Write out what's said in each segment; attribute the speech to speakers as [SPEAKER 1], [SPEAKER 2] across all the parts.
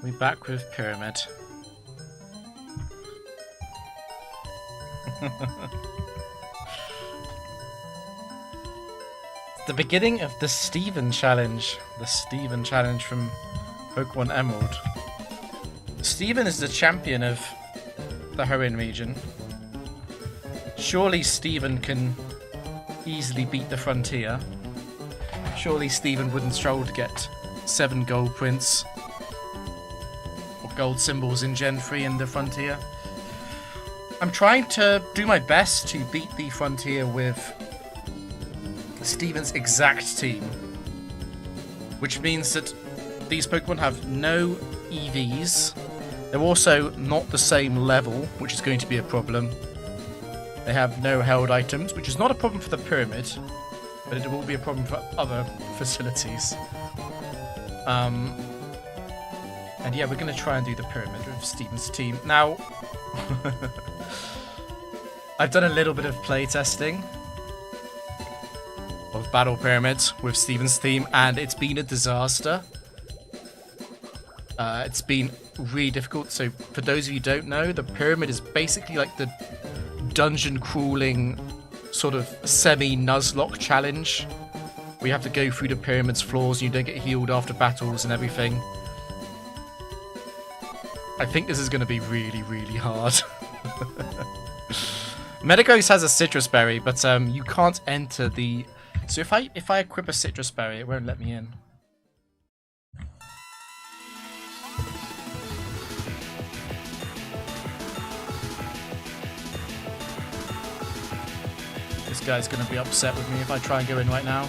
[SPEAKER 1] We back with Pyramid. The beginning of the Steven Challenge. The Steven Challenge from Pokemon Emerald. Steven is the champion of the Hoenn region. Surely Steven can easily beat the Frontier. Surely Steven wouldn't struggle to get 7 gold prints or gold symbols in Gen 3 in the Frontier. I'm trying to do my best to beat the Frontier with Steven's exact team, which means that these Pokemon have no EVs. They're also not the same level, which is going to be a problem. They have no held items, which is not a problem for the Pyramid, but it will be a problem for other facilities. And yeah, we're going to try and do the Pyramid with Steven's team. Now, I've done a little bit of playtesting of Battle Pyramids with Steven's team, and it's been a disaster. It's been really difficult. So for those of you who don't know, the Pyramid is basically like the dungeon crawling sort of semi-Nuzlocke challenge. We have to go through the Pyramid's floors and you don't get healed after battles and everything. I think this is going to be really, really hard. Metagross has a Citrus Berry, but you can't enter the... So if I equip a Citrus Berry, it won't let me in. This guy's going to be upset with me if I try and go in right now.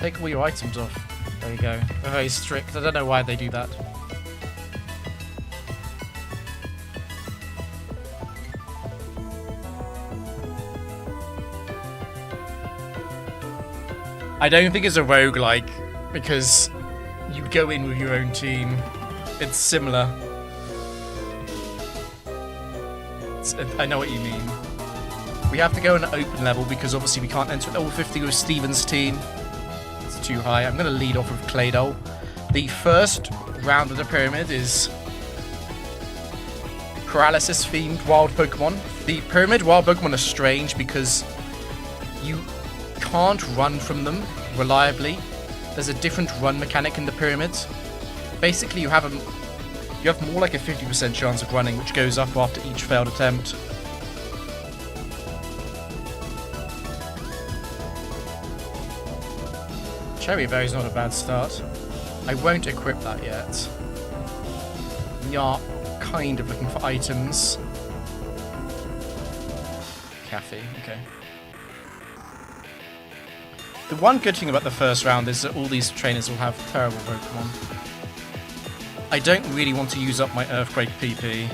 [SPEAKER 1] Take all your items off. There you go. They're very strict. I don't know why they do that. I don't think it's a roguelike because you go in with your own team. It's similar. I know what you mean. We have to go on an open level because obviously we can't enter level 50 with Steven's team. It's too high. I'm going to lead off with Claydol. The first round of the Pyramid is paralysis-themed wild Pokemon. The Pyramid wild Pokemon are strange because you can't run from them reliably. There's a different run mechanic in the Pyramids. Basically, you have more like a 50% chance of running, which goes up after each failed attempt. Cherry Berry's not a bad start. I won't equip that yet. We are kind of looking for items. Cafe, okay. The one good thing about the first round is that all these trainers will have terrible Pokemon. I don't really want to use up my Earthquake PP.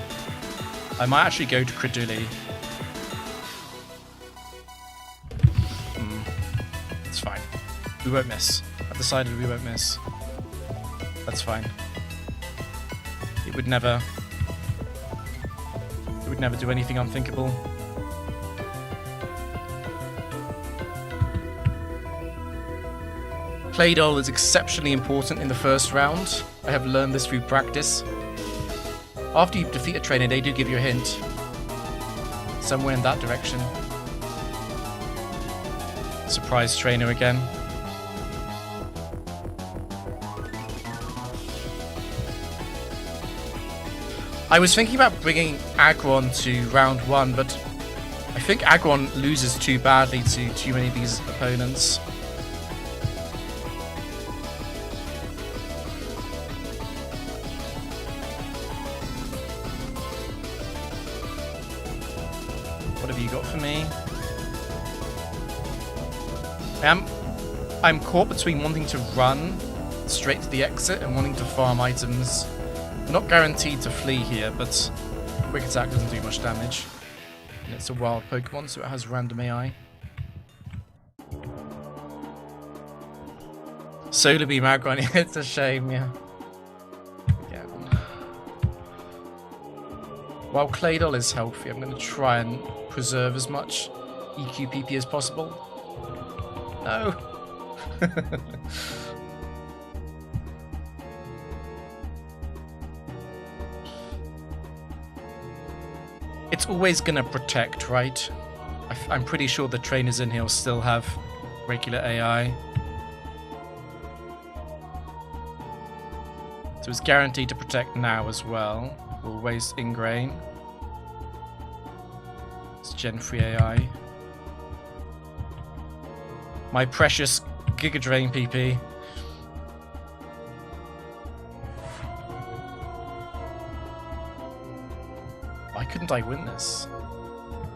[SPEAKER 1] I might actually go to Cradily. It's fine. We won't miss. I've decided we won't miss. That's fine. It would never do anything unthinkable. Claydol is exceptionally important in the first round. I have learned this through practice. After you defeat a trainer, they do give you a hint. Somewhere in that direction. Surprise trainer again. I was thinking about bringing Aggron to round 1, but I think Aggron loses too badly to too many of these opponents. What have you got for me? I'm caught between wanting to run straight to the exit and wanting to farm items. I'm not guaranteed to flee here, but Quick Attack doesn't do much damage. And it's a wild Pokemon, so it has random AI. Solar Beam Aggron, it's a shame, yeah. Again. While Claydol is healthy, I'm going to try and preserve as much EQPP as possible. No! It's always gonna protect, right? I'm pretty sure the trainers in here will still have regular AI. So it's guaranteed to protect now as well. We'll waste Ingrain. It's Gen 3 AI. My precious Giga Drain PP. Why couldn't I win this?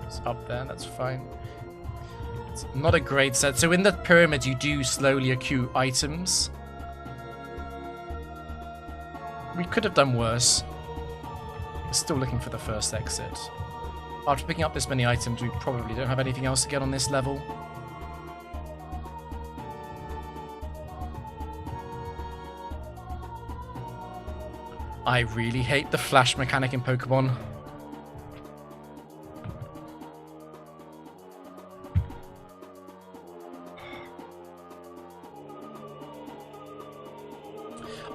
[SPEAKER 1] It's up there, that's fine. It's not a great set. So in the pyramid you do slowly accrue items. We could have done worse. We're still looking for the first exit. After picking up this many items, we probably don't have anything else to get on this level. I really hate the flash mechanic in Pokemon.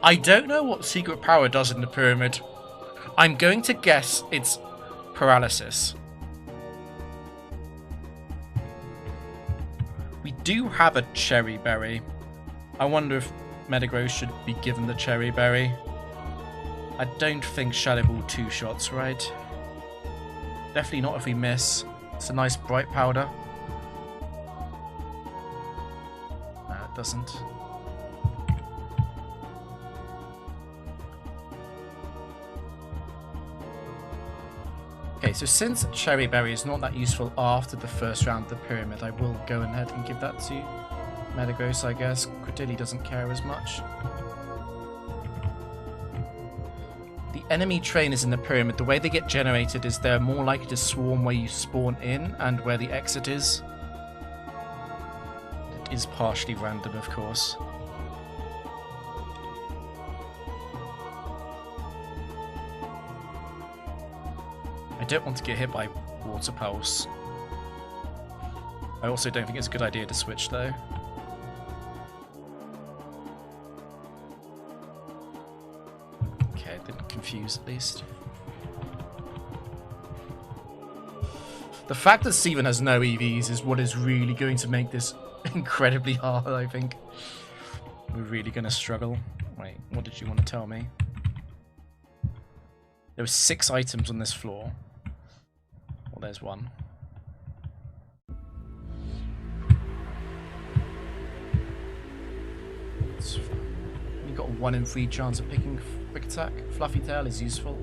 [SPEAKER 1] I don't know what secret power does in the pyramid. I'm going to guess it's paralysis. We do have a cherry berry. I wonder if Metagross should be given the cherry berry. I don't think Shadow Ball 2 shots, right? Definitely not if we miss. It's a nice bright powder. No, it doesn't. Okay, so since Cherry Berry is not that useful after the first round of the pyramid, I will go ahead and give that to Metagross, I guess. Credilli doesn't care as much. The enemy trainers in the pyramid, the way they get generated is they're more likely to swarm where you spawn in and where the exit is. It is partially random, of course. I don't want to get hit by Water Pulse. I also don't think it's a good idea to switch, though. Okay, I didn't confuse at least. The fact that Steven has no EVs is what is really going to make this incredibly hard, I think. We're really going to struggle. Wait, what did you want to tell me? There were 6 items on this floor. Well, there's one. You got a 1 in 3 chance of picking Quick Attack. Fluffy Tail is useful.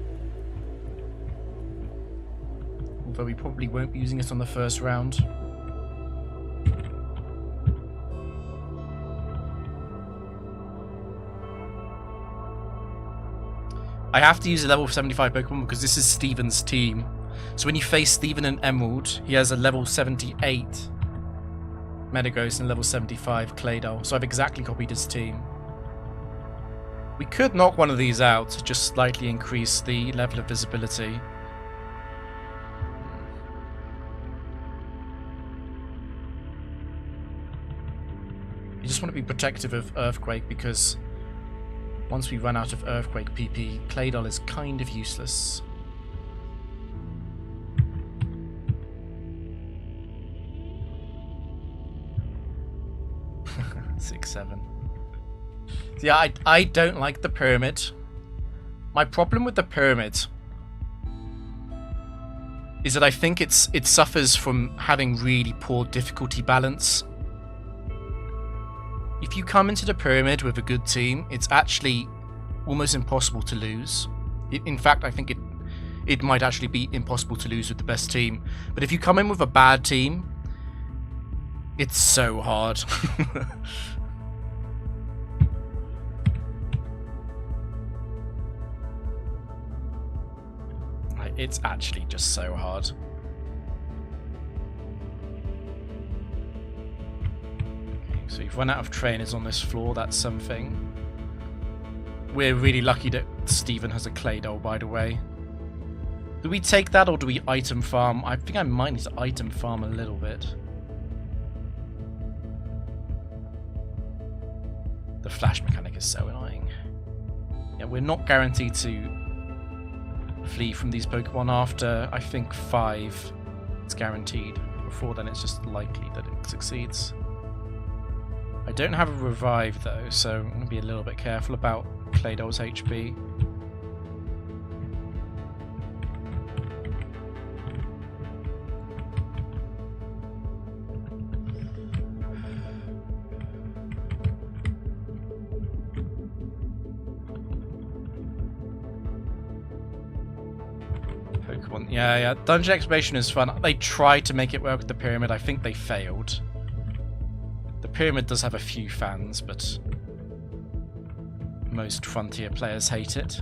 [SPEAKER 1] Although we probably won't be using it on the first round. I have to use a level 75 Pokemon because this is Steven's team. So when you face Steven and Emerald, he has a level 78 Metagross and level 75 Claydol. So I've exactly copied his team. We could knock one of these out to just slightly increase the level of visibility. You just want to be protective of Earthquake because once we run out of Earthquake PP, Claydol is kind of useless. 6-7. Yeah, I don't like the pyramid. My problem with the pyramid is that I think it suffers from having really poor difficulty balance. If you come into the pyramid with a good team, it's actually almost impossible to lose. In fact, I think it might actually be impossible to lose with the best team. But if you come in with a bad team, it's so hard. It's actually just so hard. Okay, so we've run out of trainers on this floor, that's something. We're really lucky that Steven has a Claydol, by the way. Do we take that or do we item farm? I think I might need to item farm a little bit. The flash mechanic is so annoying. Yeah, we're not guaranteed to flee from these Pokemon after, I think, 5. It's guaranteed. Before then, it's just likely that it succeeds. I don't have a revive though, so I'm going to be a little bit careful about Claydol's HP. Pokemon, yeah. Dungeon Exploration is fun. They tried to make it work with the Pyramid. I think they failed. The Pyramid does have a few fans, but most Frontier players hate it.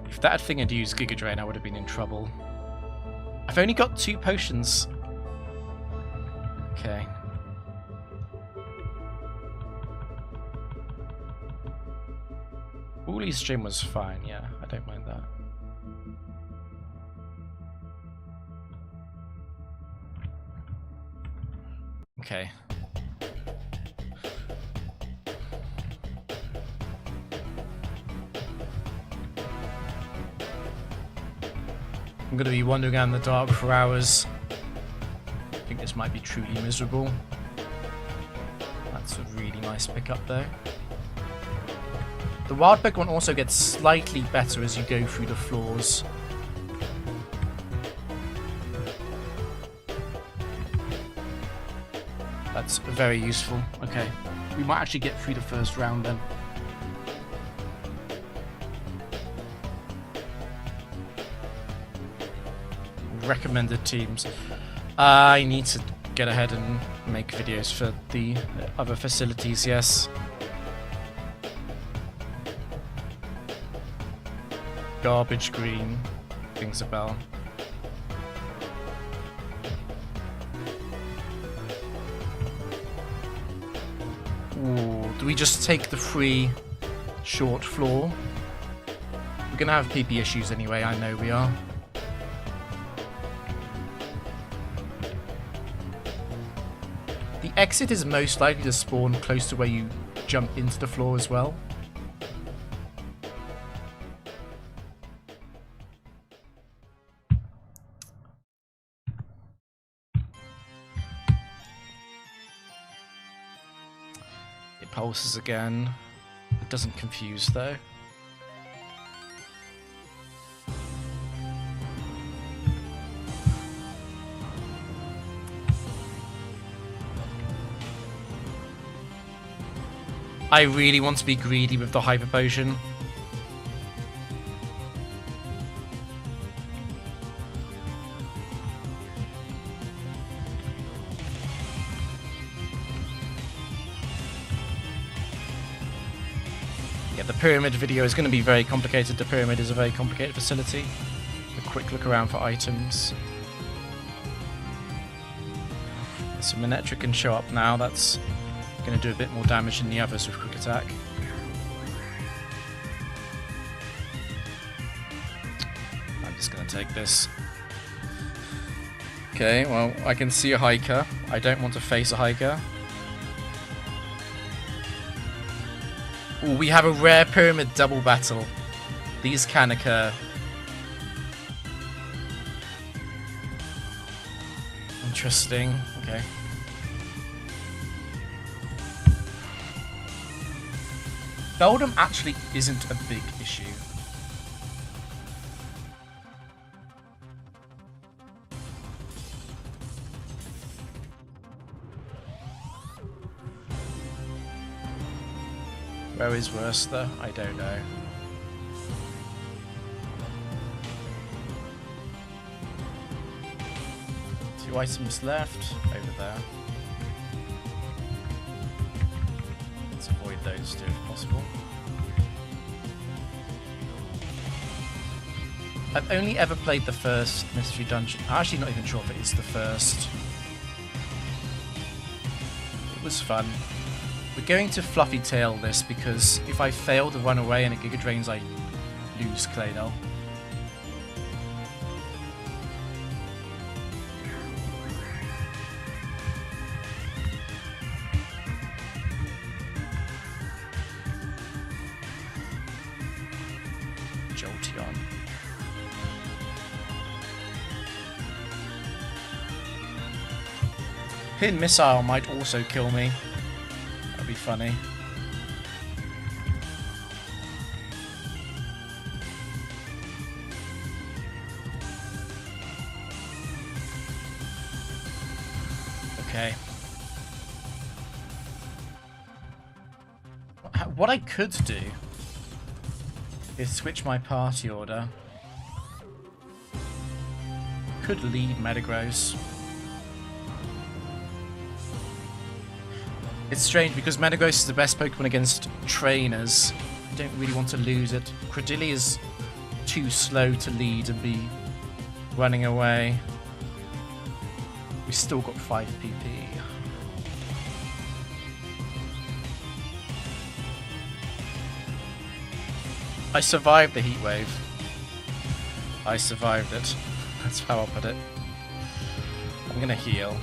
[SPEAKER 1] If that thing had used Giga Drain, I would have been in trouble. I've only got 2 potions. Okay. Woolly's stream was fine, yeah, I don't mind that. Okay. I'm going to be wandering around the dark for hours. I think this might be truly miserable. That's a really nice pickup though. The wild Pokemon also gets slightly better as you go through the floors. That's very useful. Okay. We might actually get through the first round then. Recommended teams. I need to get ahead and make videos for the other facilities, yes. Garbage Green rings a bell. Ooh, do we just take the free short floor? We're gonna have PP issues anyway, I know we are. The exit is most likely to spawn close to where you jump into the floor as well. It pulses again. It doesn't confuse though. I really want to be greedy with the Hyper Potion. Yeah, the Pyramid video is going to be very complicated. The Pyramid is a very complicated facility. A quick look around for items. So Manectric can show up now. That's going to do a bit more damage than the others with Quick Attack. I'm just going to take this. Okay, well, I can see a hiker. I don't want to face a hiker. Ooh, we have a rare Pyramid double battle. These can occur. Interesting. Okay. Beldum actually isn't a big issue. Where is worse though? I don't know. Two items left over there. Let's avoid those two if possible. I've only ever played the first Mystery Dungeon. I'm actually not even sure if it is the first. It was fun. We're going to Fluffy Tail this because if I fail to run away and it Giga Drains, I lose Claydol. Jolteon. Pin Missile might also kill me. That'd be funny. Okay. What I could do is switch my party order. Could lead Metagross. It's strange because Metagross is the best Pokemon against trainers. I don't really want to lose it. Credilli is too slow to lead and be running away. We've still got 5 PP. I survived the heat wave. I survived it. That's how I'll put it. I'm gonna heal.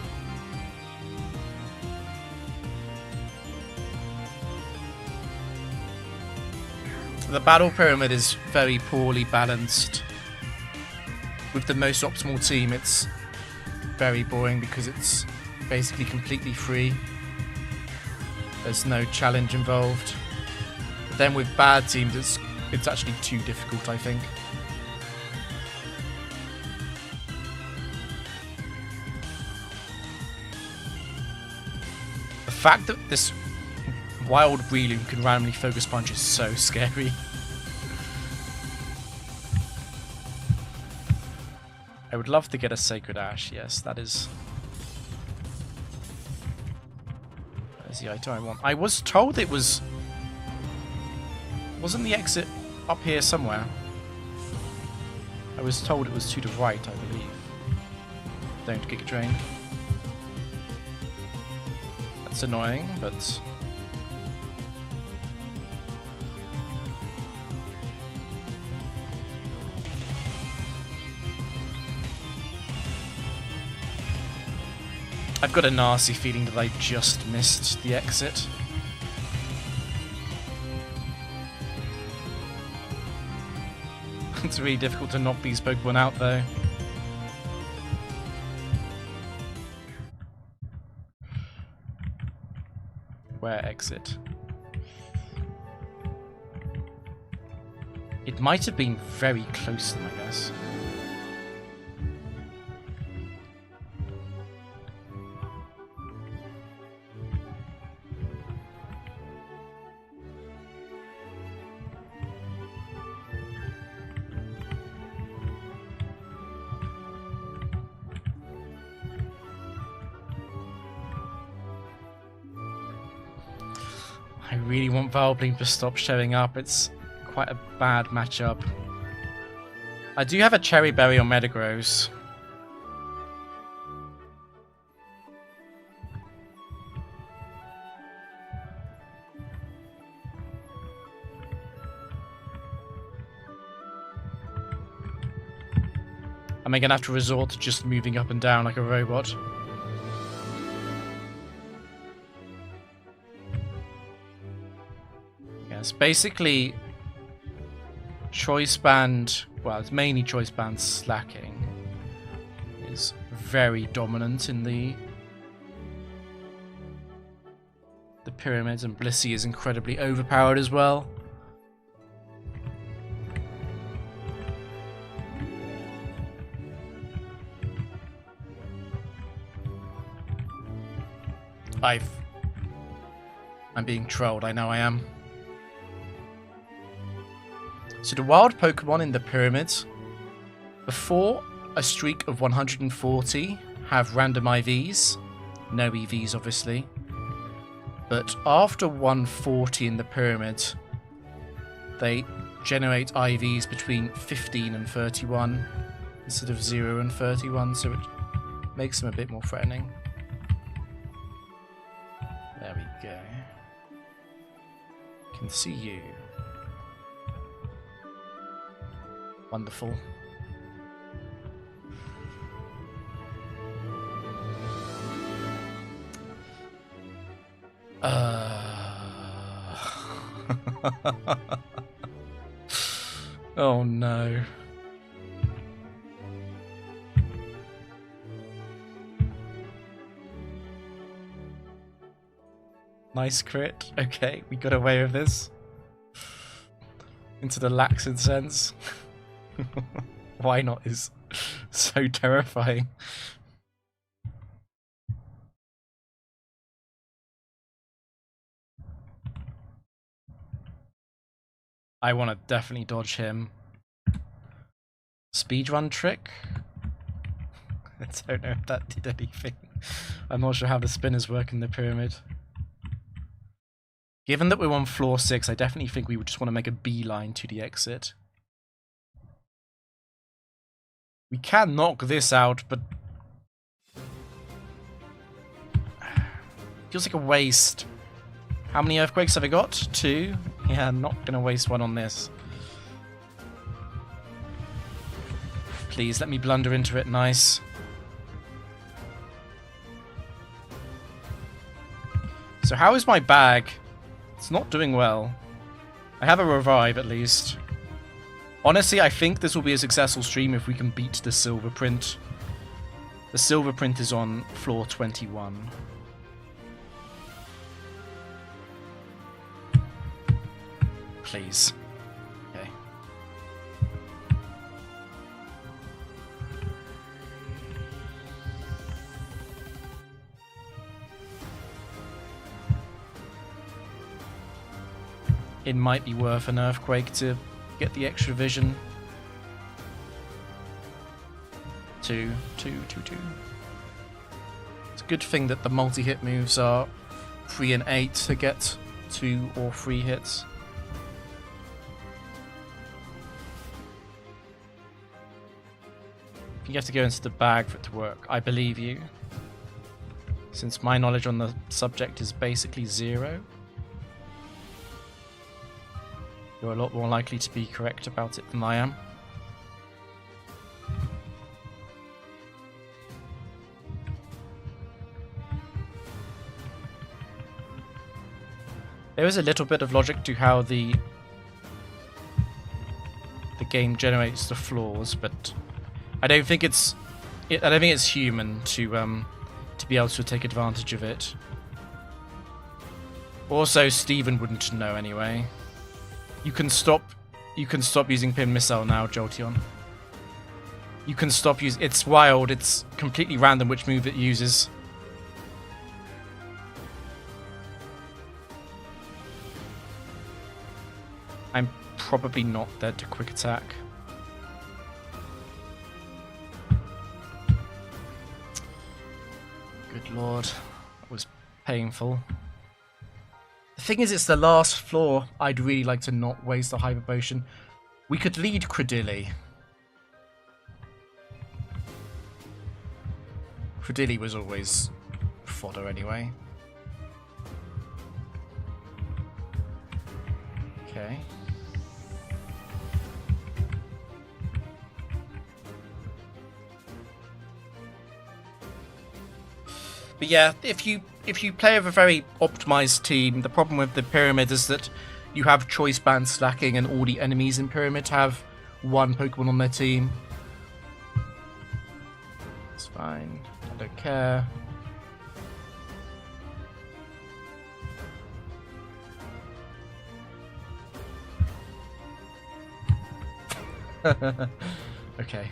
[SPEAKER 1] The battle pyramid is very poorly balanced. With the most optimal team, it's very boring because it's basically completely free. There's no challenge involved. But then with bad teams, it's actually too difficult, I think. The fact that this wild Breloom can randomly focus punch is so scary. I would love to get a Sacred Ash, yes, that is the item I want. I was told it was... Wasn't the exit up here somewhere? I was told it was to the right, I believe. Don't Giga Drain. That's annoying, but... I've got a nasty feeling that I just missed the exit. It's really difficult to knock these Pokemon out, though. Where exit? It might have been very close to them, I guess. I really want Vileplume to stop showing up. It's quite a bad matchup. I do have a Cherry Berry on Metagross. Am I gonna have to resort to just moving up and down like a robot? Yes, basically Choice Band, well, it's mainly Choice Band slacking, is very dominant in the pyramids, and Blissey is incredibly overpowered as well. I'm being trolled, I know I am. So the wild Pokemon in the pyramids, before a streak of 140, have random IVs. No EVs, obviously. But after 140 in the pyramid, they generate IVs between 15 and 31, instead of 0 and 31, so it makes them a bit more threatening. There we go. Can see you. Wonderful. Oh no. Nice crit. Okay, we got away with this. Into the Laxid sense. Why not is so terrifying. I want to definitely dodge him. Speedrun trick? I don't know if that did anything. I'm not sure how the spinners work in the pyramid. Given that we're on floor 6, I definitely think we would just want to make a beeline to the exit. We can knock this out, but... feels like a waste. How many earthquakes have I got? 2? Yeah, I'm not going to waste one on this. Please, let me blunder into it. Nice. So how is my bag? It's not doing well. I have a revive, at least. Honestly, I think this will be a successful stream if we can beat the silver print. The silver print is on floor 21. Please. Okay. It might be worth an earthquake to get the extra vision. 2, 2, 2, 2. It's a good thing that the multi-hit moves are 3 and 8 to get 2 or 3 hits. You have to go into the bag for it to work. I believe you. Since my knowledge on the subject is basically 0. You're a lot more likely to be correct about it than I am. There is a little bit of logic to how the game generates the floors, but I don't think it's human to be able to take advantage of it. Also, Steven wouldn't know anyway. You can stop using Pin Missile now, Jolteon. You can stop using. It's wild. It's completely random which move it uses. I'm probably not dead to quick attack. Good lord, that was painful. The thing is, it's the last floor. I'd really like to not waste a Hyper Potion. We could lead Credilli. Credilli was always fodder anyway. Okay. But yeah, if you play with a very optimized team, the problem with the pyramid is that you have choice band slacking and all the enemies in pyramid have 1 Pokemon on their team. It's fine. I don't care. Okay.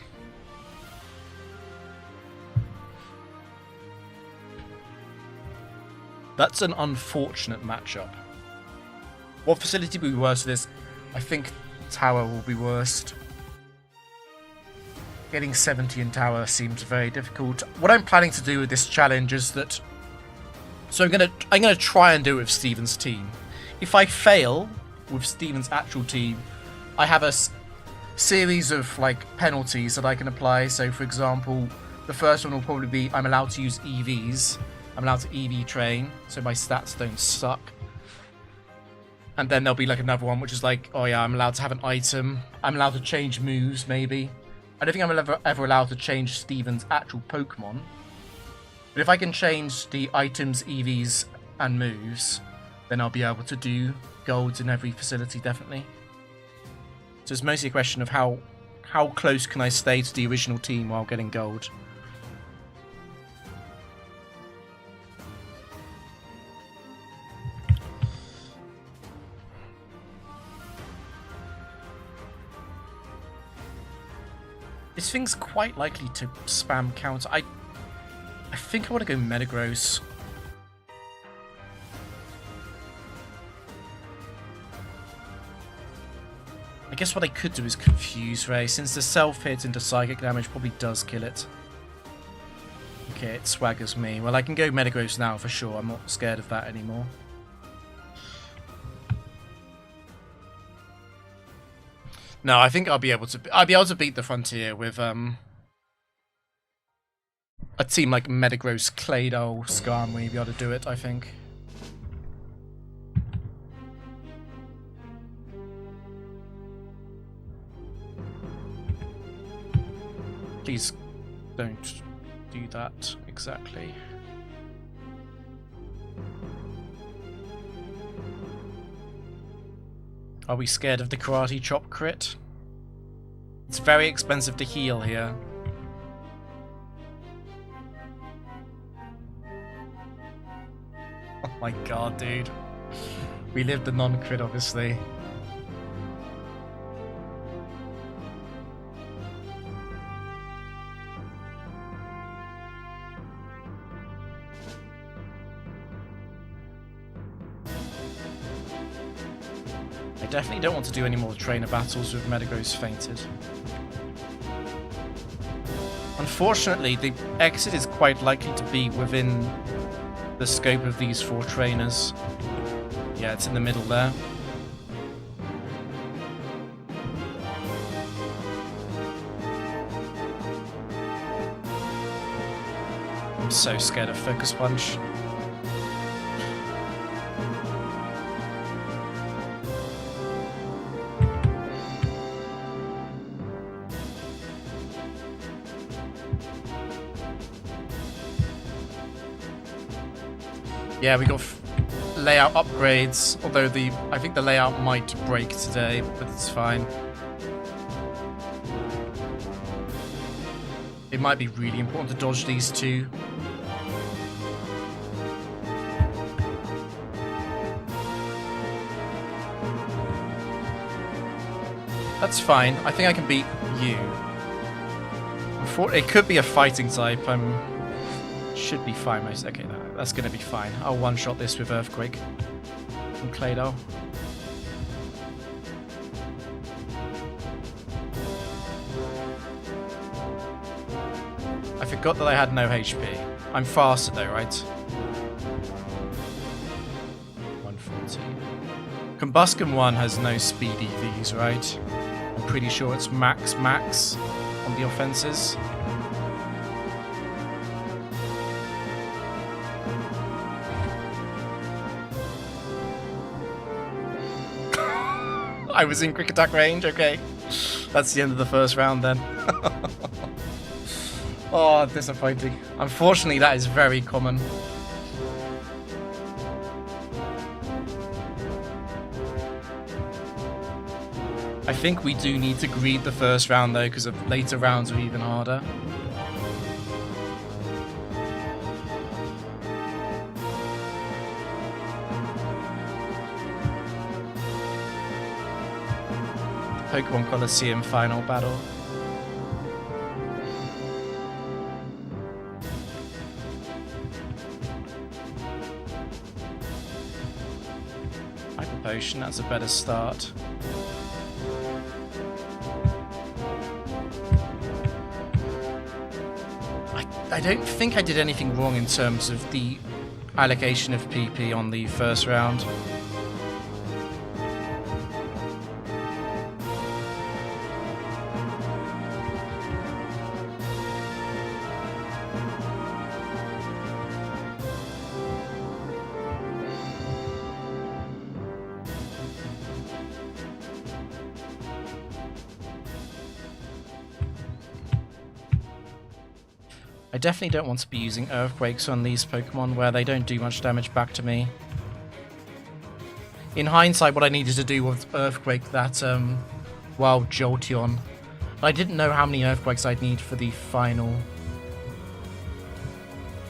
[SPEAKER 1] That's an unfortunate matchup. What facility will be worse for this? I think Tower will be worst. Getting 70 in Tower seems very difficult. What I'm planning to do with this challenge is that... So I'm gonna try and do it with Steven's team. If I fail with Steven's actual team, I have a series of penalties that I can apply. So for example, the first one will probably be I'm allowed to use EVs. I'm allowed to EV train, so my stats don't suck. And then there'll be another one, which is oh yeah, I'm allowed to have an item. I'm allowed to change moves, maybe. I don't think I'm ever allowed to change Steven's actual Pokemon. But if I can change the items, EVs, and moves, then I'll be able to do golds in every facility, definitely. So it's mostly a question of how close can I stay to the original team while getting gold. This thing's quite likely to spam counter. I think I want to go Metagross. I guess what I could do is Confuse Ray, since the self-hit into psychic damage probably does kill it. Okay, it swaggers me. Well, I can go Metagross now for sure. I'm not scared of that anymore. No, I think I'll be able to beat the Frontier with a team like Metagross, Claydol, Skarmory. Be able to do it, I think. Please don't do that exactly. Are we scared of the Karate Chop crit? It's very expensive to heal here. Oh my god, dude. We lived the non-crit, obviously. I definitely don't want to do any more trainer battles with Metagross fainted. Unfortunately, the exit is quite likely to be within the scope of these 4 trainers. Yeah, it's in the middle there. I'm so scared of Focus Punch. Yeah, we got layout upgrades, although I think the layout might break today, but it's fine. It might be really important to dodge these 2. That's fine. I think I can beat you. It could be a fighting type. Should be fine. Okay, that's going to be fine. I'll one-shot this with Earthquake from Claydol. I forgot that I had no HP. I'm faster though, right? 140. Combusken 1 has no speed EVs, right? I'm pretty sure it's max on the offenses. I was in quick attack range, okay. That's the end of the first round then. Oh, disappointing. Unfortunately, that is very common. I think we do need to greed the first round though, because of later rounds are even harder. Pokemon Coliseum final battle. Hyper Potion, that's a better start. I don't think I did anything wrong in terms of the allocation of PP on the first round. I definitely don't want to be using Earthquakes on these Pokemon where they don't do much damage back to me. In hindsight, what I needed to do was Earthquake that Wild Jolteon. I didn't know how many Earthquakes I'd need for the final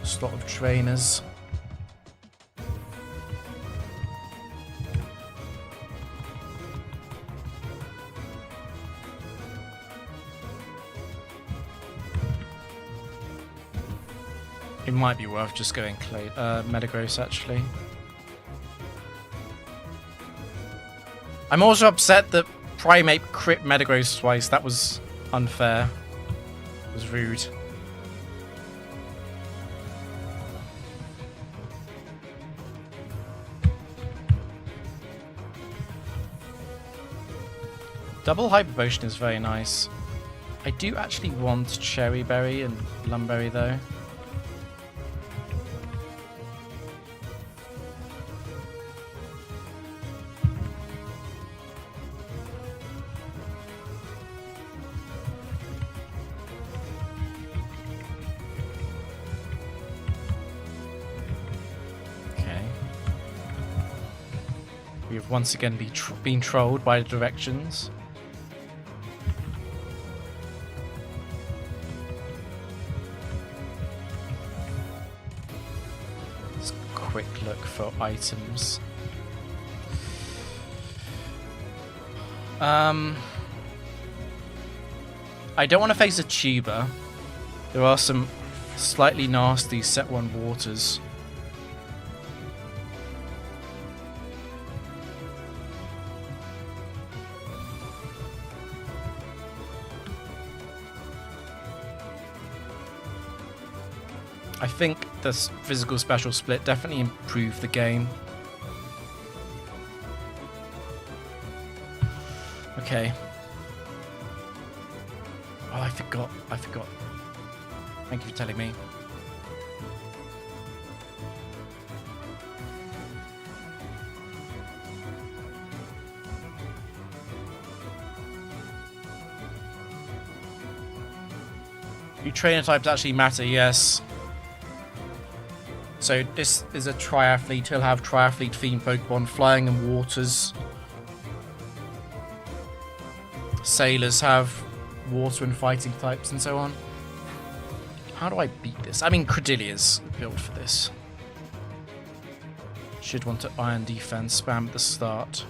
[SPEAKER 1] slot of trainers. It might be worth just going Metagross, actually. I'm also upset that Primeape crit Metagross twice. That was unfair. It was rude. Double Hyper Potion is very nice. I do actually want Cherry Berry and Lumberry though. We have once again been trolled by the directions. Let's quick look for items. I don't want to face a tuber. There are some slightly nasty set 1 waters. I think this physical special split definitely improved the game. Okay. Oh, I forgot. Thank you for telling me. Do trainer types actually matter? Yes. So this is a Triathlete. He'll have Triathlete themed Pokemon, Flying in Waters. Sailors have Water and Fighting types and so on. How do I beat this? I mean, Credilia's built for this. Should want to Iron Defense spam at the start.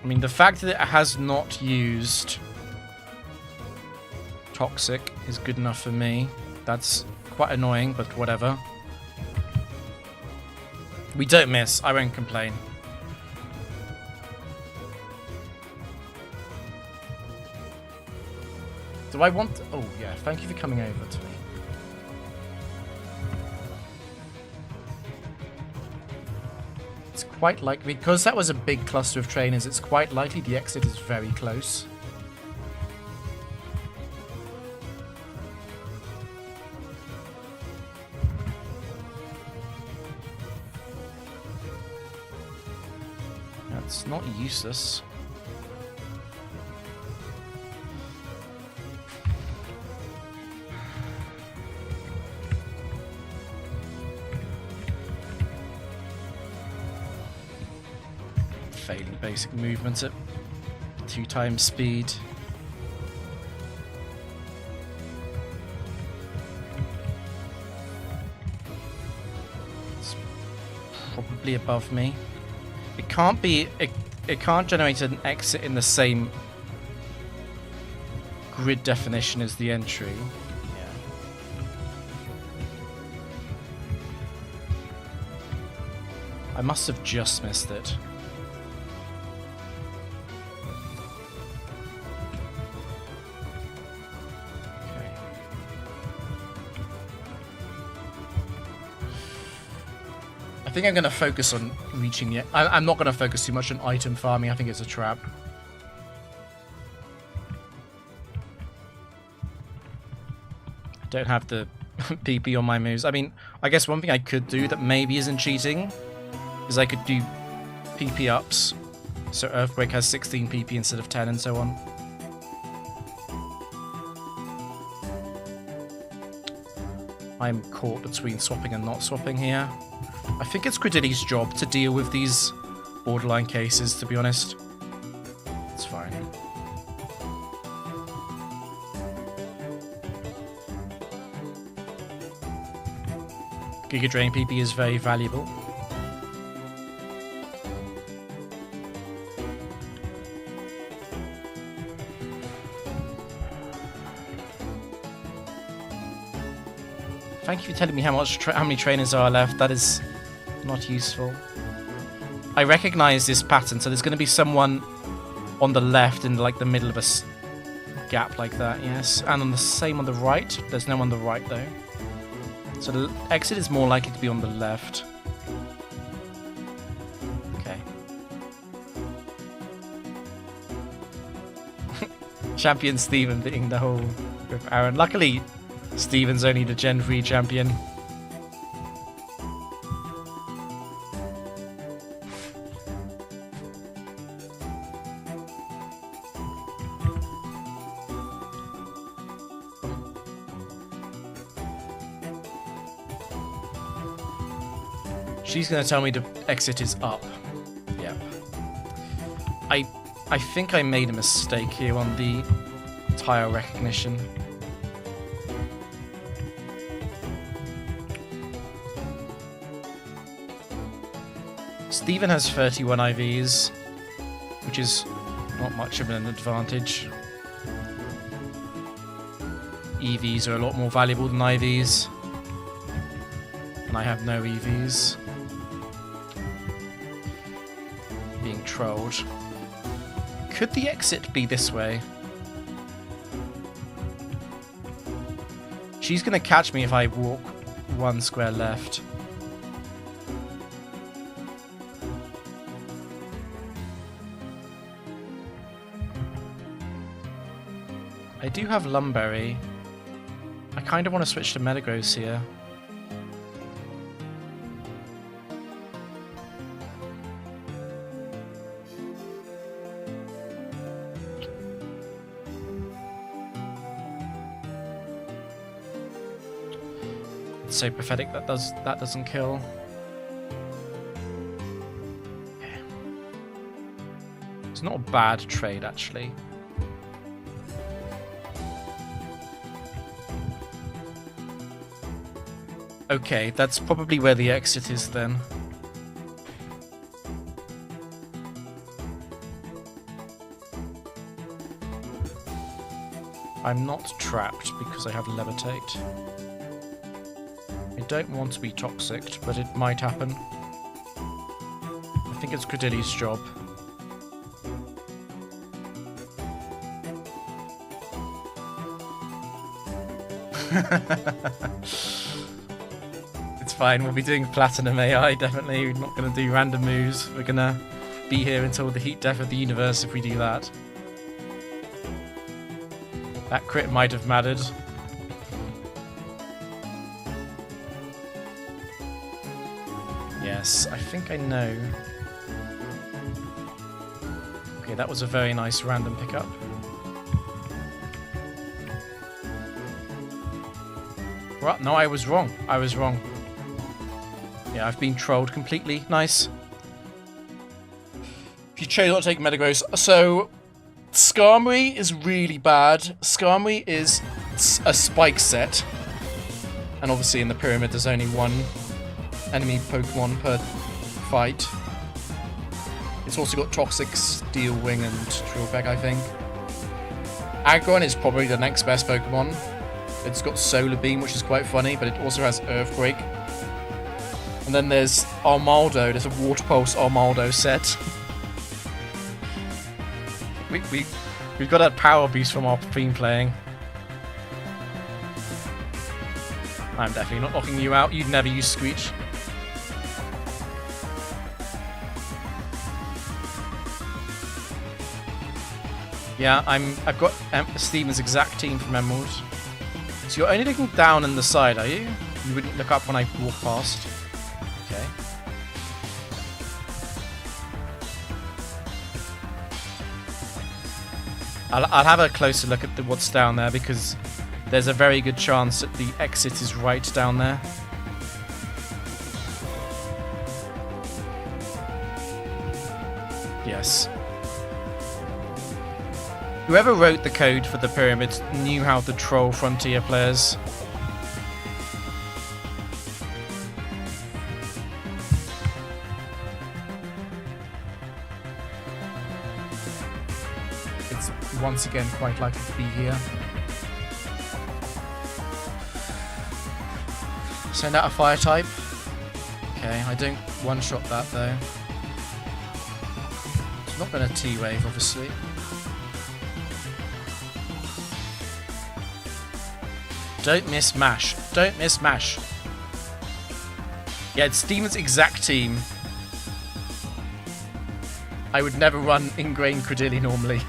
[SPEAKER 1] I mean, the fact that it has not used Toxic is good enough for me. That's quite annoying, but whatever. We don't miss. I won't complain. Do I want... Oh, yeah. Thank you for coming over to me. It's quite likely... Because that was a big cluster of trainers, it's quite likely the exit is very close. That's not useless. Failing basic movement at 2 times speed. It's probably above me. It can't be. It can't generate an exit in the same grid definition as the entry. Yeah. I must have just missed it. I think I'm going to focus on reaching it. I'm not going to focus too much on item farming. I think it's a trap. I don't have the PP on my moves. I mean, I guess one thing I could do that maybe isn't cheating is I could do PP ups. So Earthquake has 16 PP instead of 10 and so on. I'm caught between swapping and not swapping here. I think it's Credilli's job to deal with these borderline cases, to be honest. It's fine. Giga Drain PP is very valuable. Thank you for telling me how many trainers are left. That is not useful. I recognize this pattern, so there's going to be someone on the left in like the middle of a gap like that, yes. And on the same on the right. There's no on the right though. So the exit is more likely to be on the left. Okay. Champion Steven beating the whole group. Aaron. Luckily, Steven's only the Gen 3 champion. She's going to tell me the exit is up. Yep. I think I made a mistake here on the tile recognition. Steven has 31 IVs, which is not much of an advantage. EVs are a lot more valuable than IVs. And I have no EVs. Being trolled. Could the exit be this way? She's gonna catch me if I walk one square left. I do have Lumberry. I kind of want to switch to Metagross here. It's so pathetic that doesn't kill. Okay. It's not a bad trade actually. Okay, that's probably where the exit is then. I'm not trapped because I have Levitate. I don't want to be toxic, but it might happen. I think it's Credilli's job. It's fine, we'll be doing Platinum AI, definitely. We're not going to do random moves. We're going to be here until the heat death of the universe if we do that. That crit might have mattered. Yes, I think I know. Okay, that was a very nice random pickup. Right, no, I was wrong. I was wrong. Yeah, I've been trolled completely. Nice. If you chose not to take Metagross. So, Skarmory is really bad. Skarmory is a spike set. And obviously in the pyramid there's only one enemy Pokemon per fight. It's also got Toxic, Steel Wing, and Drillbeg, I think. Aggron is probably the next best Pokemon. It's got Solar Beam, which is quite funny, but it also has Earthquake. And then there's Armaldo. There's a Water Pulse Armaldo set. We've got that Power Boost from our theme playing. I'm definitely not knocking you out. You'd never use Screech. Yeah, I've got Steven's exact team from Emerald. So you're only looking down in the side, are you? You wouldn't look up when I walk past. Okay. I'll have a closer look at what's down there because there's a very good chance that the exit is right down there. Yes. Whoever wrote the code for the pyramids knew how to troll Frontier players. It's once again quite likely to be here. Send out a fire type. Okay, I don't one-shot that though. It's not been a T-wave, obviously. Don't miss mash. Don't miss mash. Yeah, it's Steven's exact team. I would never run Ingrained Credilli normally.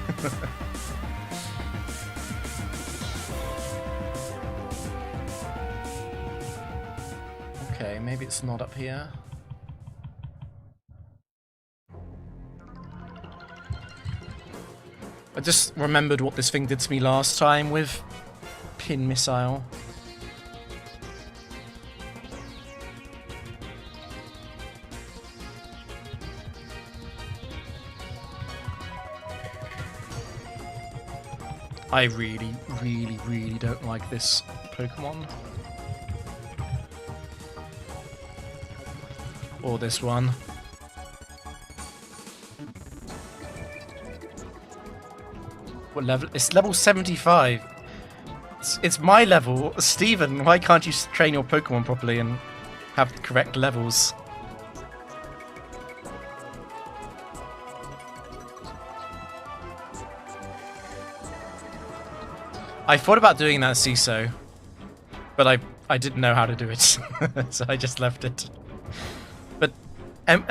[SPEAKER 1] Okay, maybe it's not up here. I just remembered what this thing did to me last time with Pin Missile. I really, really, really don't like this Pokemon. Or this one. What level? It's level 75. It's my level. Steven, why can't you train your Pokemon properly and have the correct levels? I thought about doing that CISO, but I didn't know how to do it, so I just left it. But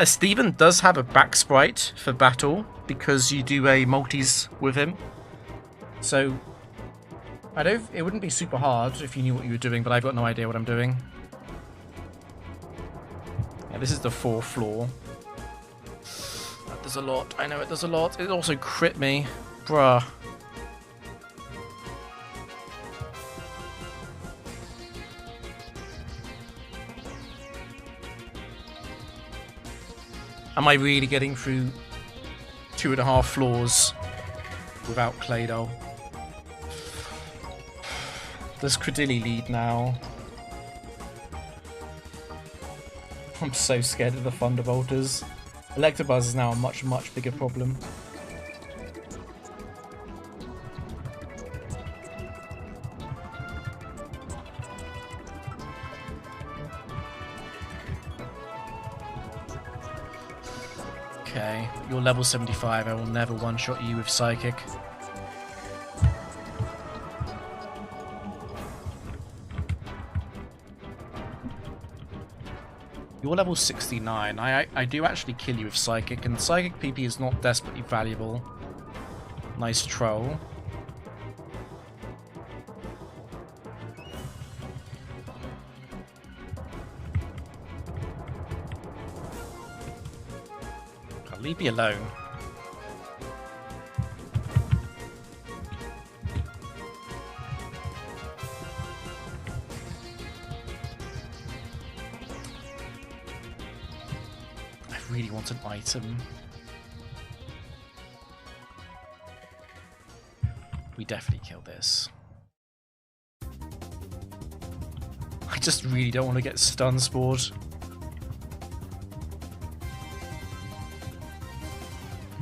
[SPEAKER 1] Steven does have a back sprite for battle because you do a multis with him. So it wouldn't be super hard if you knew what you were doing, but I've got no idea what I'm doing. Yeah, this is the 4th floor. That does a lot. I know it does a lot. It also crit me. Bruh. Am I really getting through 2.5 floors without Claydol? Does Credilli lead now? I'm so scared of the Thunderbolters. Electabuzz is now a much, much bigger problem. Okay, you're level 75. I will never one-shot you with Psychic. You're level 69. I do actually kill you with Psychic, and Psychic PP is not desperately valuable. Nice troll. Leave me alone. I really want an item. We definitely kill this. I just really don't want to get stun spored.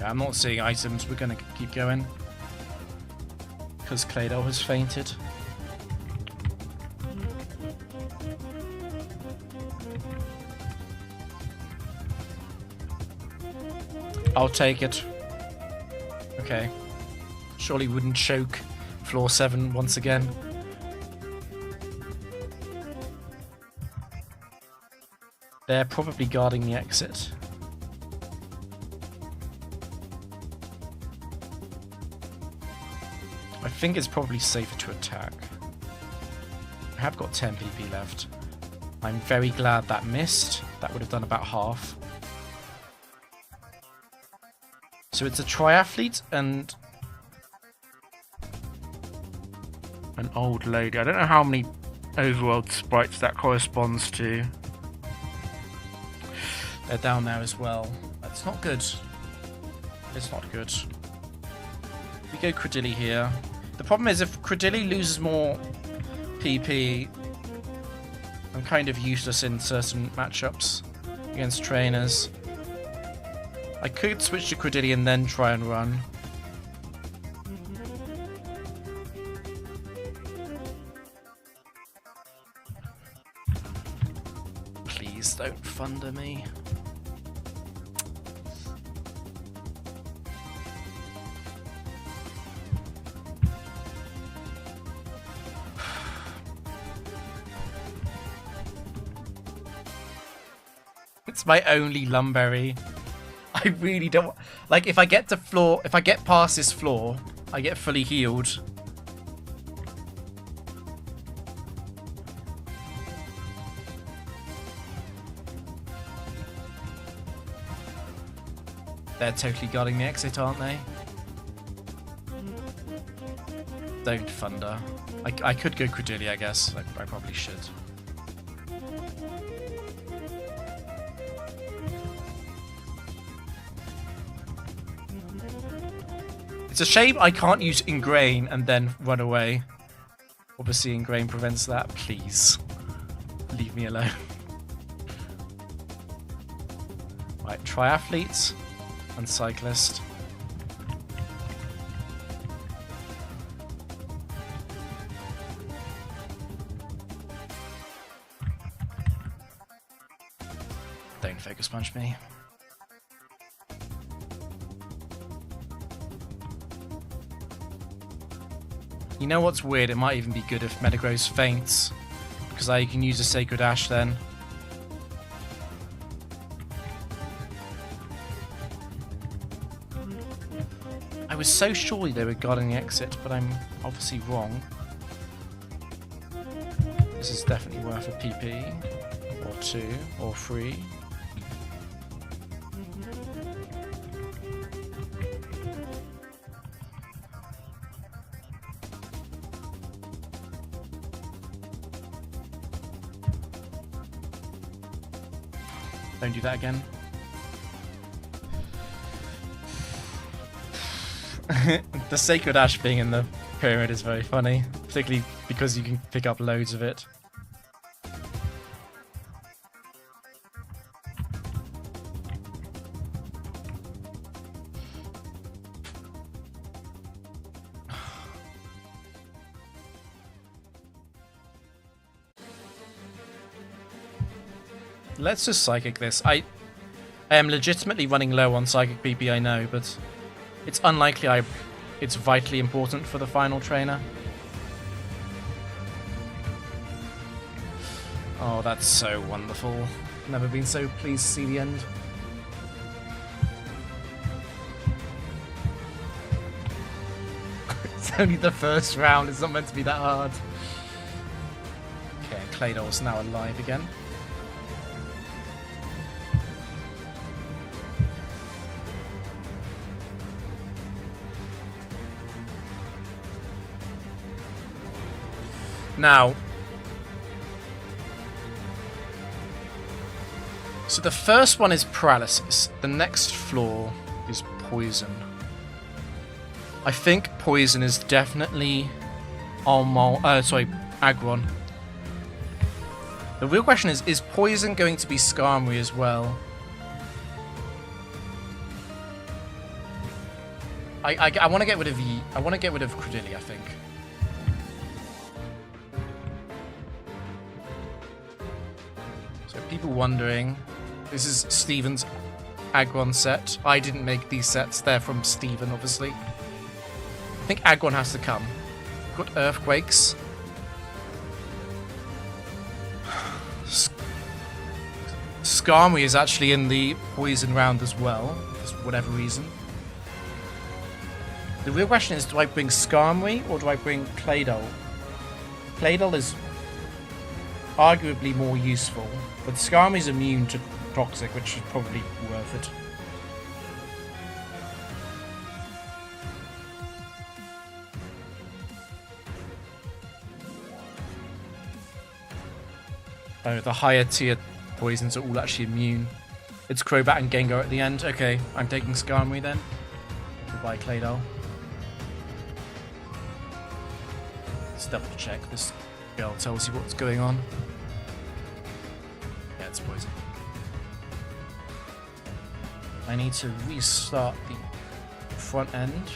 [SPEAKER 1] I'm not seeing items, we're gonna keep going. Because Claydol has fainted. I'll take it. Okay. Surely wouldn't choke floor 7 once again. They're probably guarding the exit. I think it's probably safer to attack. I have got 10 PP left. I'm very glad that missed. That would have done about half. So it's a triathlete, and An old lady. I don't know how many overworld sprites that corresponds to. They're down there as well. That's not good. It's not good. We go Credilli here. The problem is if Credilli loses more PP, I'm kind of useless in certain matchups against trainers. I could switch to Credilli and then try and run. Please don't thunder me. It's my only Lumberry. I really don't... Like, if I get to floor... If I get past this floor, I get fully healed. They're totally guarding the exit, aren't they? Don't thunder. I could go Credilli, I guess. I probably should. It's a shame I can't use Ingrain and then run away. Obviously, Ingrain prevents that. Please. Leave me alone. Right, Triathlete and Cyclist. Don't Focus Punch me. You know what's weird? It might even be good if Metagross faints, because I can use a Sacred Ash then. I was so sure they were guarding the exit, but I'm obviously wrong. This is definitely worth a PP, or 2, or 3. Don't do that again. The Sacred Ash being in the pyramid is very funny, particularly because you can pick up loads of it. Let's just Psychic this. I am legitimately running low on Psychic PP, I know, but it's unlikely it's vitally important for the final trainer. Oh, that's so wonderful. Never been so pleased to see the end. It's only the first round, it's not meant to be that hard. Okay, Claydol's now alive again. Now, so the first one is Paralysis. The next floor is Poison. I think Poison is definitely Aggron. The real question is Poison going to be Skarmory as well? I want to get rid of Credilli, I think. People wondering, this is Steven's Aggron set. I didn't make these sets, they're from Steven, obviously. I think Aggron has to come. Got Earthquakes. Skarmory is actually in the Poison round as well, for whatever reason. The real question is, do I bring Skarmory or do I bring Claydol? Claydol is arguably more useful, but Skarmory's immune to Toxic, which is probably worth it. Oh, the higher tier poisons are all actually immune. It's Crobat and Gengar at the end. Okay, I'm taking Skarmory then. Goodbye, Claydol. Let's double check. This girl tells you what's going on. Yeah, it's poison. I need to restart the front end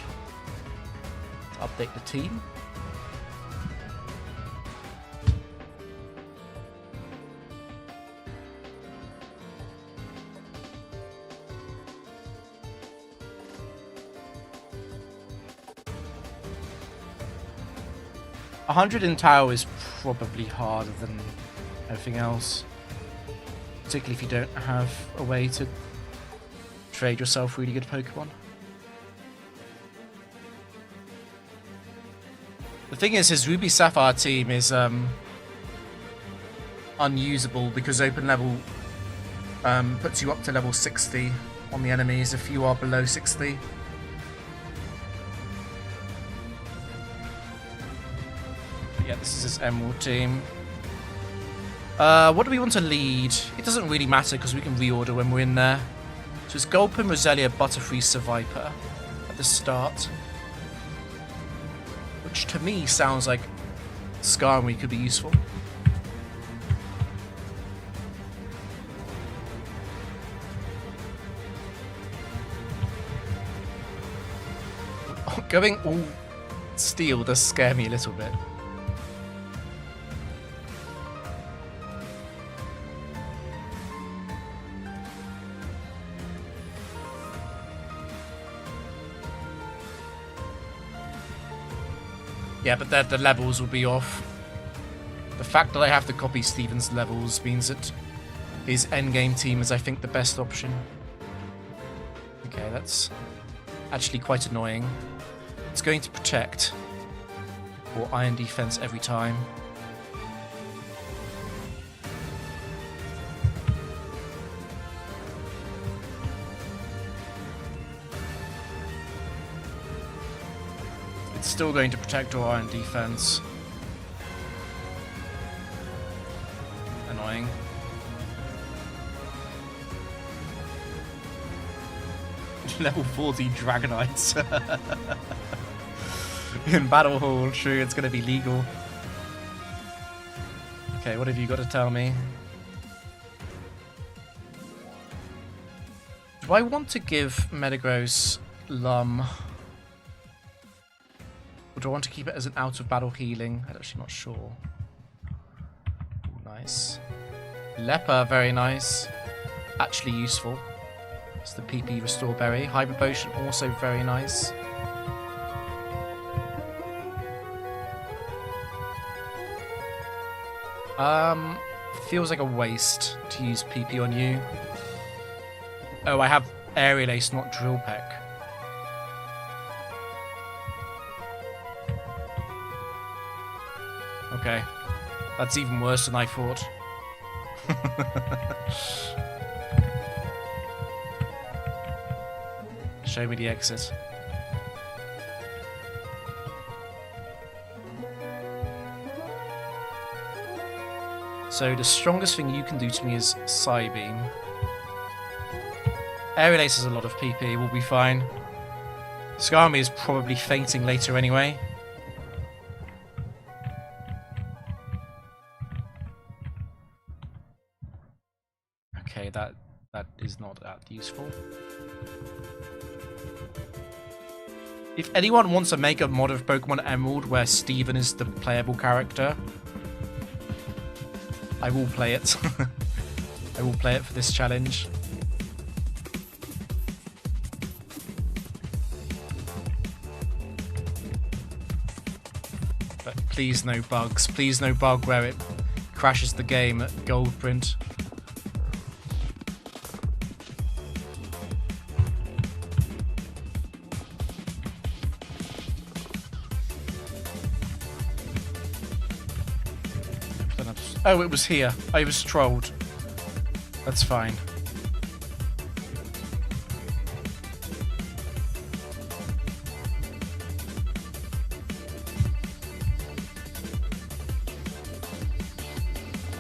[SPEAKER 1] to update the team. A 100 in Tao is probably harder than everything else, particularly if you don't have a way to trade yourself really good Pokemon. The thing is, his Ruby Sapphire team is unusable because open level puts you up to level 60 on the enemies if you are below 60. Yeah, this is his Emerald team. What do we want to lead? It doesn't really matter because we can reorder when we're in there. So it's Gulpin, Roselia, Butterfree, Seviper at the start. Which to me sounds like Skarmory could be useful. Going all steel does scare me a little bit. Yeah, but the levels will be off. The fact that I have to copy Steven's levels means that his endgame team is, I think, the best option. Okay, that's actually quite annoying. It's going to protect or Iron Defense every time. It's still going to protect or Iron Defense. Annoying. Level 40 Dragonites. In Battle Hall, true, it's going to be legal. Okay, what have you got to tell me? Do I want to give Metagross Lum? Or do I want to keep it as an out-of-battle healing? I'm actually not sure. Ooh, nice. Leper, very nice. Actually useful. It's the PP Restore Berry. Hyper Potion, also very nice. Feels like a waste to use PP on you. Oh, I have Aerial Ace, not Drill Peck. Okay. That's even worse than I thought. Show me the exit. So the strongest thing you can do to me is Psybeam. Aerial Ace has a lot of PP, we'll be fine. Skarmory is probably fainting later anyway. Okay, that is not that useful. If anyone wants to make a mod of Pokemon Emerald where Steven is the playable character, I will play it. I will play it for this challenge. But please no bugs. Please no bug where it crashes the game at gold print. Oh, it was here. I was trolled. That's fine.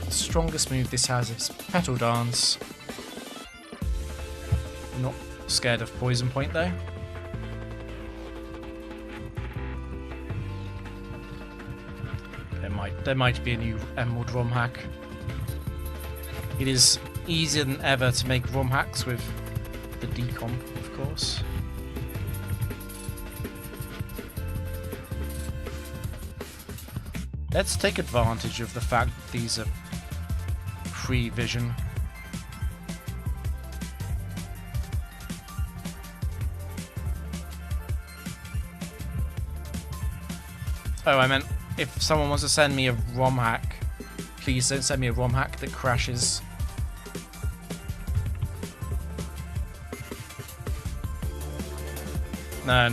[SPEAKER 1] The strongest move this has is Petal Dance. Not scared of Poison Point though. There might be a new Emerald ROM hack. It is easier than ever to make ROM hacks with the decom, of course. Let's take advantage of the fact that these are free vision. Oh, I meant if someone wants to send me a ROM hack, please don't send me a ROM hack that crashes. No,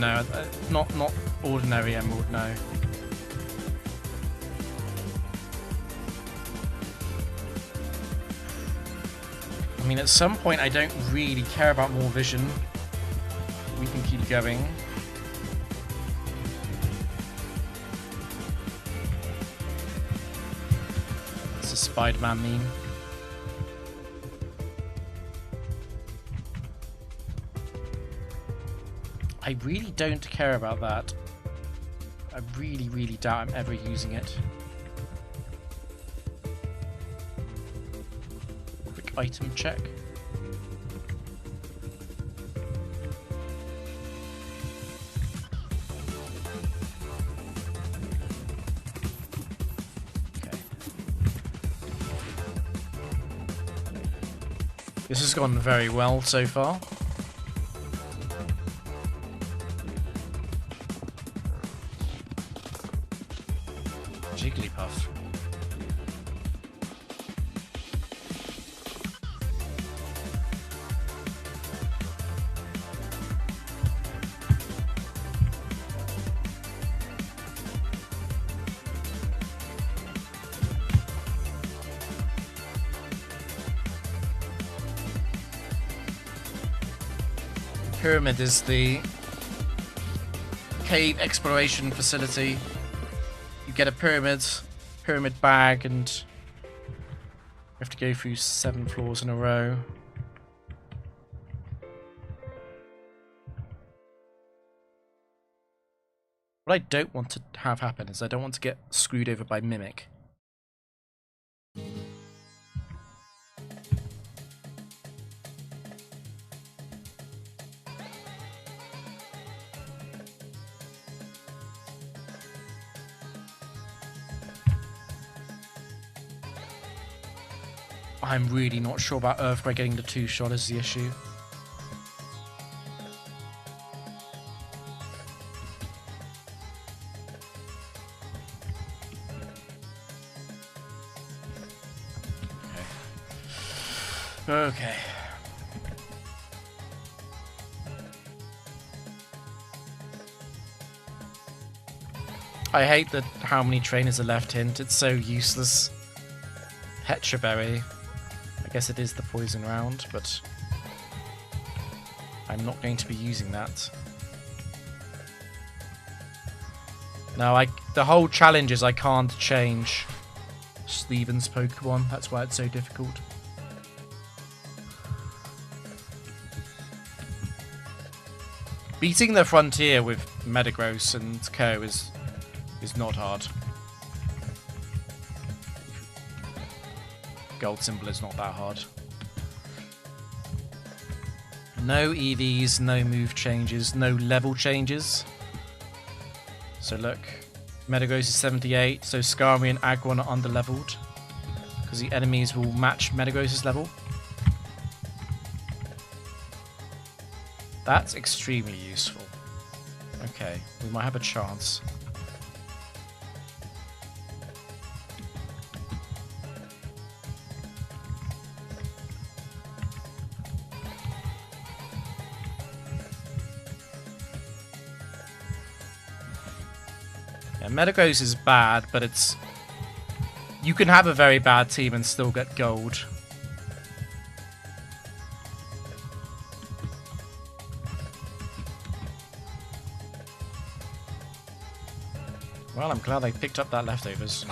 [SPEAKER 1] not ordinary Emerald, no. I mean, at some point I don't really care about more vision. We can keep going. It's a Spider-Man meme. I really don't care about that. I really doubt I'm ever using it. Quick item check. Okay. This has gone very well so far. Jigglypuff. Pyramid is the cave exploration facility. You get a pyramid bag, and you have to go through 7 floors in a row. What I don't want to have happen is I don't want to get screwed over by Mimic. I'm really not sure about Earthquake getting the 2-shot is the issue. Okay. I hate that how many trainers are left hint. It's so useless. Petra Berry. I guess it is the poison round, but I'm not going to be using that. No, the whole challenge is I can't change Steven's Pokemon. That's why it's so difficult. Beating the frontier with Metagross and Co is not hard. Gold Symbol is not that hard. No EVs, no move changes, no level changes. So look, Metagross is 78, so Skarmory and Aggron are under-leveled, because the enemies will match Metagross's level. That's extremely useful. Okay, we might have a chance. Yeah, Metagross is bad, but it's... You can have a very bad team and still get gold. Well, I'm glad I picked up that leftovers.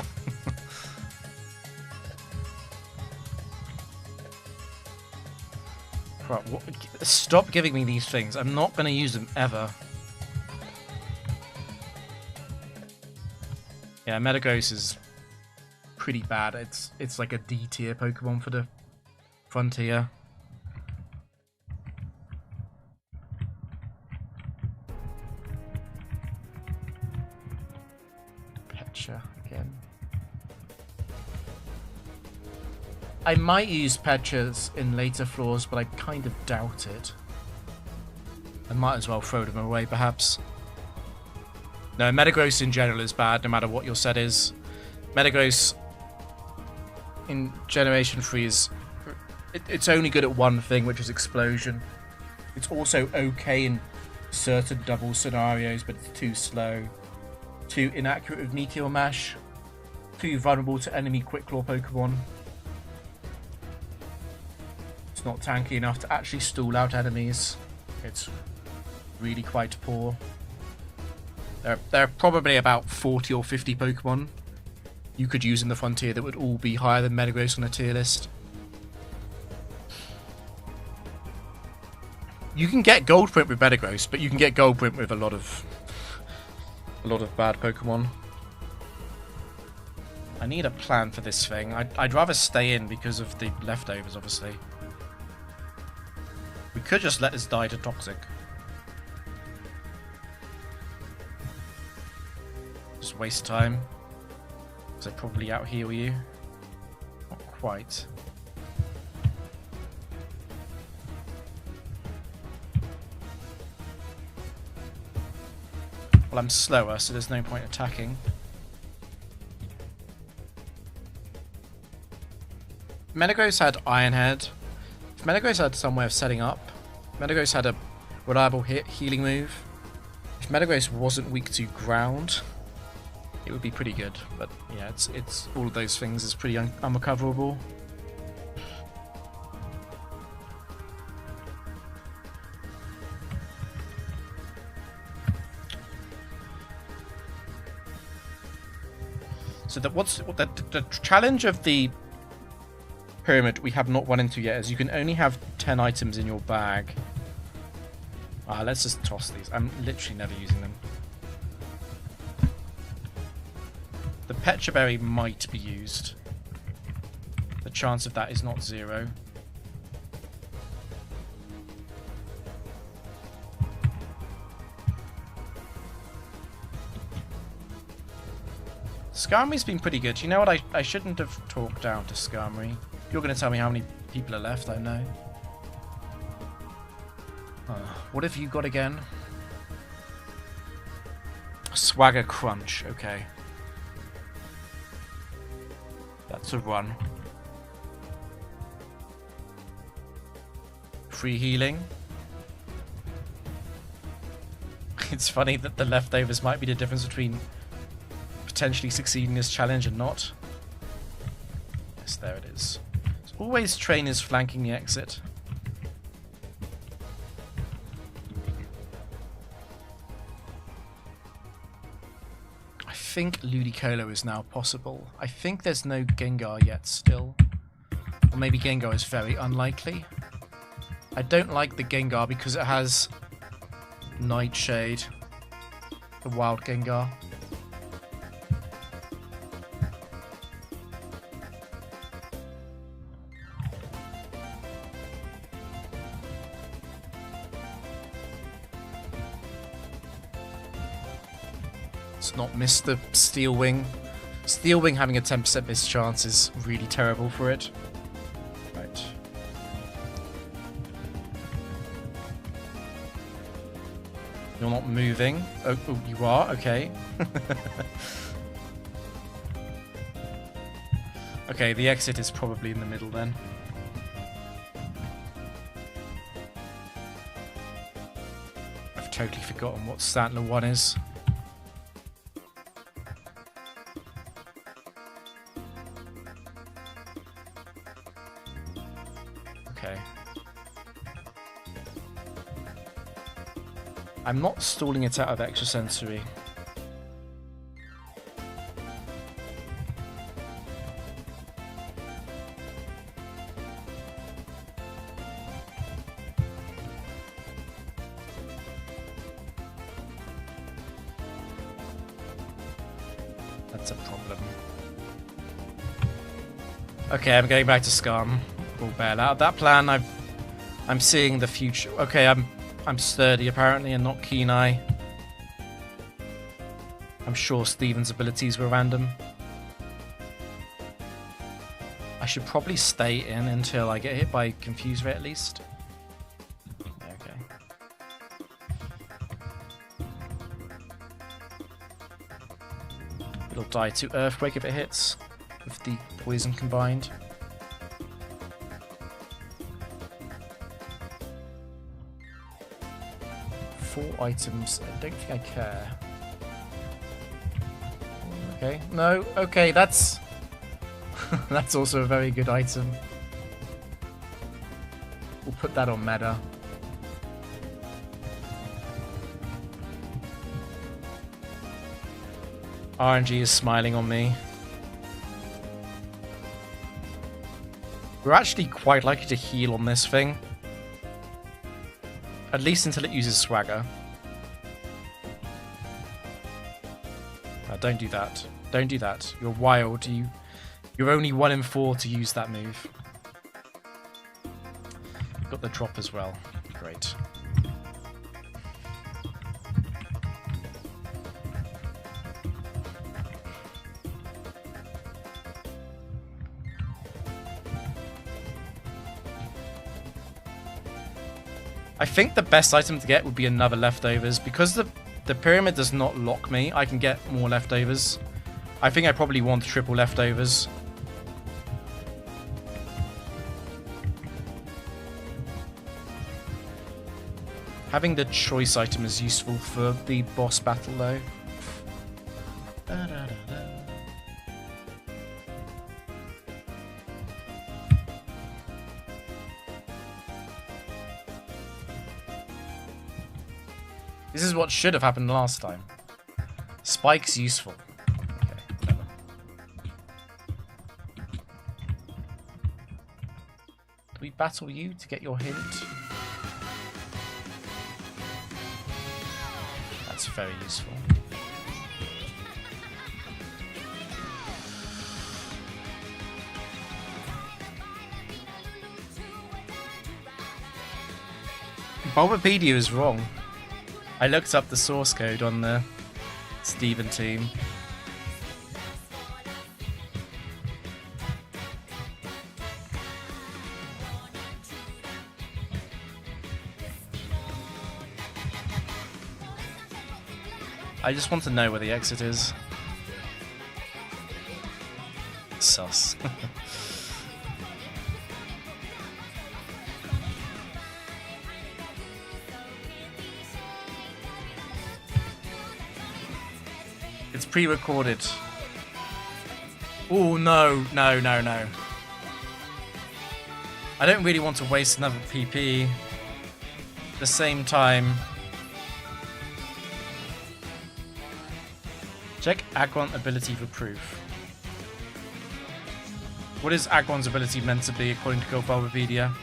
[SPEAKER 1] Stop giving me these things. I'm not going to use them ever. Yeah, Metagross is pretty bad. It's like a D tier Pokemon for the Frontier. Pecha again. I might use Petchas in later floors, but I kind of doubt it. I might as well throw them away, perhaps. No, Metagross in general is bad, no matter what your set is. Metagross in Generation 3 is... It's only good at one thing, which is Explosion. It's also okay in certain double scenarios, but it's too slow. Too inaccurate with Meteor Mash. Too vulnerable to enemy Quick Claw Pokemon. Not tanky enough to actually stall out enemies. It's really quite poor. There are probably about 40 or 50 Pokemon you could use in the Frontier that would all be higher than Metagross on a tier list. You can get Gold Print with Metagross, but you can get Gold Print with a lot of bad Pokemon. I need a plan for this thing. I'd rather stay in because of the leftovers, obviously. We could just let this die to Toxic. Just waste time. Because I probably out-heal you. Not quite. Well, I'm slower, so there's no point attacking. Metagross had Iron Head. If Metagross had some way of setting up, Metagross had a reliable healing move. If Metagross wasn't weak to ground, it would be pretty good. But yeah, it's all of those things is pretty unrecoverable. So the challenge of the pyramid we have not run into yet is you can only have 10 items in your bag. Let's just toss these. I'm literally never using them. The Pecha Berry might be used. The chance of that is not 0. Skarmory's been pretty good. You know what? I shouldn't have talked down to Skarmory. You're going to tell me how many people are left, I know. What have you got again? Swagger Crunch, okay. That's a run. Free healing. It's funny that the leftovers might be the difference between potentially succeeding this challenge and not. Yes, there it is. So always trainers flanking the exit. I think Ludicolo is now possible. I think there's no Gengar yet still. Or maybe Gengar is very unlikely. I don't like the Gengar because it has Nightshade. The wild Gengar. Not miss the Steel Wing. Steel Wing having a 10% miss chance is really terrible for it. Right. You're not moving. Oh, you are? Okay. Okay, the exit is probably in the middle then. I've totally forgotten what Stantler 1 is. I'm not stalling it out of extrasensory. That's a problem. Okay, I'm going back to Scum. We'll bail out. That plan, I'm seeing the future. Okay, I'm sturdy apparently and not keen eye. I'm sure Steven's abilities were random. I should probably stay in until I get hit by Confuse Ray at least. Okay. It'll die to Earthquake if it hits, with the poison combined. Four items. I don't think I care. Okay. No. Okay, that's that's also a very good item. We'll put that on meta. RNG is smiling on me. We're actually quite likely to heal on this thing. At least until it uses Swagger. Don't do that. Don't do that. You're wild. You're only 1 in 4 to use that move. Got the drop as well. Great. I think the best item to get would be another Leftovers. Because the pyramid does not lock me, I can get more Leftovers. I think I probably want triple Leftovers. Having the choice item is useful for the boss battle though. This is what should have happened last time. Spike's useful. Okay, whatever. Do we battle you to get your hint? That's very useful. Bulbapedia is wrong. I looked up the source code on the Steven team. I just want to know where the exit is. Sus. It's pre-recorded. Oh no, no, no, no. I don't really want to waste another PP. At the same time, check Aggron ability for proof. What is Aggron's ability meant to be according to Gold Bulbapedia?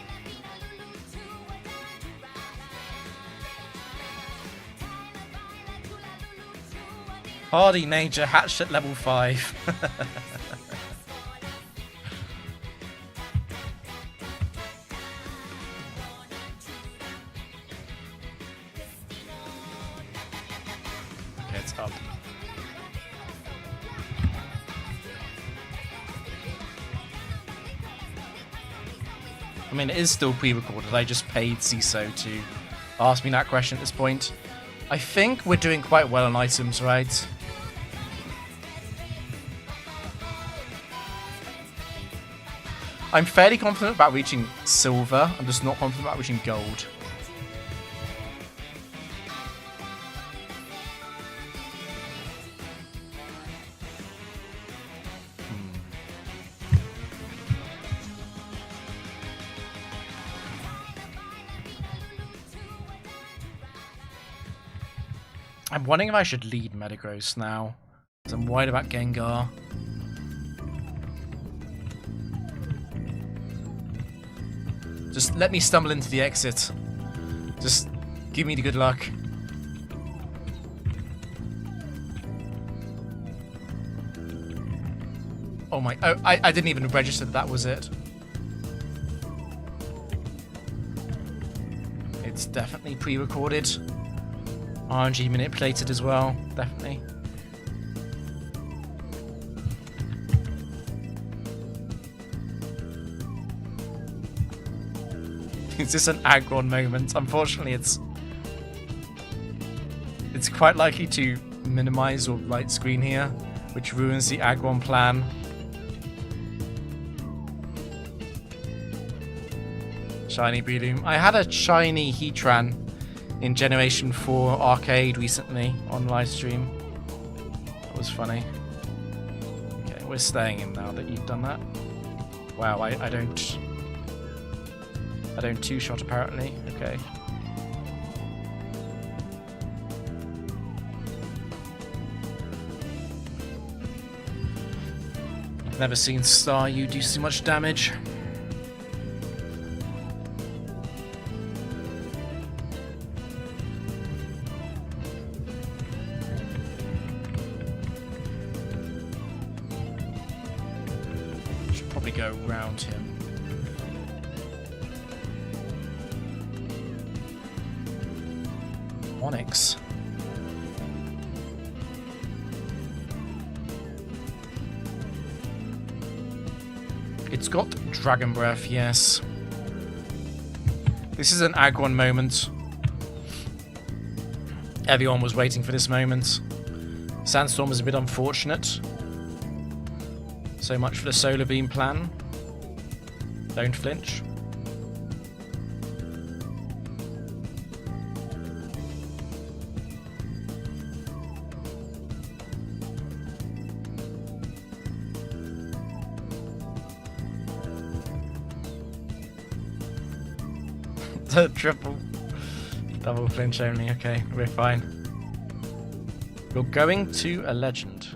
[SPEAKER 1] Hardy Nature hatched at level 5. Okay, it's up. I mean, it is still pre-recorded. I just paid CISO to ask me that question at this point. I think we're doing quite well on items, right? I'm fairly confident about reaching silver. I'm just not confident about reaching gold. I'm wondering if I should lead Metagross now, because I'm worried about Gengar. Just let me stumble into the exit. Just give me the good luck. Oh my... Oh, I didn't even register that was it. It's definitely pre-recorded. RNG manipulated as well, definitely. Is this an Aggron moment? Unfortunately, it's quite likely to minimize or light screen here, which ruins the Aggron plan. Shiny Breloom. I had a shiny Heatran in Generation 4 Arcade recently on live stream. That was funny. Okay, we're staying in now that you've done that. Wow, I don't two-shot apparently. Okay. I've never seen Staryu do so much damage. Should probably go around him. Onix. It's got Dragon Breath, yes. This is an Aggron moment. Everyone was waiting for this moment. Sandstorm was a bit unfortunate. So much for the Solar Beam plan. Don't flinch. Double flinch only. Okay, we're fine. You're going to a legend.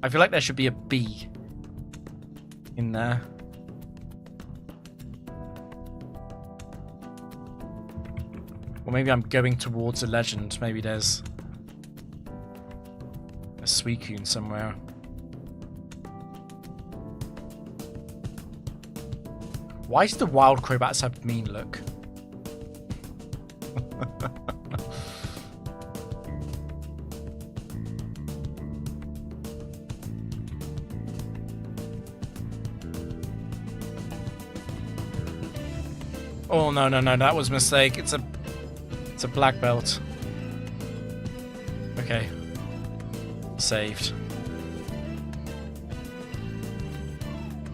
[SPEAKER 1] I feel like there should be a B in there. Or maybe I'm going towards a legend. Maybe there's a Suicune somewhere. Why do the wild Crobats have mean look? Oh no, that was a mistake. It's a black belt. Okay. Saved.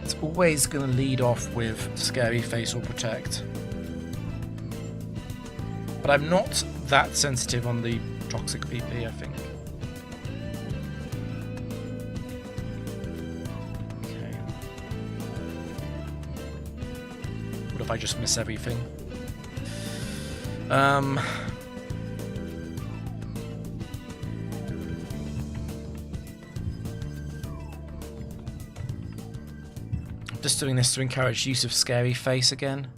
[SPEAKER 1] It's always gonna lead off with Scary Face or Protect. But I'm not that sensitive on the Toxic PP, I think. Okay. What if I just miss everything? Just doing this to encourage use of Scary Face again.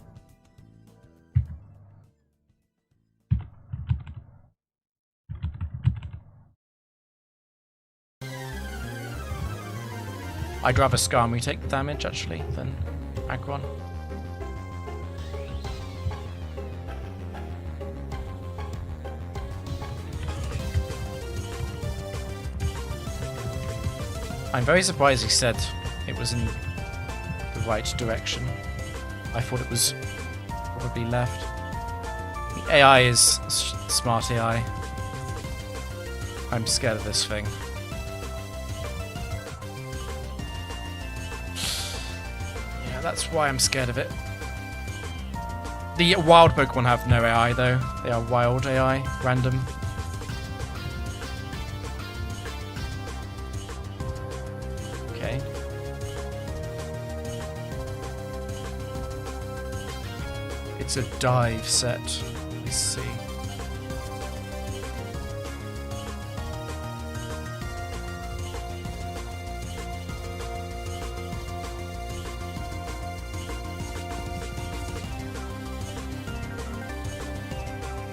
[SPEAKER 1] I'd rather Skarmory take the damage, actually, than Aggron. I'm very surprised he said it was in the right direction. I thought it was probably left. The AI is smart AI. I'm scared of this thing. That's why I'm scared of it. The wild Pokemon have no AI though. They are wild AI, random. Okay. It's a dive set. Let's see.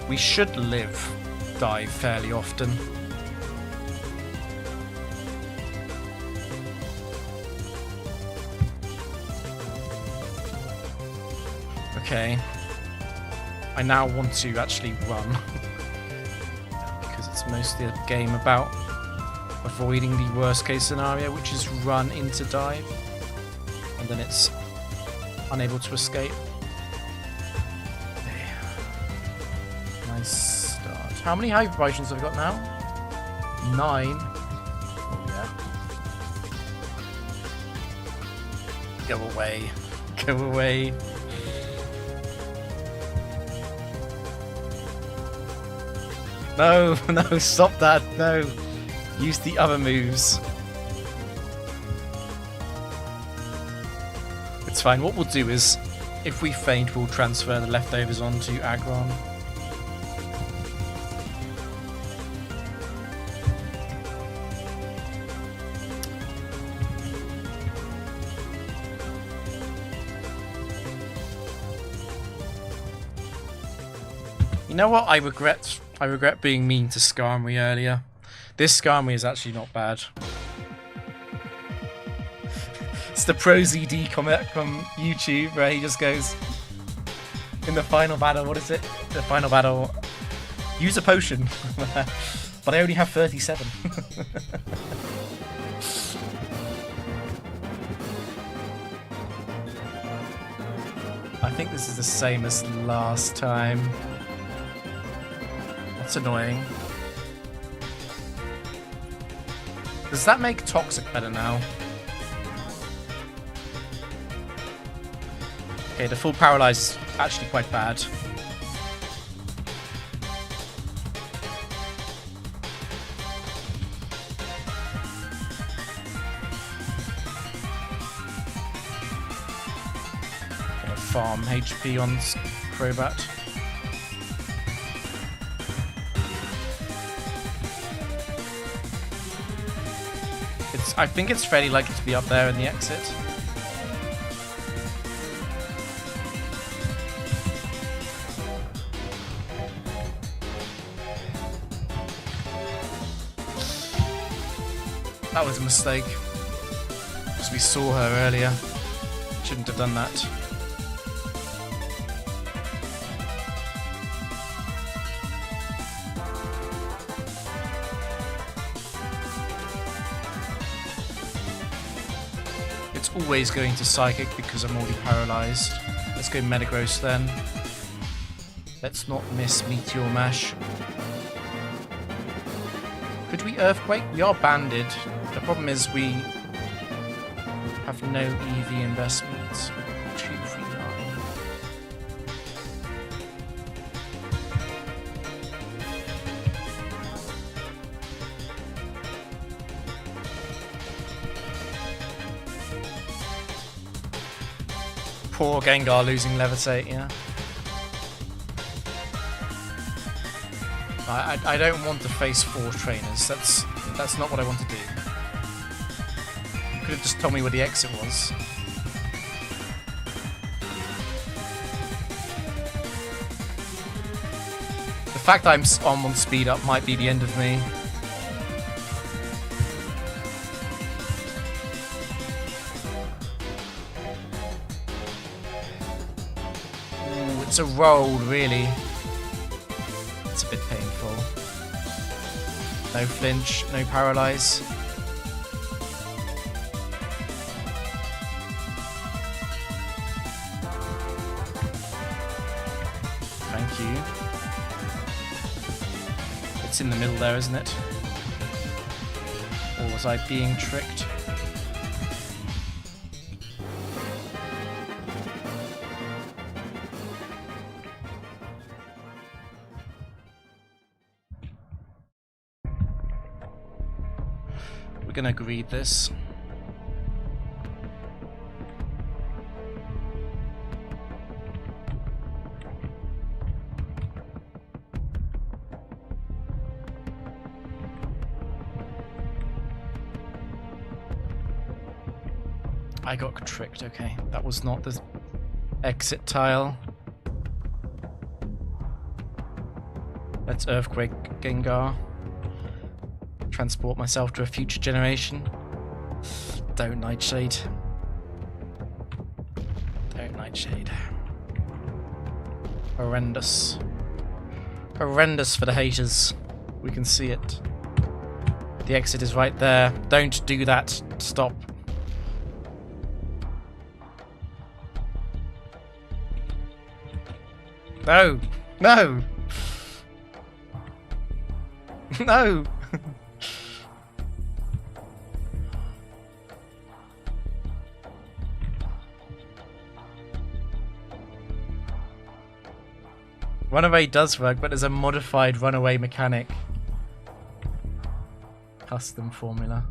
[SPEAKER 1] We should live dive fairly often. Okay. I now want to actually run. Because it's mostly a game about avoiding the worst case scenario, which is run into dive. And then it's unable to escape. Okay. Nice start. How many high vibrations have we got now? 9. Oh yeah. Go away. Go away. No, no, stop that. No. Use the other moves. It's fine. What we'll do is, if we faint, we'll transfer the leftovers onto Aggron. You know what? I regret being mean to Skarmory earlier. This Skarmory is actually not bad. It's the ProZD comment from YouTube where he just goes, in the final battle, what is it? The final battle, use a potion. But I only have 37. I think this is the same as last time. That's annoying. Does that make Toxic better now? Okay, the full paralyze is actually quite bad. Gonna farm HP on Crobat. I think it's fairly likely to be up there in the exit. That was a mistake. Because we saw her earlier. Shouldn't have done that. It's always going to Psychic because I'm already paralyzed. Let's go Metagross then. Let's not miss Meteor Mash. Could we Earthquake? We are banded. The problem is we have no EV investments. 239. Poor Gengar losing Levitate, yeah. I don't want to face 4 trainers. That's not what I want to do. You could have just told me where the exit was. The fact I'm on speed up might be the end of me. Ooh, it's a roll, really. It's a bit painful. No flinch, no paralyze. Thank you. It's in the middle there, isn't it? Or was I being tricked? We're gonna greed this. I got tricked, okay. That was not the exit tile. Let's Earthquake Gengar. Transport myself to a future generation. Don't Nightshade. Don't Nightshade. Horrendous. Horrendous for the haters. We can see it. The exit is right there. Don't do that. Stop. No! No! No! Runaway does work, but there's a modified runaway mechanic. Custom formula.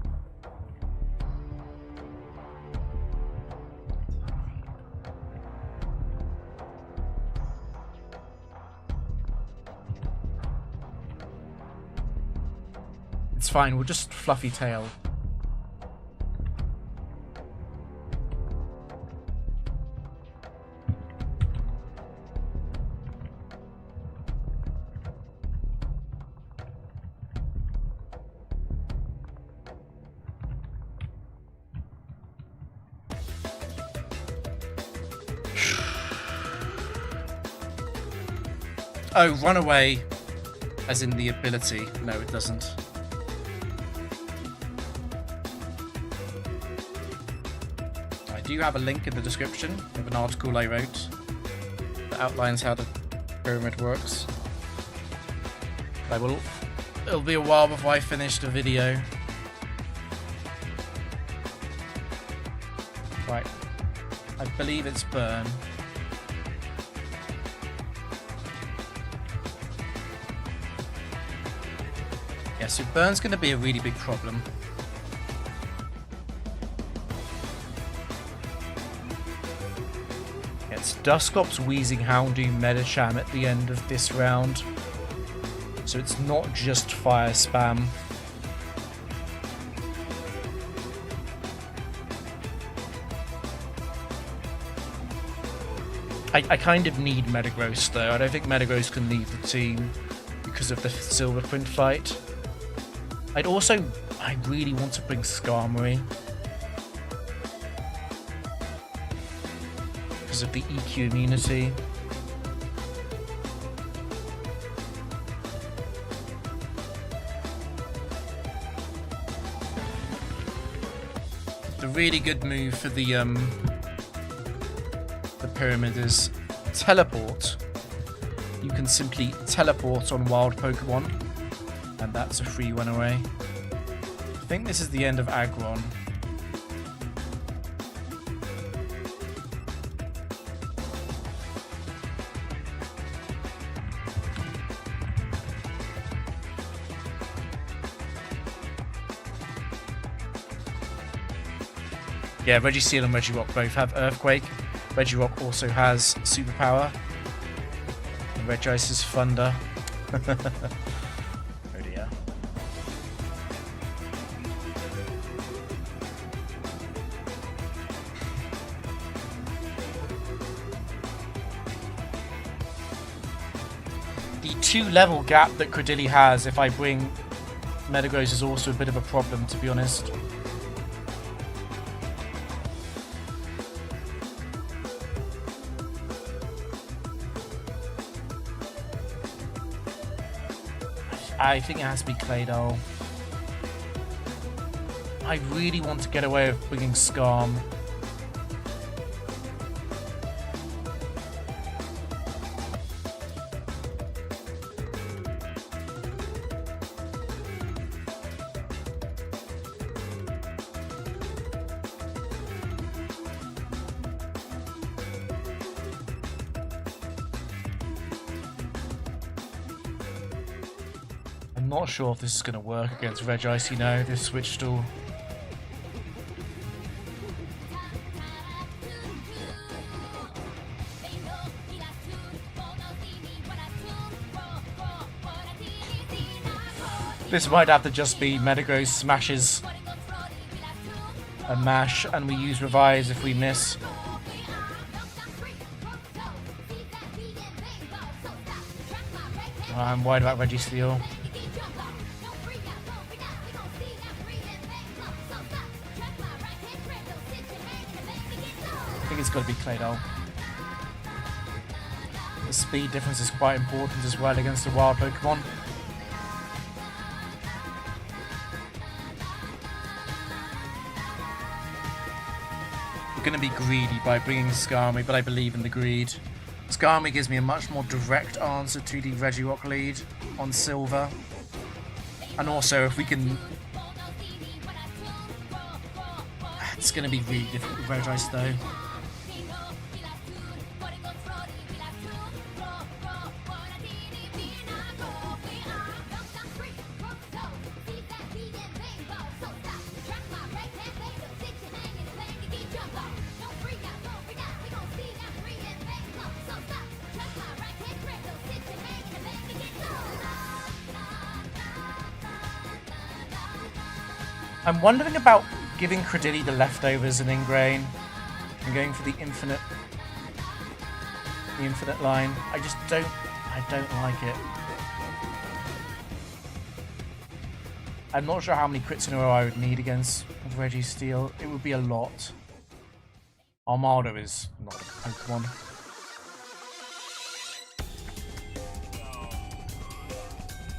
[SPEAKER 1] It's fine, we'll just fluffy tail. Oh, runaway, as in the ability. No, it doesn't. I do have a link in the description of an article I wrote that outlines how the pyramid works. It'll be a while before I finish the video. Right. I believe it's burn. Yeah, so burn's going to be a really big problem. It's Dusclops, Wheezing, Houndoom, Medicham at the end of this round. So it's not just fire spam. I kind of need Metagross though. I don't think Metagross can leave the team because of the Silverprint fight. I really want to bring Skarmory because of the EQ immunity. The really good move for the pyramid is teleport. You can simply teleport on wild Pokemon, and that's a free runaway. I think this is the end of Aggron. Yeah, Registeel and Regirock both have Earthquake. Regirock also has Superpower. And Regice is Thunder. Oh dear. The 2-level gap that Credilli has if I bring Metagross is also a bit of a problem, to be honest. I think it has to be Claydol. I really want to get away with bringing Skarm. I'm not sure if this is going to work against Regice, you know, this switch tool. This might have to just be Metagross smashes a mash and we use Revise if we miss. I'm worried about Registeel. I think it's got to be Claydol. The speed difference is quite important as well against the wild Pokemon. We're going to be greedy by bringing Skarmory, but I believe in the greed. Skarmory gives me a much more direct answer to the Regirock lead on Silver. And also, if we can... It's going to be really difficult with Regice, though. I'm wondering about giving Credilli the leftovers in Ingrain and going for the infinite line. I just don't like it. I'm not sure how many crits in a row I would need against Registeel. It would be a lot. Armada is not a Pokemon.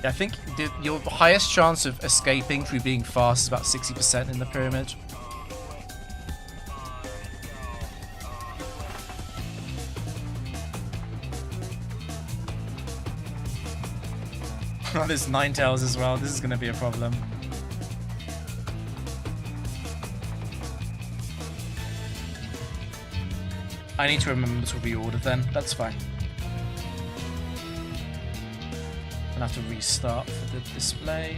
[SPEAKER 1] I think your highest chance of escaping through being fast is about 60% in the pyramid. There's Ninetales as well. This is going to be a problem. I need to remember to reorder then. That's fine. I'll have to restart for the display.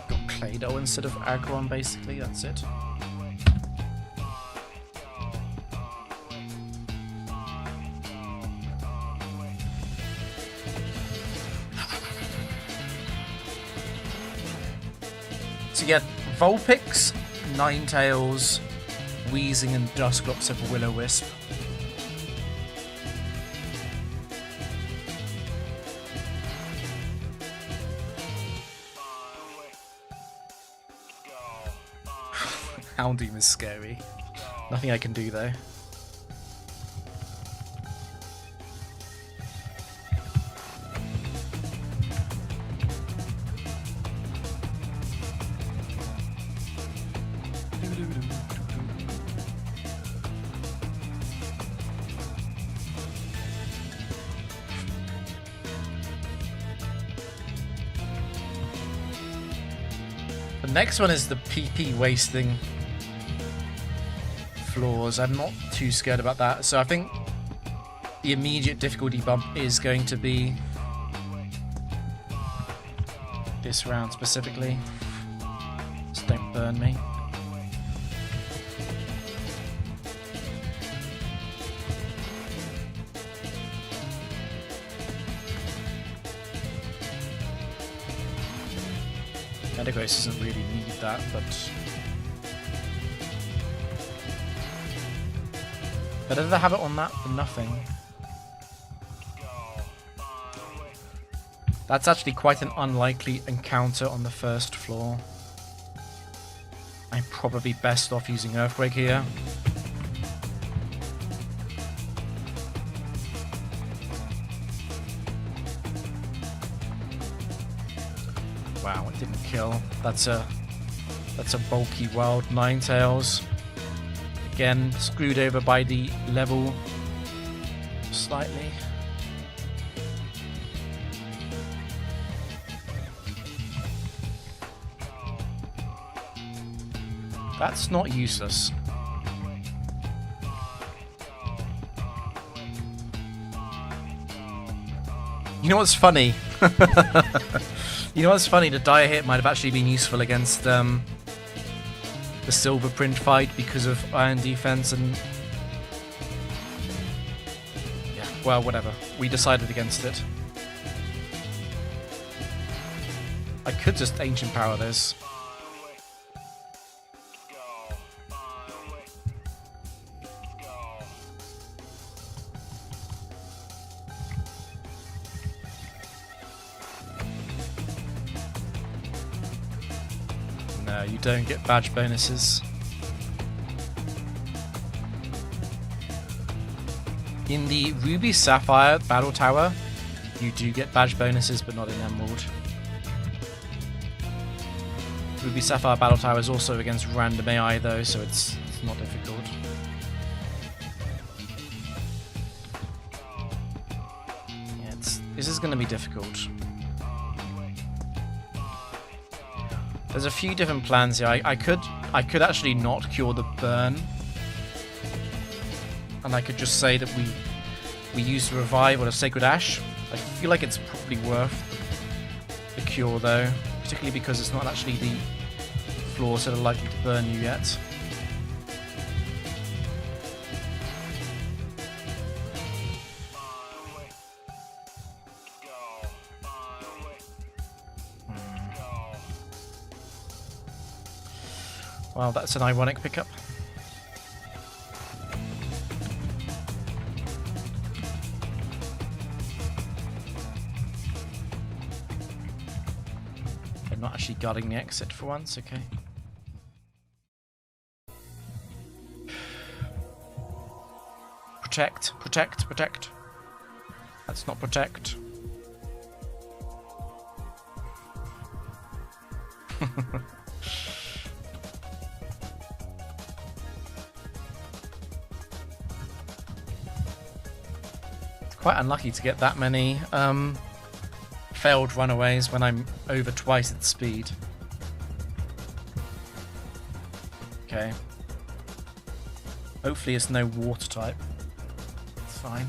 [SPEAKER 1] Got Claydol instead of Aggron, basically, that's it. So yeah, Vulpix, Ninetales, Weezing and Dusclops of Will-O-Wisp. Houndoom is scary. Nothing I can do though. The next one is the PP wasting floors. I'm not too scared about that. So I think the immediate difficulty bump is going to be this round specifically. Just don't burn me. Metagross doesn't really need that, but better to have it on that than nothing. That's actually quite an unlikely encounter on the first floor. I'm probably best off using Earthquake here. Wow, it didn't kill. That's a bulky wild Ninetales. Again, screwed over by the level slightly. That's not useless. You know what's funny? You know what's funny? The Dire Hit might have actually been useful against the Silver Print fight because of Iron Defense and... yeah, well, whatever. We decided against it. I could just Ancient Power this. No, you don't get badge bonuses. In the Ruby Sapphire Battle Tower, you do get badge bonuses, but not in Emerald. Ruby Sapphire Battle Tower is also against random AI though, so it's not difficult. Yeah, this is going to be difficult. There's a few different plans here. I could actually not cure the burn, and I could just say that we use the revive or the Sacred Ash. I feel like it's probably worth the cure though, particularly because it's not actually the floors that are likely to burn you yet. Well, that's an ironic pickup. I'm not actually guarding the exit for once, okay. Protect, protect, protect. That's not protect. Quite unlucky to get that many failed runaways when I'm over twice its speed. Okay. Hopefully it's no water type. It's fine.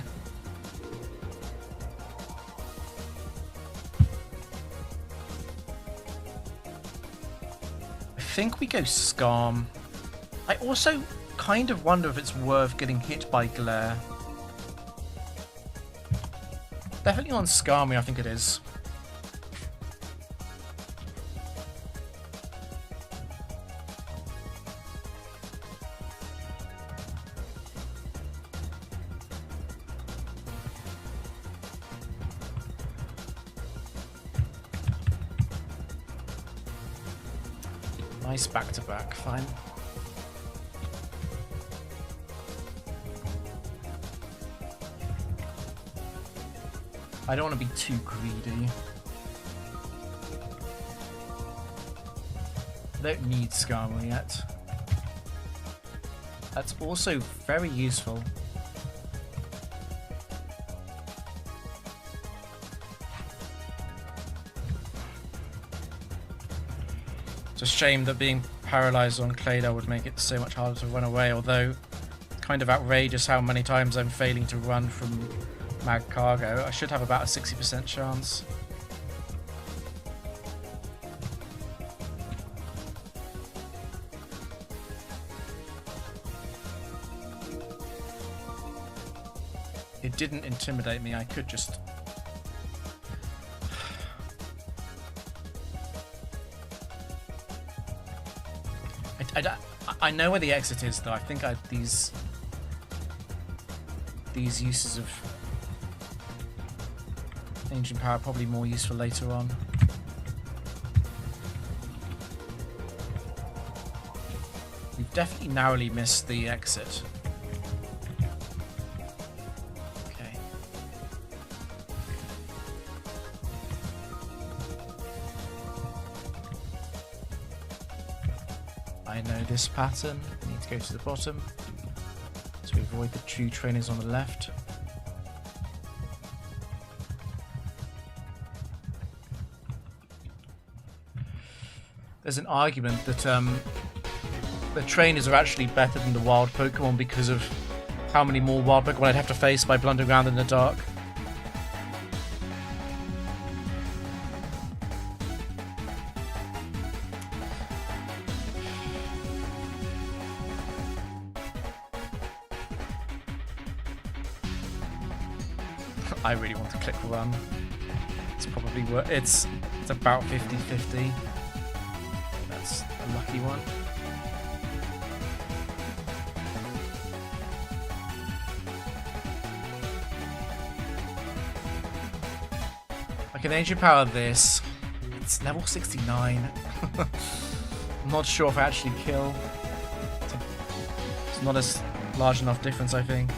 [SPEAKER 1] I think we go Skarm. I also kind of wonder if it's worth getting hit by Glare. Definitely on Skarmy, I think it is. Nice back-to-back, fine. I don't want to be too greedy. I don't need Skarmory yet. That's also very useful. It's a shame that being paralyzed on Claydol would make it so much harder to run away, although it's kind of outrageous how many times I'm failing to run from Mag Cargo. I should have about a 60% chance. It didn't intimidate me, I could just... I know where the exit is though. I think these uses of Ancient Power are probably more useful later on. We've definitely narrowly missed the exit. Okay. I know this pattern. I need to go to the bottom to avoid the two trainers on the left. There's an argument that the trainers are actually better than the wild Pokemon because of how many more wild Pokemon I'd have to face by blundering around in the dark. I really want to click run. It's probably worth it's about 50-50. That's a lucky one. I can Ancient Power this. It's level 69. I'm not sure if I actually kill. It's not a large enough difference, I think.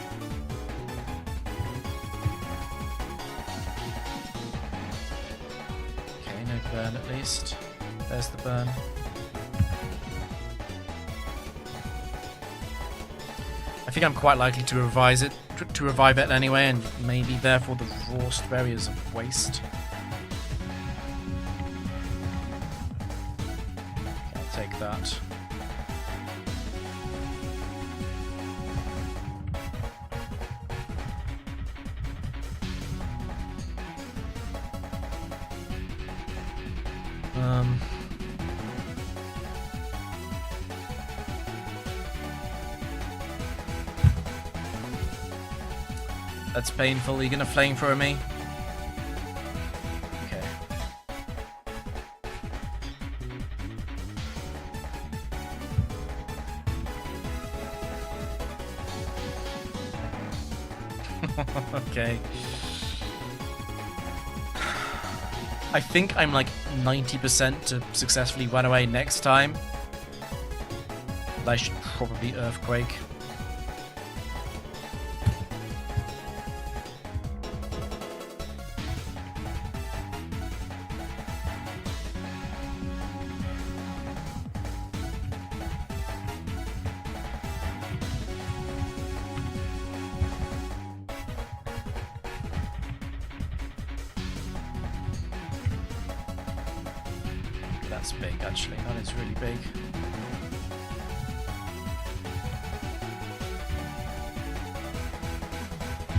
[SPEAKER 1] burn at least. There's the burn. I think I'm quite likely to revive it anyway, and maybe therefore the Vorst barriers of waste. I'll take that. That's painful. Are you gonna flamethrower me? Okay. Okay. I think I'm like 90% to successfully run away next time. I should probably Earthquake. That's big, actually. That is really big.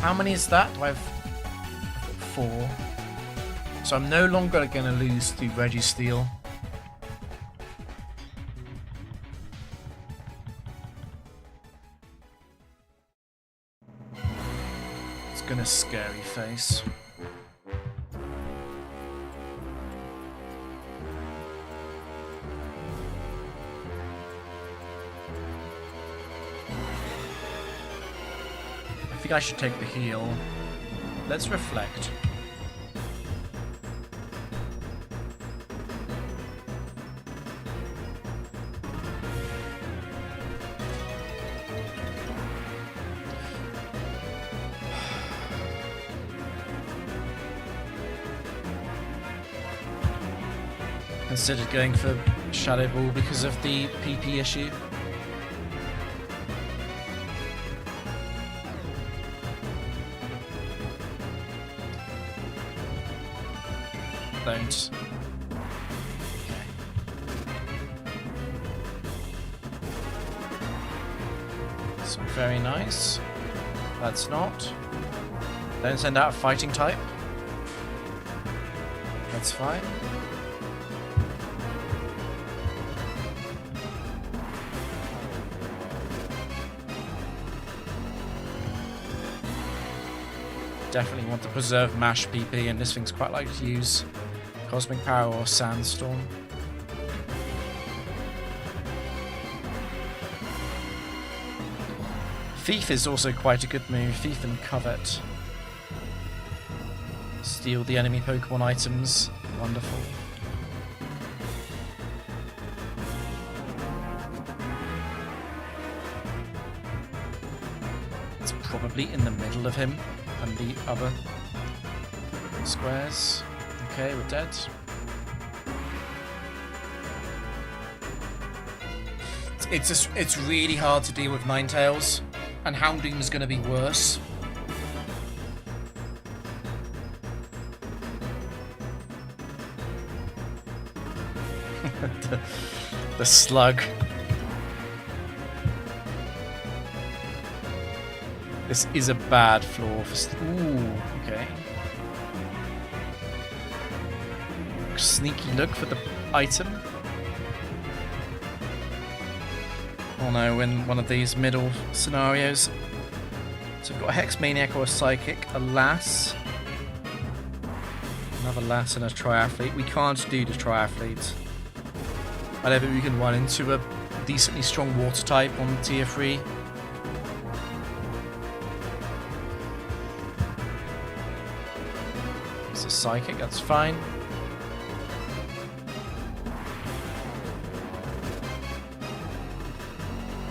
[SPEAKER 1] How many is that? I've got 4. So I'm no longer going to lose to Registeel. It's gonna scary face. I think I should take the heal. Let's reflect. Considered going for Shadow Ball because of the PP issue. Don't. Okay. So very nice. That's not. Don't send out a fighting type. That's fine. Definitely want to preserve Mash PP, and this thing's quite likely to use Cosmic Power or Sandstorm. Thief is also quite a good move. Thief and Covet. Steal the enemy Pokemon items. Wonderful. It's probably in the middle of him and the other squares. Okay, we're dead. It's really hard to deal with Ninetales, and Houndoom's going to be worse. the slug. This is a bad floor for... Ooh, okay. Sneaky look for the item. Oh no, in one of these middle scenarios. So we've got a Hex Maniac or a Psychic, a Lass. Another Lass and a Triathlete. We can't do the Triathlete. I don't think we can run into a decently strong water type on tier 3. It's a Psychic, that's fine.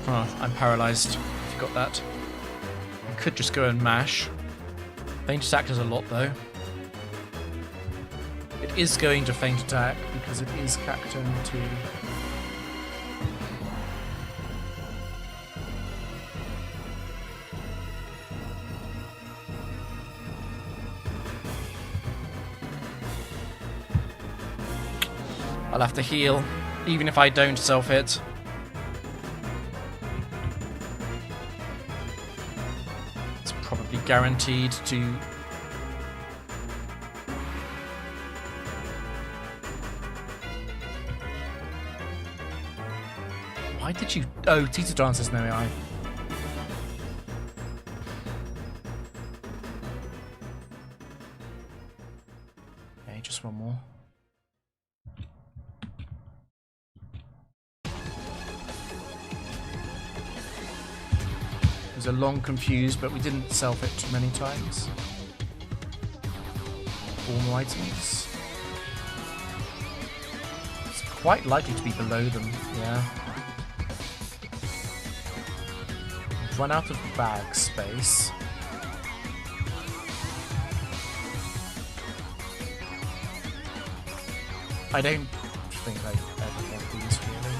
[SPEAKER 1] Oh, I'm paralysed. If you got that. I could just go and mash. Faint Attack does a lot though. It is going to feint attack because it is Cacturn 2. I'll have to heal, even if I don't self-hit. It's probably guaranteed to... Why did you... Oh, Tita Dance has no AI. Okay, just one more. It was a long confused, but we didn't self-hit too many times. Formal items. It's quite likely to be below them, yeah. We've run out of bag space. I don't think I ever want these, really.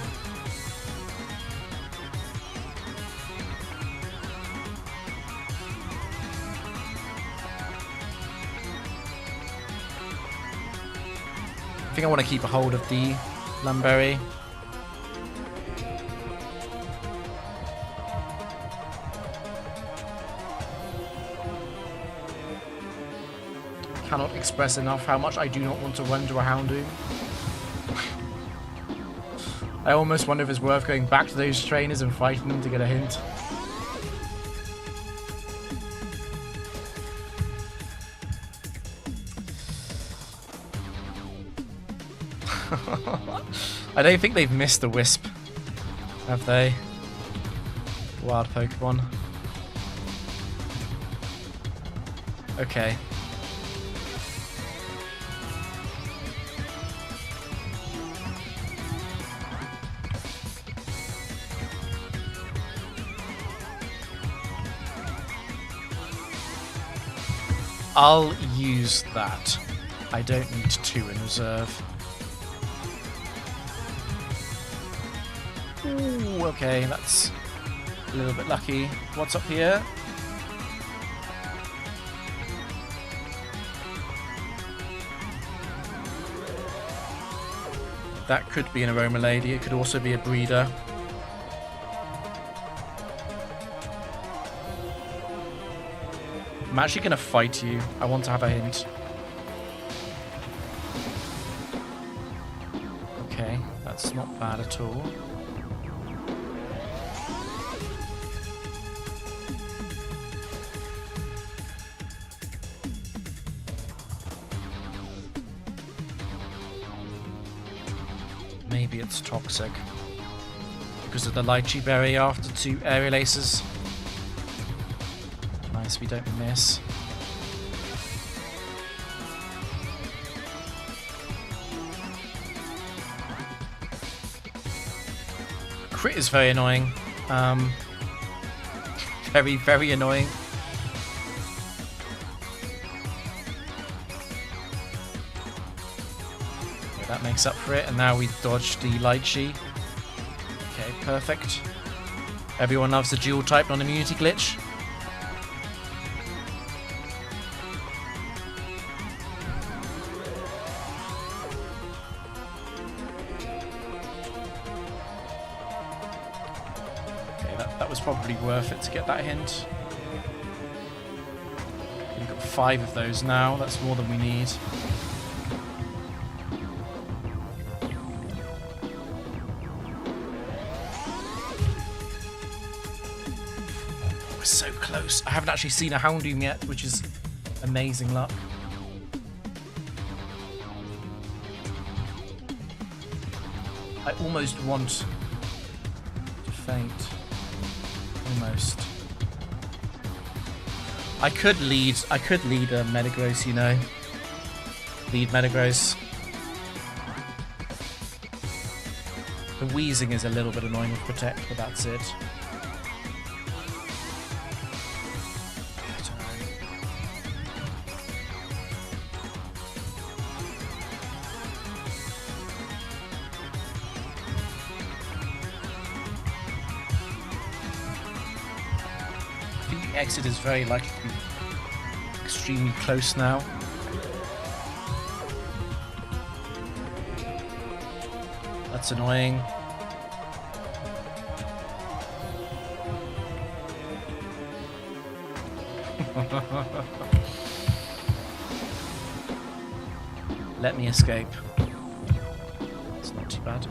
[SPEAKER 1] I think I want to keep a hold of the Lumberry. Cannot express enough how much I do not want to run to a Houndoom. I almost wonder if it's worth going back to those trainers and fighting them to get a hint. I don't think they've missed a Wisp, have they? Wild Pokemon. Okay. I'll use that. I don't need 2 in reserve. Ooh, okay, that's a little bit lucky. What's up here? That could be an Aroma Lady. It could also be a breeder. I'm actually going to fight you. I want to have a hint. Okay, that's not bad at all. Maybe it's toxic because of the Lychee Berry after 2 Aerial Aces. Nice, we don't miss. Crit is very annoying. Very, very annoying. Okay, that makes up for it, and now we dodged the Lychee. Okay, perfect. Everyone loves the dual type non-immunity glitch. That was probably worth it to get that hint. We've got 5 of those now. That's more than we need. We're so close. I haven't actually seen a Houndoom yet, which is amazing luck. I almost want to faint. Almost. I could lead a Metagross, you know. Lead Metagross. The wheezing is a little bit annoying with Protect, but that's it. The exit is very likely to be extremely close now. That's annoying. Let me escape. It's not too bad.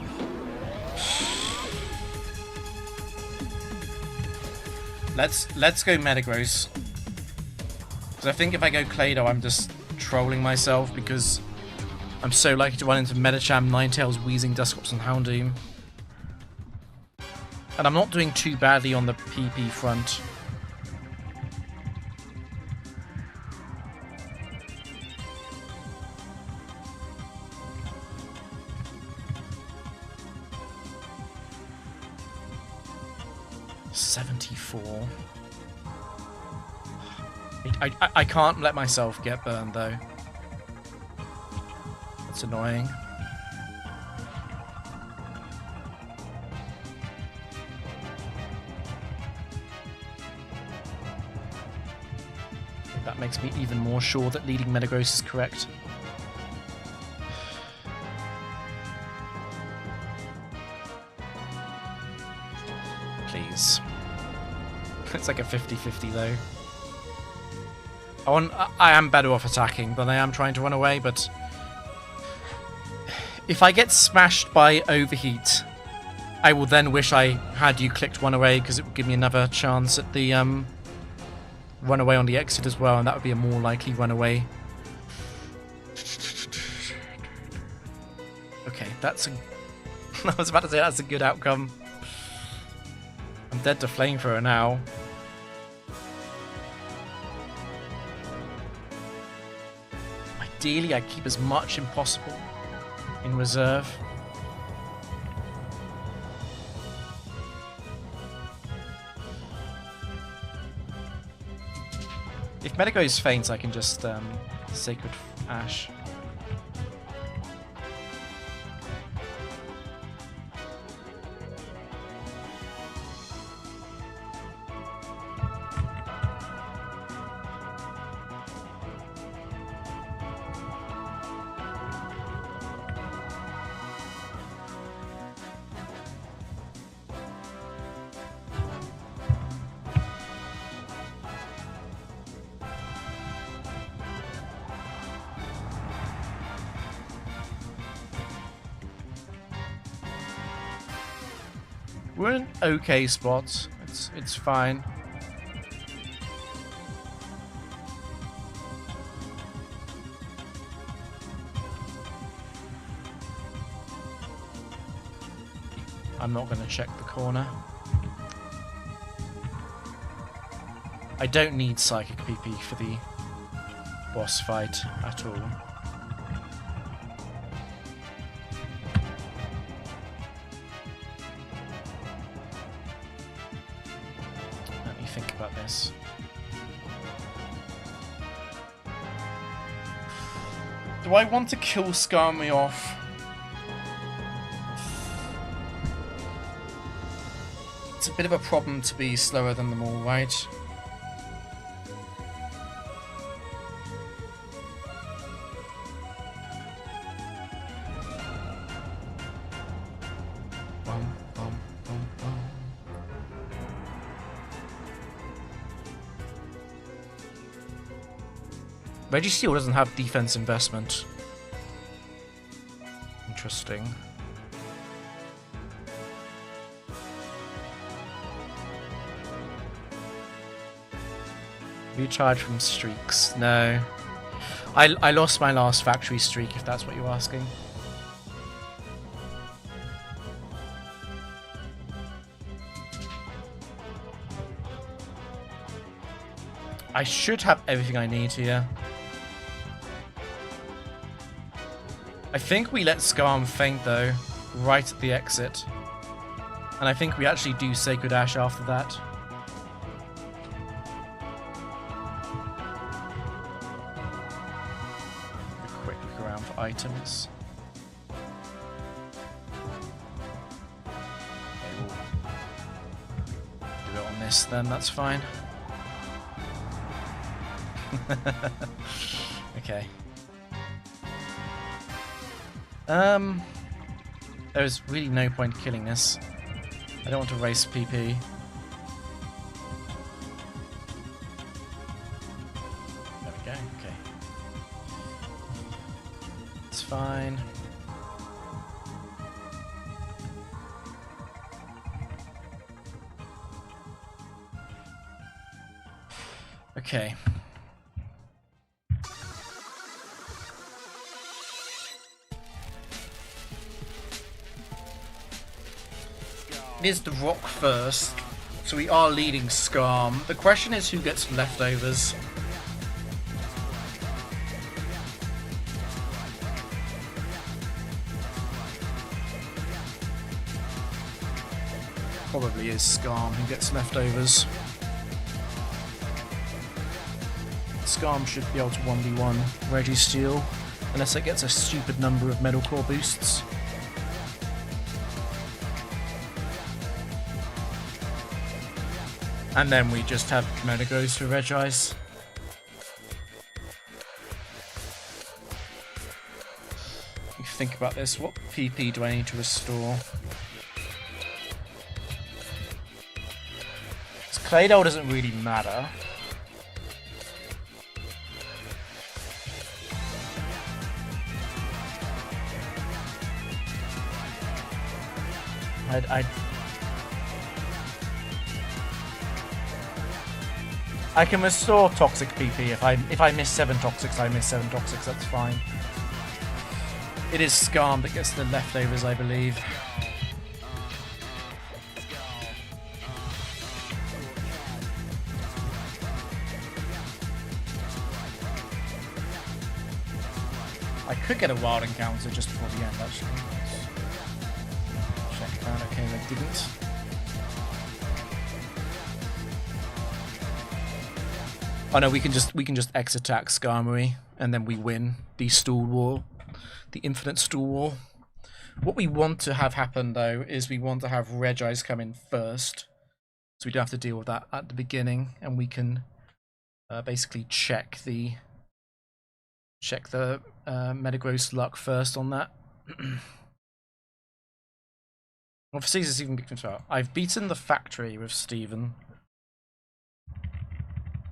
[SPEAKER 1] Let's go Metagross. Because I think if I go Claydol, I'm just trolling myself because I'm so likely to run into Medicham, Ninetales, Weezing, Dusclops, and Houndoom. And I'm not doing too badly on the PP front. I can't let myself get burned though. That's annoying. That makes me even more sure that leading Metagross is correct. Please. It's like a 50-50 though. I am better off attacking than I am trying to run away, but if I get smashed by Overheat, I will then wish I had you clicked run away because it would give me another chance at the run away on the exit as well, and that would be a more likely run away. Okay, that's a... I was about to say that's a good outcome. I'm dead to Flamethrower now. Ideally, I keep as much as possible in reserve. If Metagross faints, I can just Sacred Ash. We're in an okay spot. It's fine. I'm not going to check the corner. I don't need Psychic PP for the boss fight at all. Let me think about this. Do I want to kill Skarmory off? It's a bit of a problem to be slower than them all, right? Registeel doesn't have defense investment. Interesting. Recharge from streaks. No. I lost my last factory streak, if that's what you're asking. I should have everything I need here. I think we let Skarm faint though, right at the exit. And I think we actually do Sacred Ash after that. A quick look around for items. Okay, we'll do it on this then, that's fine. Okay. There's really no point killing this. I don't want to waste PP. There we go, okay. It's fine. Okay. It is the rock first, so we are leading Skarm. The question is who gets leftovers. Probably is Skarm who gets leftovers. Skarm should be able to 1v1 Registeel, unless it gets a stupid number of Metal Claw boosts. And then we just have Metagross for Regice. If you think about this, what PP do I need to restore? Claydol doesn't really matter. I can restore Toxic PP if I miss 7 Toxics, I miss 7 Toxics, that's fine. It is Skarm that gets the leftovers, I believe. I could get a wild encounter just before the end, actually. Check that. Okay, I didn't. Oh no, we can just X attack Skarmory and then we win the Stool War, the Infinite Stool War. What we want to have happen though is we want to have Regice come in first, so we don't have to deal with that at the beginning, and we can basically check the Metagross luck first on that. Well, for Caesar's even big control. I've beaten the factory with Steven.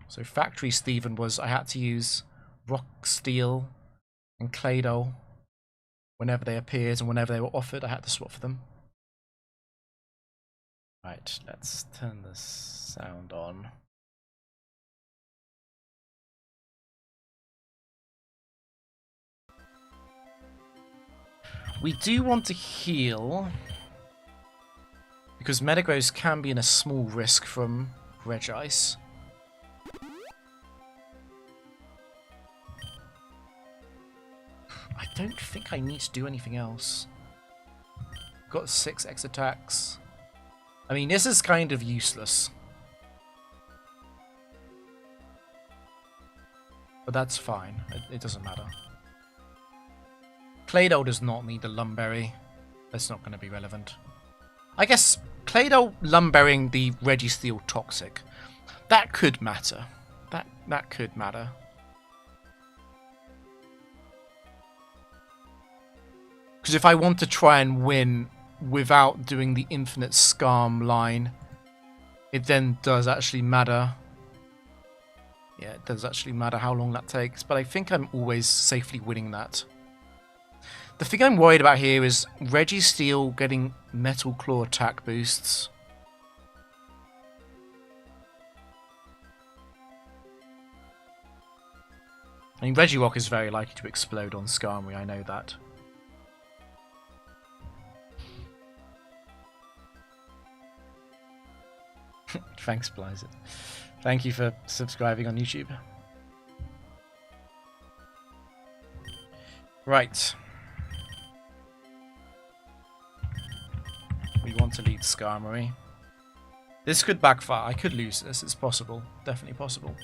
[SPEAKER 1] So factory Steven was I had to use Rock, Steel, and Claydol whenever they appeared, and whenever they were offered, I had to swap for them. Right, let's turn the sound on. We do want to heal, because Metagross can be in a small risk from Regice. I don't think I need to do anything else. Got 6 X attacks. I mean, this is kind of useless. But that's fine. It doesn't matter. Claydol does not need the Lumberry. That's not going to be relevant. I guess Claydol Lumberrying the Registeel Toxic. That could matter. That could matter. Because if I want to try and win without doing the infinite Skarm line, it then does actually matter. Yeah, it does actually matter how long that takes, but I think I'm always safely winning that. The thing I'm worried about here is Registeel getting Metal Claw attack boosts. I mean, Regirock is very likely to explode on Skarmory, I know that. Thanks, Blizzard. Thank you for subscribing on YouTube. Right. We want to lead Skarmory. This could backfire. I could lose this. It's possible. Definitely possible.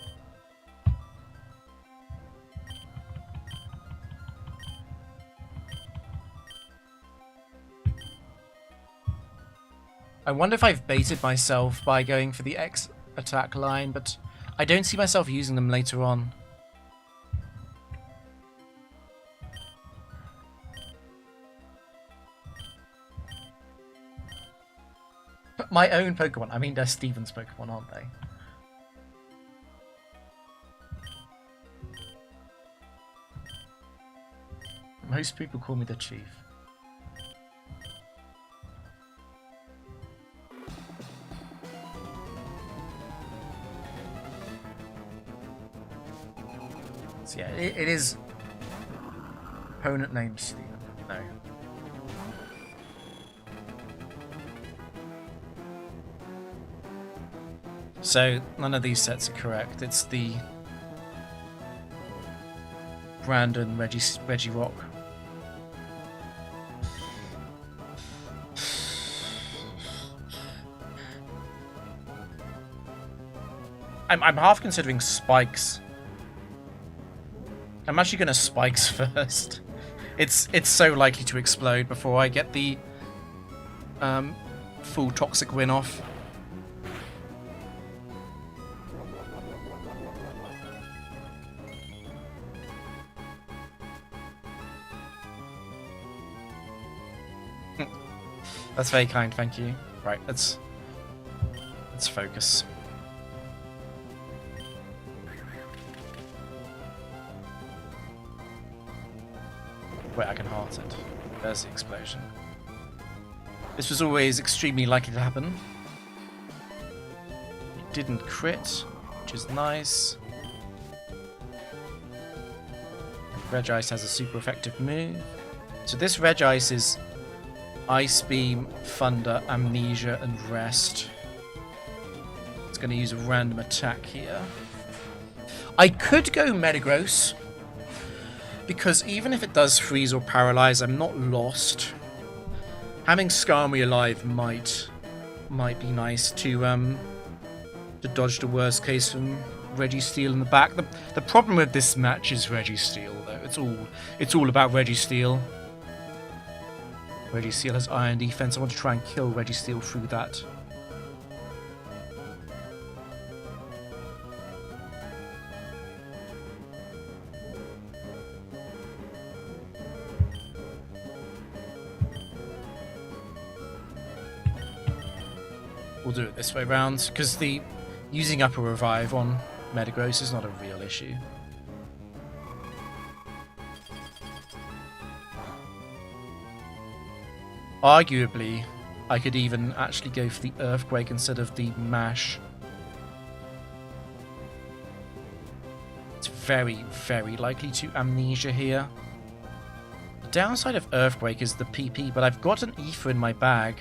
[SPEAKER 1] I wonder if I've baited myself by going for the X attack line, but I don't see myself using them later on. My own Pokemon. I mean, they're Steven's Pokemon, aren't they? Most people call me the Chief. So yeah, it is opponent named Steven. No. So none of these sets are correct. It's the Brandon Regirock. I'm half considering Spikes. I'm actually gonna Spikes first. It's so likely to explode before I get the full Toxic win off. That's very kind, thank you. Right, let's focus. Wait, I can heart it. There's the explosion. This was always extremely likely to happen. It didn't crit, which is nice. Regice has a super effective move. So this Regice is Ice Beam, Thunder, Amnesia, and Rest. It's going to use a random attack here. I could go Metagross, because even if it does freeze or paralyze, I'm not lost. Having Skarmory alive might be nice to dodge the worst case from Registeel in the back. The problem with this match is Registeel, though. It's all about Registeel. Registeel has Iron Defense. I want to try and kill Registeel through that. We'll do it this way round, because the using up a revive on Metagross is not a real issue. Arguably, I could even actually go for the Earthquake instead of the Mash. It's very, very likely to Amnesia here. The downside of Earthquake is the PP, but I've got an Ether in my bag.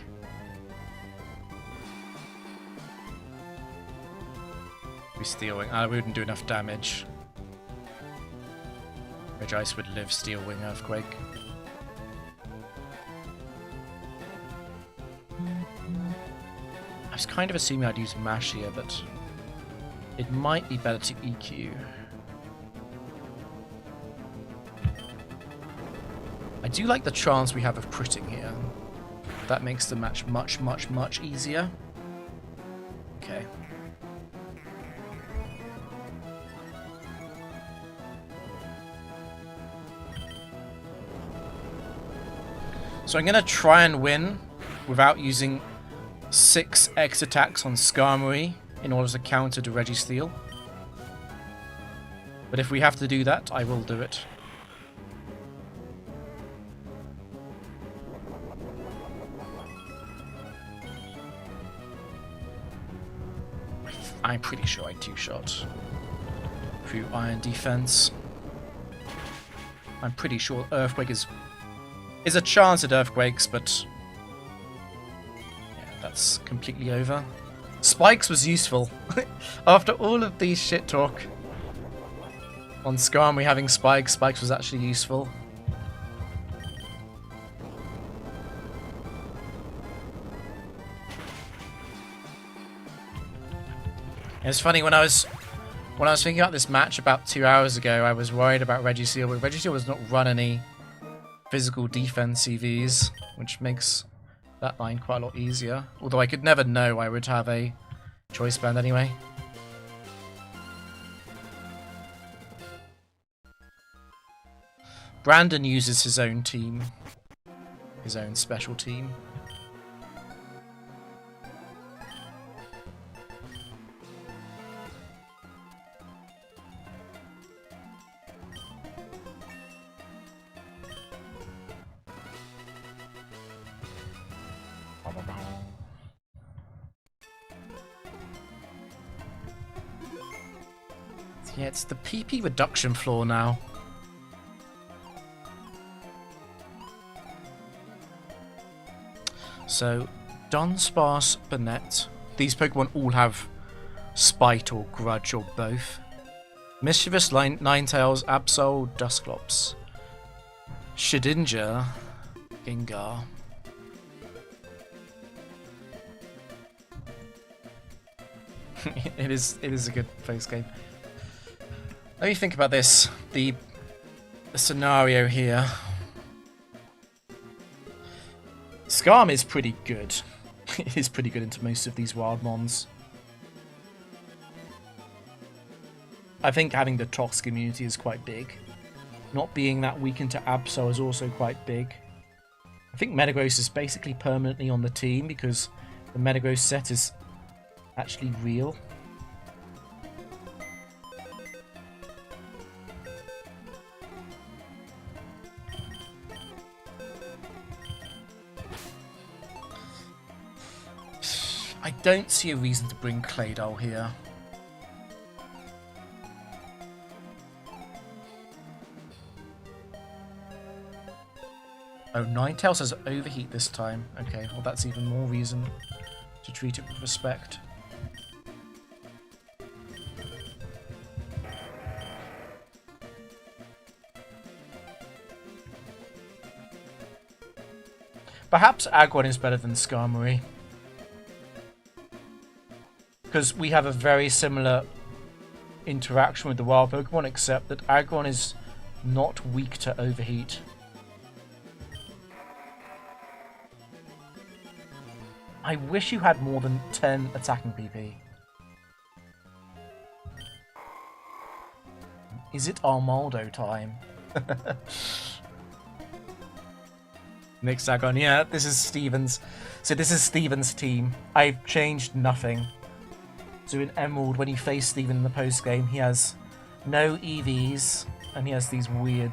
[SPEAKER 1] We're Steel Wing. We wouldn't do enough damage. Regice would live Steel Wing Earthquake. I was kind of assuming I'd use Mash here, but it might be better to EQ. I do like the chance we have of critting here. That makes the match much, much, much easier. Okay. So I'm going to try and win without using 6 X attacks on Skarmory in order to counter the Registeel. But if we have to do that, I will do it. I'm pretty sure I two-shot through Iron Defense. I'm pretty sure Earthquake is a chance at Earthquakes, but yeah, that's completely over. Spikes was useful. After all of these shit talk on Skarmory having Spikes, Spikes was actually useful. It's funny, when I was thinking about this match about 2 hours ago, I was worried about Registeel, but Registeel does not run any physical defense EVs, which makes that line quite a lot easier. Although I could never know, I would have a choice band anyway. Brandon uses his own team. His own special team. Yeah, it's the PP reduction floor now. So, Dunsparce, Banette. These Pokemon all have Spite or Grudge or both. Mischievous, Ninetales, Absol, Dusclops. Shedinja, Gengar. It is a good face game. Let me think about this. The scenario here. Skarm is pretty good. It is pretty good into most of these wild mons. I think having the Tox community is quite big. Not being that weak into Absol is also quite big. I think Metagross is basically permanently on the team because the Metagross set is actually real. I don't see a reason to bring Claydol here. Oh, Ninetales has Overheat this time. Okay, well that's even more reason to treat it with respect. Perhaps Aggron is better than Skarmory. Because we have a very similar interaction with the wild Pokemon, except that Aggron is not weak to Overheat. I wish you had more than 10 attacking PP. Is it Armaldo time? Nick Sagon, yeah, this is Steven's. So this is Steven's team. I've changed nothing. So in Emerald, when you face Steven in the post game, he has no EVs, and he has these weird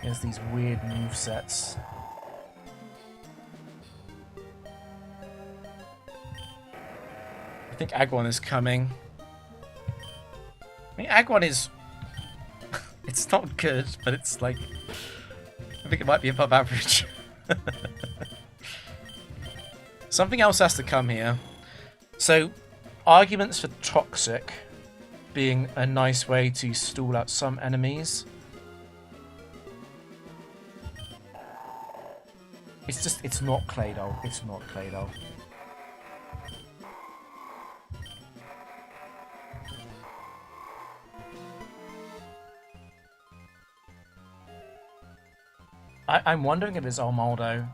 [SPEAKER 1] movesets. I think Aggron is coming. I mean, Aggron is... it's not good, but it's like... I think it might be above average. Something else has to come here. So, arguments for Toxic being a nice way to stall out some enemies. It's not Claydol. It's not Claydol. I'm wondering if it's Armaldo.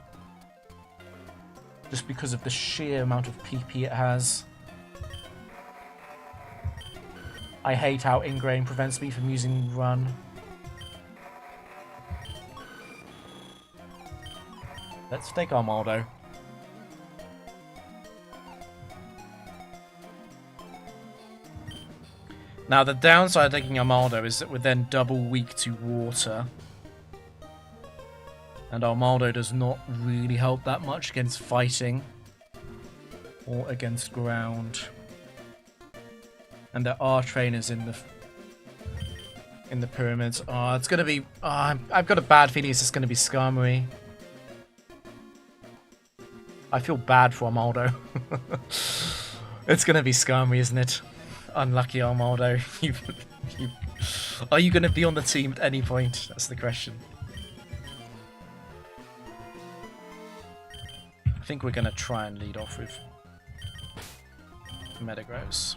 [SPEAKER 1] Just because of the sheer amount of PP it has. I hate how Ingrain prevents me from using Run. Let's take Armaldo. Now the downside of taking Armaldo is that we're then double weak to water. And Armaldo does not really help that much against fighting or against ground. And there are trainers in the pyramids. Oh, it's gonna be. Oh, I've got a bad feeling it's just gonna be Skarmory. I feel bad for Armaldo. It's gonna be Skarmory, isn't it? Unlucky Armaldo. Are you gonna be on the team at any point? That's the question. I think we're going to try and lead off with Metagross.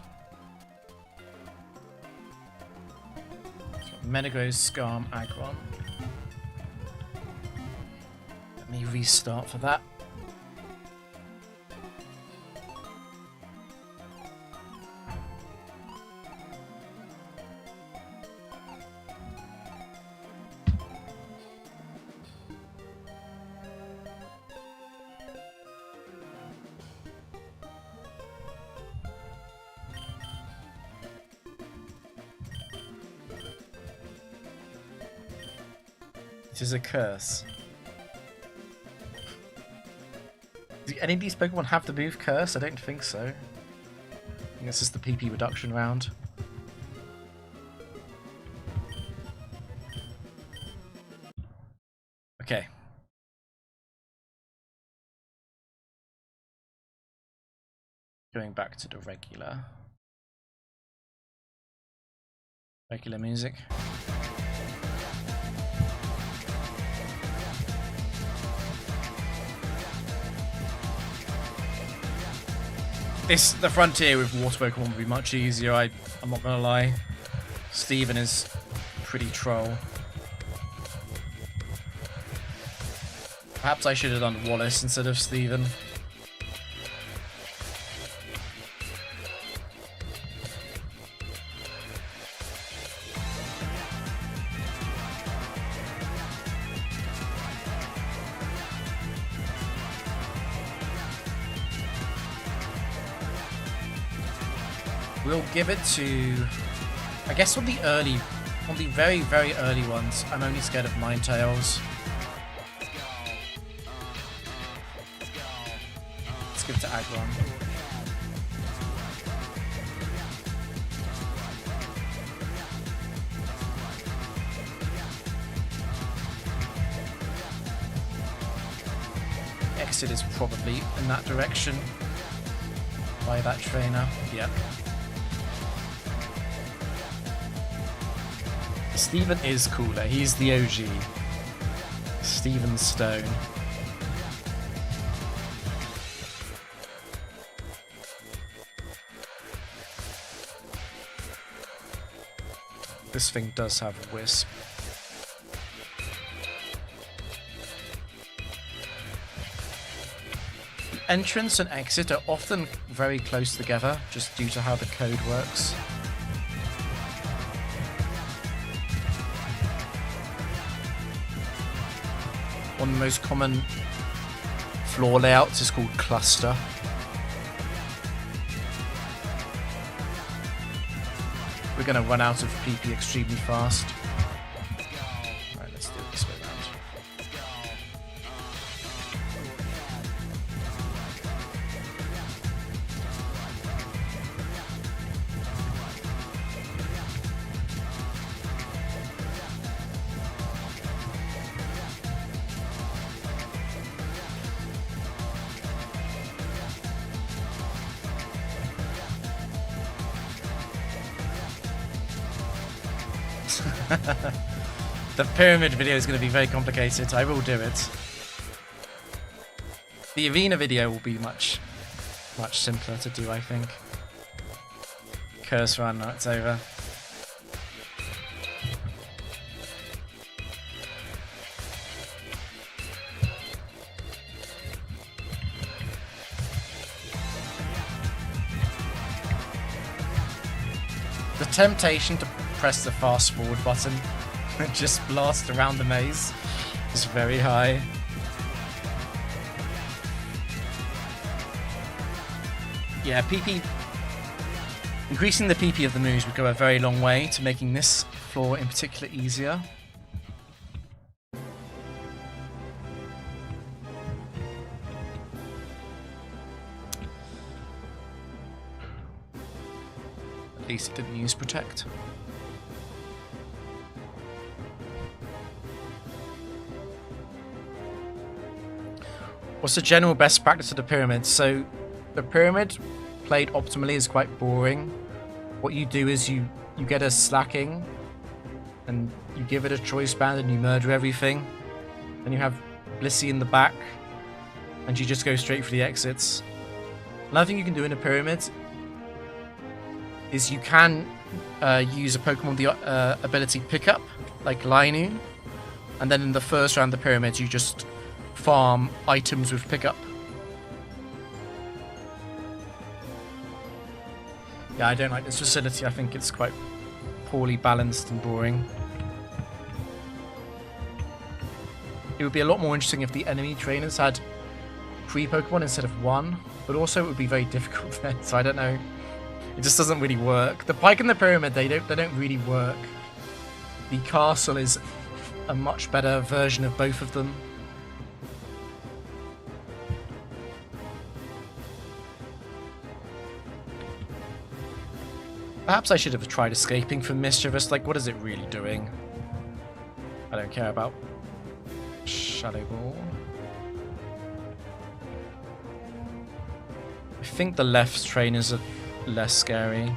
[SPEAKER 1] So Metagross, Skarm, Aggron. Let me restart for that. It is a curse. Do any of these Pokemon have to move curse? I don't think so. I think it's just the PP reduction round. Going back to the regular music. The frontier with water Pokemon would be much easier, I'm not gonna lie. Steven is pretty troll. Perhaps I should have done Wallace instead of Steven. We'll give it to, I guess on the very, very early ones, I'm only scared of Ninetales. Let's give it to Aggron. Exit is probably in that direction by that trainer. Yep. Steven is cooler. He's the OG. Steven Stone. This thing does have Wisp. Entrance and exit are often very close together, just due to how the code works. One of the most common floor layouts is called cluster. We're going to run out of PP extremely fast. Alright, let's do it this way around. The pyramid video is going to be very complicated. I will do it. The arena video will be much simpler to do, I think. Curse run, it's over. The temptation to press the fast forward button and just blast around the maze is very high. Yeah, PP. Increasing the PP of the moves would go a very long way to making this floor in particular easier. At least it didn't use Protect. What's the general best practice of the pyramid? So, the pyramid played optimally is quite boring. What you do is you get a slacking, and you give it a choice band, and you murder everything. Then you have Blissey in the back, and you just go straight for the exits. Another thing you can do in a pyramid is you can use a Pokemon the ability Pickup, like Linu, and then in the first round of the pyramid you just farm items with Pickup. Yeah, I don't like this facility. I think it's quite poorly balanced and boring. It would be a lot more interesting if the enemy trainers had 3 Pokemon instead of 1, but also it would be very difficult then, so I don't know. It just doesn't really work. The Pike and the Pyramid, they don't really work. The Castle is a much better version of both of them. Perhaps I should have tried escaping from Mischievous. Like, what is it really doing? I don't care about Shadow Ball. I think the left trainers are less scary.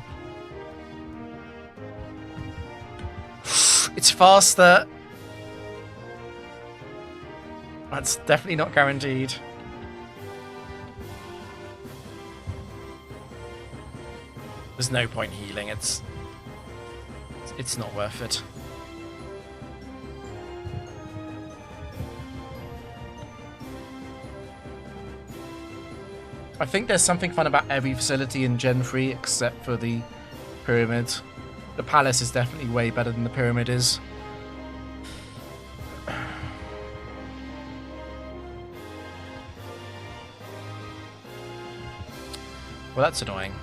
[SPEAKER 1] It's faster. That's definitely not guaranteed. There's no point healing. It's not worth it. I think there's something fun about every facility in Gen 3 except for the pyramid. The palace is definitely way better than the pyramid is. Well, that's annoying.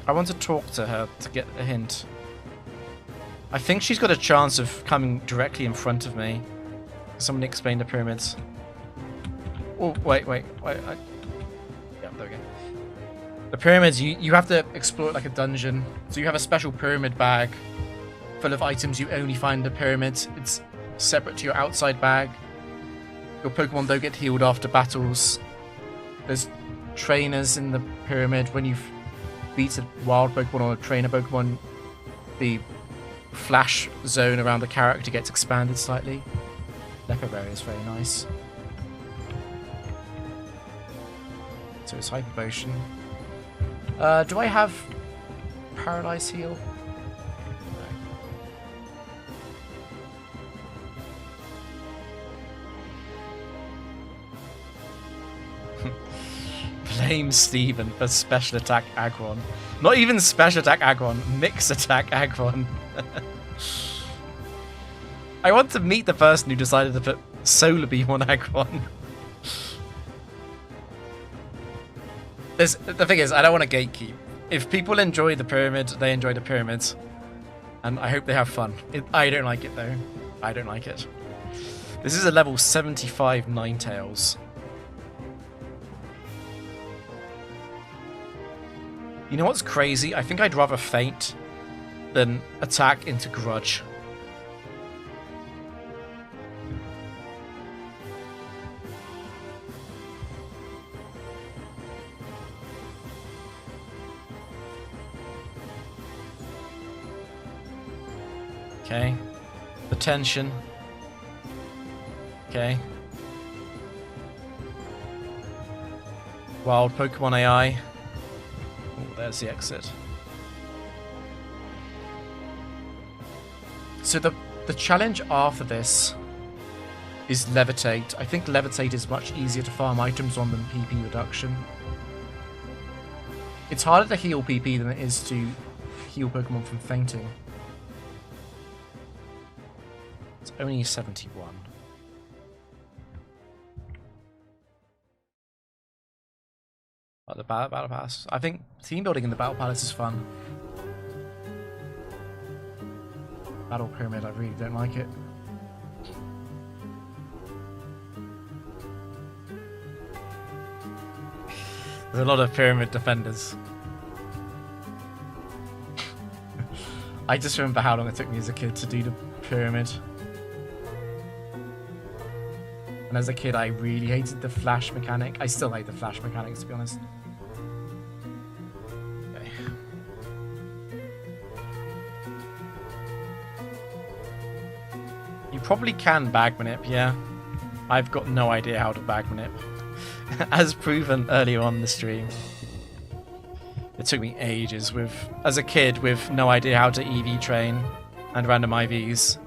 [SPEAKER 1] I want to talk to her to get a hint. I think she's got a chance of coming directly in front of me. Someone explain the pyramids. Oh, wait. Yeah, there we go. The pyramids, you have to explore it like a dungeon. So you have a special pyramid bag full of items you only find in the pyramids. It's separate to your outside bag. Your Pokemon don't get healed after battles. There's trainers in the pyramid. When you've beat a wild Pokemon or a trainer Pokemon, the flash zone around the character gets expanded slightly. Leper Berry is very nice. So it's Hyper Potion. Do I have Paralyze Heal? No. Blame Steven for Special Attack Aggron. Not even Special Attack Aggron, Mix Attack Aggron. I want to meet the person who decided to put Solar Beam on Aggron. The thing is, I don't want to gatekeep. If people enjoy the pyramid, they enjoy the pyramids. And I hope they have fun. I don't like it, though. I don't like it. This is a level 75 Ninetales. You know what's crazy? I think I'd rather faint than attack into Grudge. Okay. The tension. Okay. Wild Pokemon AI. Oh, there's the exit. So the challenge after this is Levitate. I think Levitate is much easier to farm items on than PP reduction. It's harder to heal PP than it is to heal Pokemon from fainting. It's only 71. But the Battle Palace. I think team building in the Battle Palace is fun. Battle Pyramid, I really don't like it. There's a lot of Pyramid defenders. I just remember how long it took me as a kid to do the Pyramid. And as a kid, I really hated the flash mechanic. I still hate the flash mechanics, to be honest. Okay. You probably can bag manip, yeah. I've got no idea how to bag manip. As proven earlier on the stream. It took me ages as a kid with no idea how to EV train and random IVs.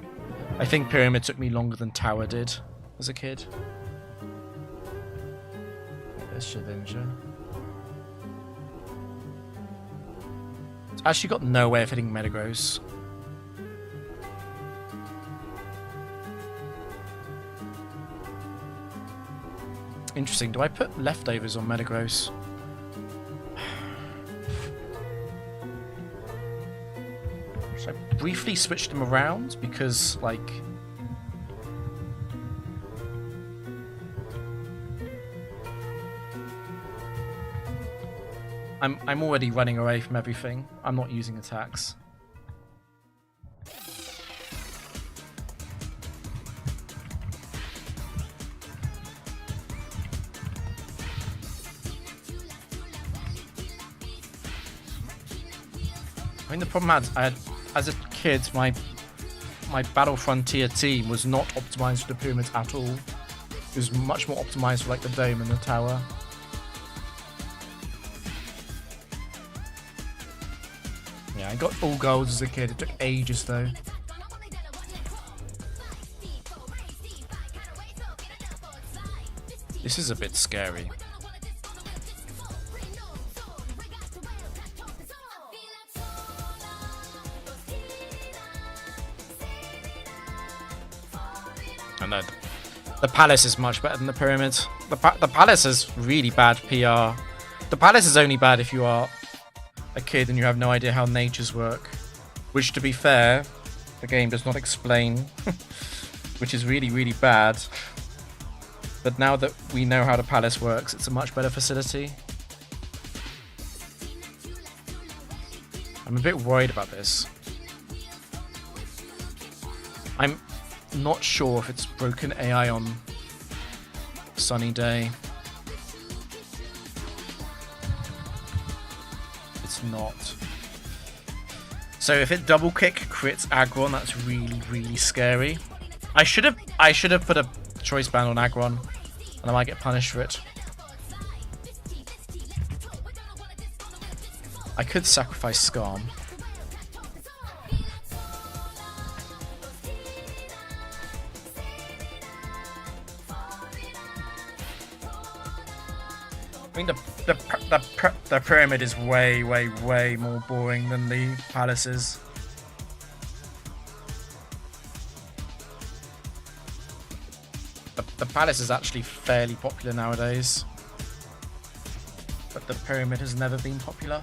[SPEAKER 1] I think Pyramid took me longer than Tower did as a kid. There's Shedinja. It's actually got no way of hitting Metagross. Interesting. Do I put leftovers on Metagross? Should I briefly switch them around? Because, like... I'm already running away from everything. I'm not using attacks. I mean, the problem as a kid, my Battle Frontier team was not optimized for the pyramids at all. It was much more optimized for like the dome and the tower. Yeah, I got all golds as a kid. It took ages though. This is a bit scary. I know the palace is much better than the pyramids. The palace has really bad PR. The palace is only bad if you are a kid and you have no idea how natures work. Which, to be fair, the game does not explain. Which is really, really bad. But now that we know how the palace works, it's a much better facility. I'm a bit worried about this. I'm not sure if it's broken AI on sunny day. It's not. So if it double kick crits Aggron, that's really, really scary. I should have put a choice band on Aggron, and I might get punished for it. I could sacrifice Skarm. I mean, the pyramid is way, way, way more boring than the palaces. The palace is actually fairly popular nowadays, but the pyramid has never been popular.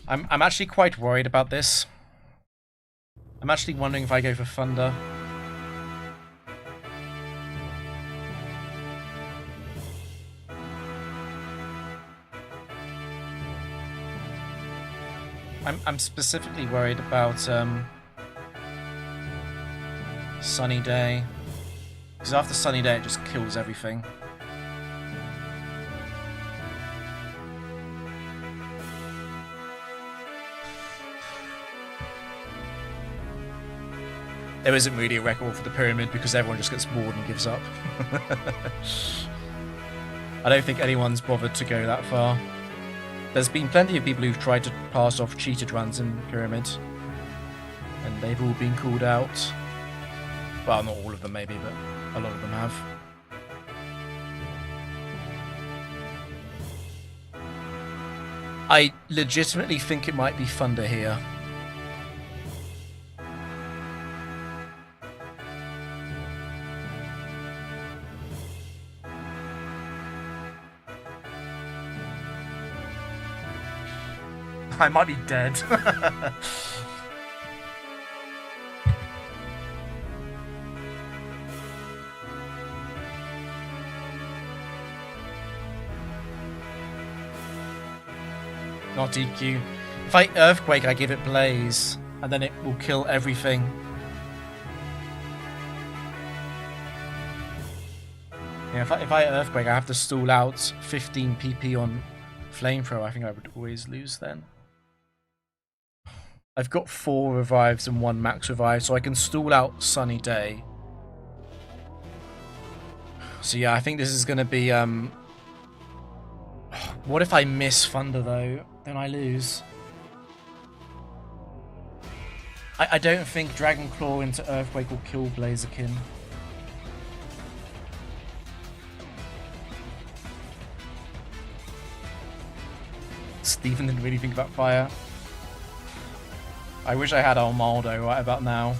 [SPEAKER 1] I'm actually quite worried about this. I'm actually wondering if I go for Thunder. I'm specifically worried about Sunny Day, because after Sunny Day it just kills everything. There isn't really a record for the pyramid because everyone just gets bored and gives up. I don't think anyone's bothered to go that far. There's been plenty of people who've tried to pass off cheated runs in Pyramid, and they've all been called out. Well, not all of them maybe, but a lot of them have. I legitimately think it might be Thunder here. I might be dead. Not DQ. If I Earthquake, I give it Blaze, and then it will kill everything. Yeah, if I Earthquake, I have to stall out 15 PP on Flamethrower. I think I would always lose then. I've got 4 revives and 1 max revive, so I can stall out Sunny Day. So yeah, I think this is going to be... What if I miss Thunder though? Then I lose. I don't think Dragon Claw into Earthquake will kill Blaziken. Stephen didn't really think about fire. I wish I had Armaldo right about now.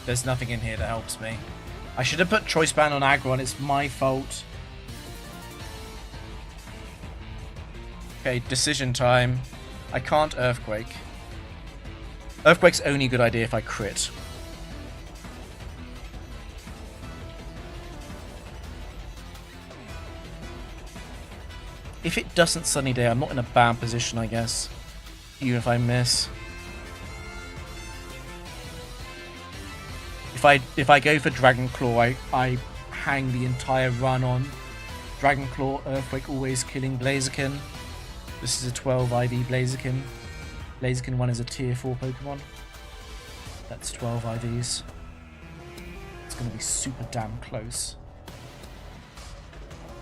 [SPEAKER 1] There's nothing in here that helps me. I should have put Choice Band on Aggron, it's my fault. Okay, decision time. I can't Earthquake. Earthquake's only a good idea if I crit. If it doesn't Sunny Day, I'm not in a bad position, I guess. Even if I miss. if I go for Dragon Claw, I hang the entire run on Dragon Claw, Earthquake always killing Blaziken. This is a 12 IV Blaziken. Blaziken 1 is a tier 4 Pokemon. That's 12 IVs. It's going to be super damn close.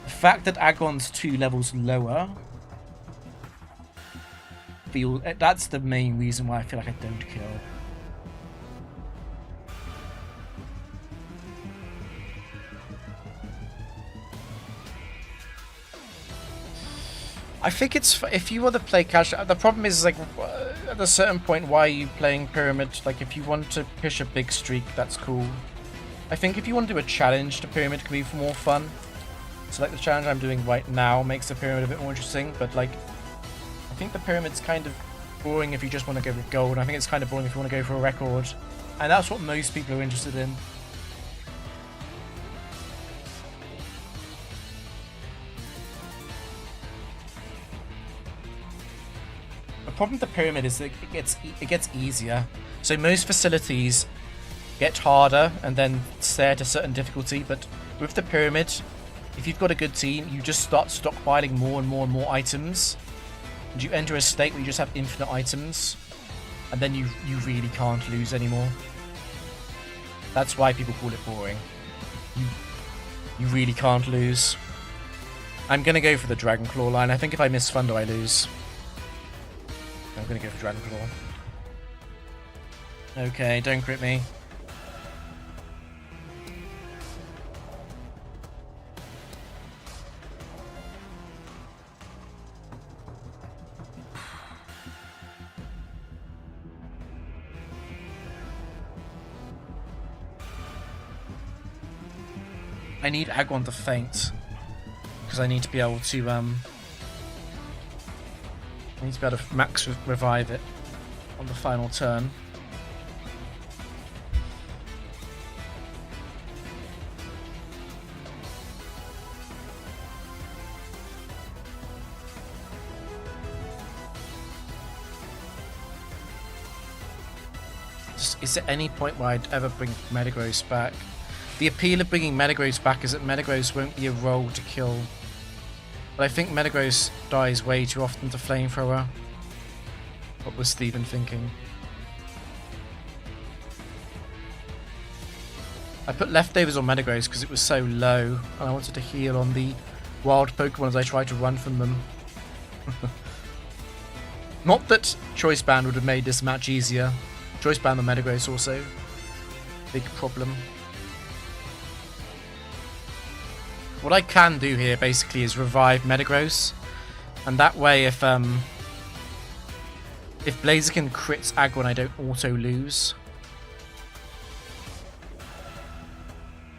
[SPEAKER 1] The fact that Agon's 2 levels lower, that's the main reason why I feel like I don't kill. I think it's, if you want to play casual, the problem is, like, at a certain point, why are you playing Pyramid? Like, if you want to push a big streak, that's cool. I think if you want to do a challenge, the Pyramid could be more fun. So, like, the challenge I'm doing right now makes the Pyramid a bit more interesting, but, like, I think the Pyramid's kind of boring if you just want to go with gold. I think it's kind of boring if you want to go for a record. And that's what most people are interested in. The problem with the Pyramid is that it gets easier. So most facilities get harder and then stay at a certain difficulty, but with the Pyramid, if you've got a good team, you just start stockpiling more and more and more items, and you enter a state where you just have infinite items, and then you really can't lose anymore. That's why people call it boring. You really can't lose. I'm gonna go for the Dragon Claw line. I think if I miss Thunder, I lose. I'm gonna go for Dragon Claw. Okay, don't crit me. I need Agon to faint, because I need to be able to I need to be able to max revive it on the final turn. Is there any point where I'd ever bring Metagross back? The appeal of bringing Metagross back is that Metagross won't be a roll to kill. But I think Metagross dies way too often to Flamethrower. What was Steven thinking? I put leftovers on Metagross because it was so low, and I wanted to heal on the wild Pokemon as I tried to run from them. Not that Choice Band would have made this match easier. Choice Band on Metagross also. Big problem. What I can do here basically is revive Metagross, and that way if Blaziken crits Aggron, I don't auto lose.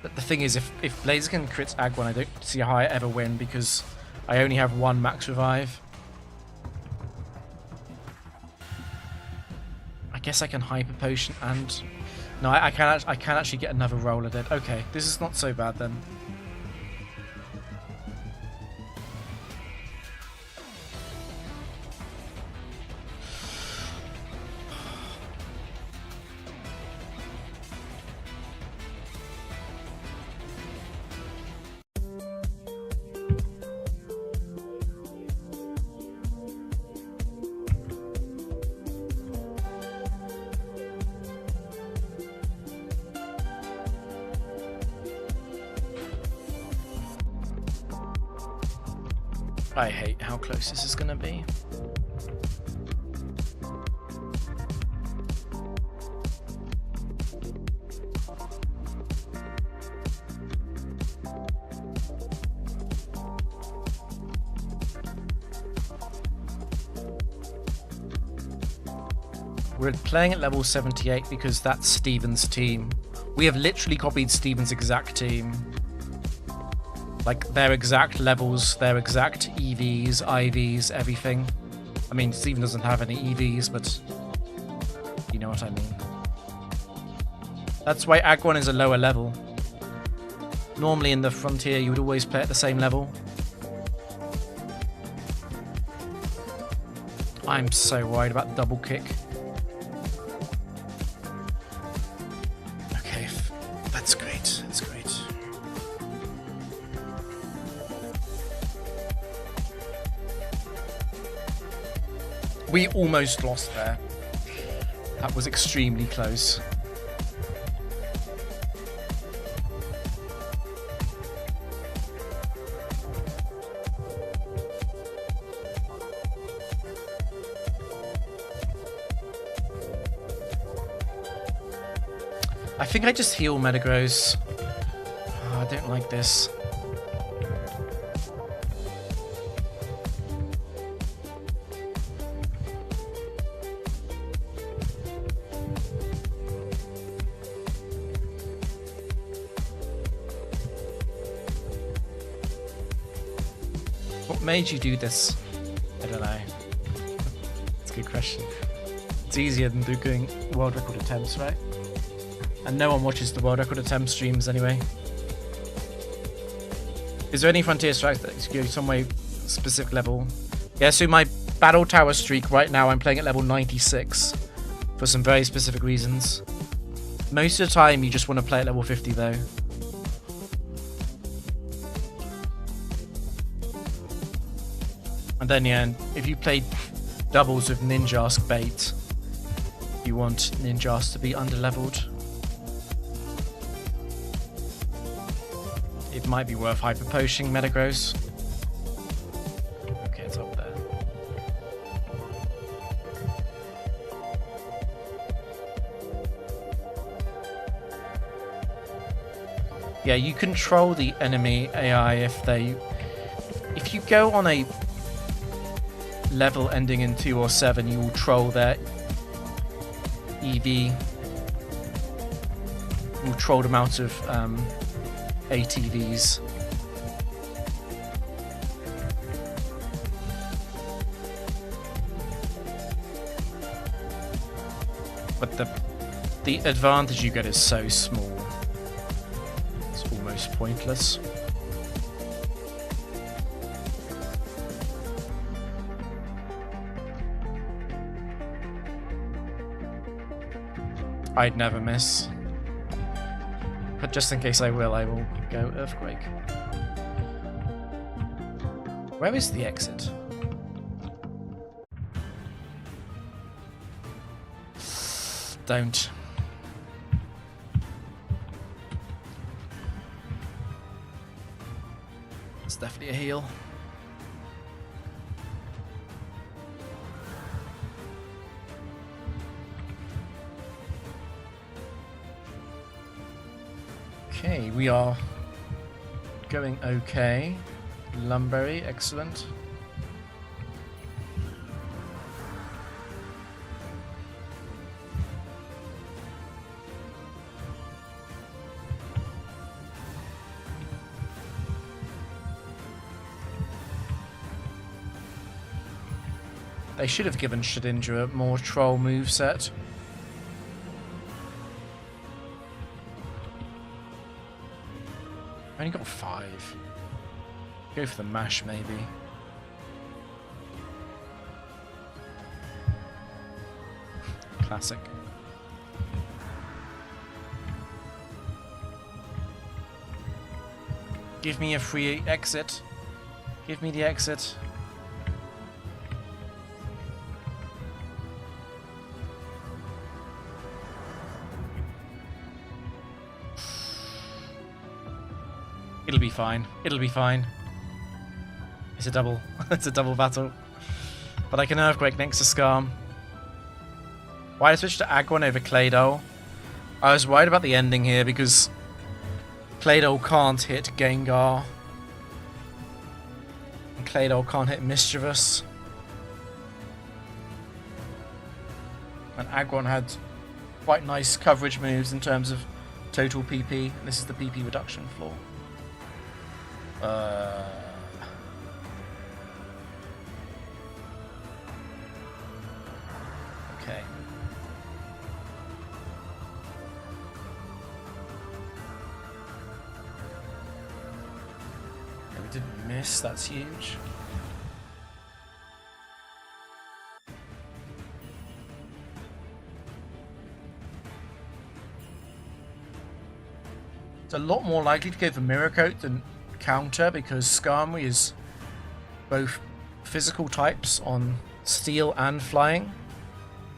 [SPEAKER 1] But the thing is, if Blaziken crits Aggron, I don't see how I ever win because I only have one max revive. I guess I can Hyper Potion and no, I can actually get another roller dead. Okay, this is not so bad then. I hate how close this is going to be. We're playing at level 78 because that's Steven's team. We have literally copied Steven's exact team. Like, their exact levels, their exact EVs, IVs, everything. I mean, Steven doesn't have any EVs, but you know what I mean. That's why Aggron is a lower level. Normally in the Frontier, you would always play at the same level. I'm so worried about double kick. Okay, We almost lost there. That was extremely close. I think I just heal Metagross. Oh, I don't like this. What made you do this? I don't know. It's a good question. It's easier than doing world record attempts, right? And no one watches the world record attempt streams anyway. Is there any Frontier Strikes that go some way specific level? Yeah, so my Battle Tower streak right now, I'm playing at level 96 for some very specific reasons. Most of the time, you just want to play at level 50 though. And then yeah, if you play doubles with Ninjask bait, you want Ninjask to be underleveled. It might be worth hyper potioning Metagross. Okay, it's up there. Yeah, you control the enemy AI if you go on a level ending in 2 or 7, you will troll their EV. You will troll them out of ATVs. But the advantage you get is so small. It's almost pointless. I'd never miss. But just in case I will go Earthquake. Where is the exit? Don't. It's definitely a heal. Okay, we are going okay. Lumberry, excellent. They should have given Shedinja a more troll moveset. I only got 5. Go for the mash, maybe. Classic. Give me a free exit. Give me the exit. It'll be fine. It'll be fine. It's a double. It's a double battle. But I can Earthquake next to Skarm. Why did I switch to Aggron over Claydol? I was worried about the ending here because Claydol can't hit Gengar. And Claydol can't hit Mischievous. And Aggron had quite nice coverage moves in terms of total PP. This is the PP reduction floor. Okay. Yeah, we didn't miss, that's huge. It's a lot more likely to go for Mirror Coat than Counter because Skarmory is both physical types on steel and flying,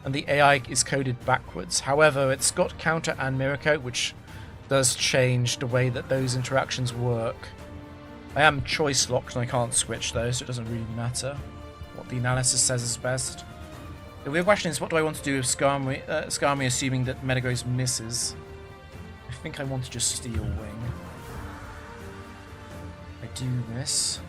[SPEAKER 1] and the AI is coded backwards. However, it's got counter and mirror coat, which does change the way that those interactions work. I am choice locked and I can't switch though, so it doesn't really matter what the analysis says is best. The real question is, what do I want to do with Skarmory assuming that Metagross misses? I think I want to just Steel Wing. I do miss.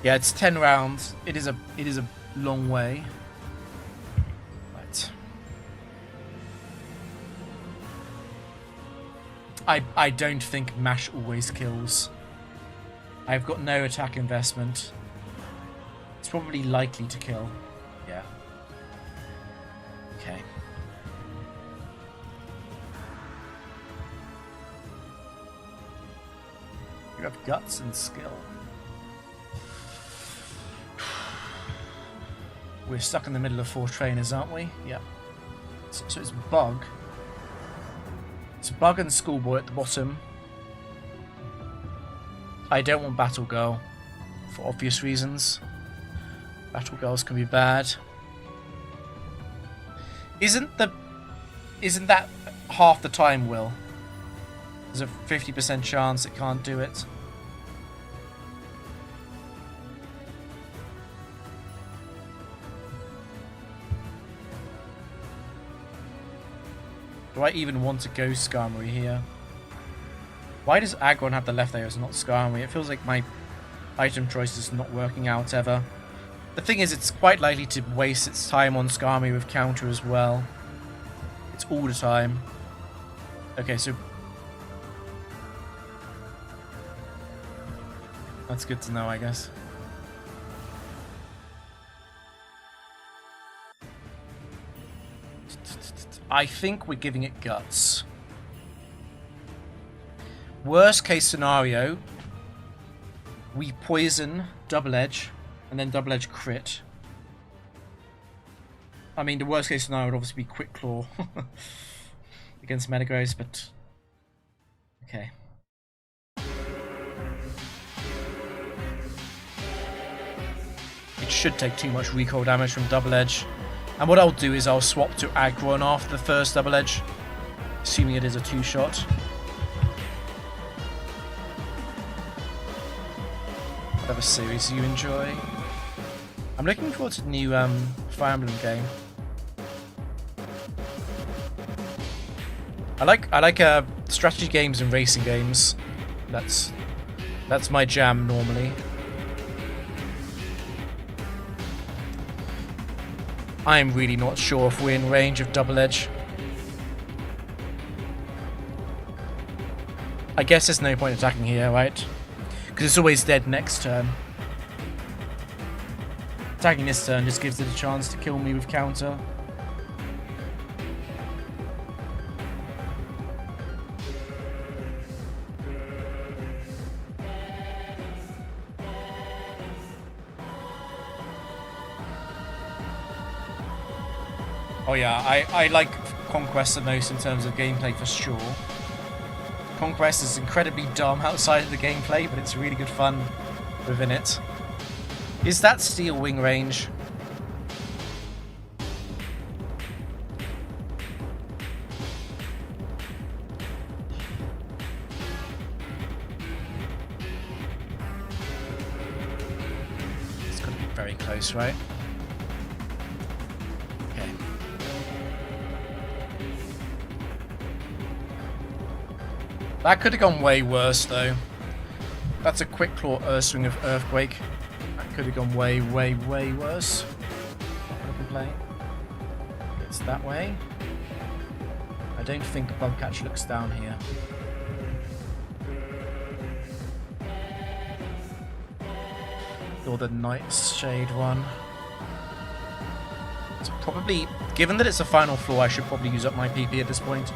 [SPEAKER 1] Yeah, it's 10 rounds. It is a long way. Right. I don't think Mash always kills. I've got no attack investment. It's probably likely to kill. Yeah. Okay. You have guts and skill. We're stuck in the middle of 4 trainers, aren't we? Yeah. So it's Bug. It's Bug and Schoolboy at the bottom. I don't want Battle Girl, for obvious reasons. Battle Girls can be bad. Isn't that half the time, Will? There's a 50% chance it can't do it. Do I even want to go Skarmory here? Why does Aggron have the left arrows and not Skarmory? It feels like my item choice is not working out ever. The thing is, it's quite likely to waste its time on Skarmory with counter as well. It's all the time. Okay, so that's good to know, I guess. I think we're giving it guts. Worst case scenario, we poison Double Edge and then Double Edge crit. I mean, the worst case scenario would obviously be Quick Claw against Metagross, but okay. It should take too much recoil damage from Double Edge. And what I'll do is I'll swap to Aggron after the first Double Edge, assuming it is a 2-shot. Whatever series you enjoy. I'm looking forward to the new Fire Emblem game. I like strategy games and racing games. That's my jam normally. I'm really not sure if we're in range of Double Edge. I guess there's no point attacking here, right? Because it's always dead next turn. Attacking this turn just gives it a chance to kill me with counter. Oh yeah, I like Conquest the most in terms of gameplay for sure. Conquest is incredibly dumb outside of the gameplay, but it's really good fun within it. Is that Steel Wing range? It's got to be very close, right? That could have gone way worse, though. That's a Quick Claw Earthswing of Earthquake. That could have gone way, way, way worse. Not gonna play. It's that way. I don't think Bugcatch looks down here. Or the Nightshade one. It's probably, given that it's a final floor, I should probably use up my PP at this point.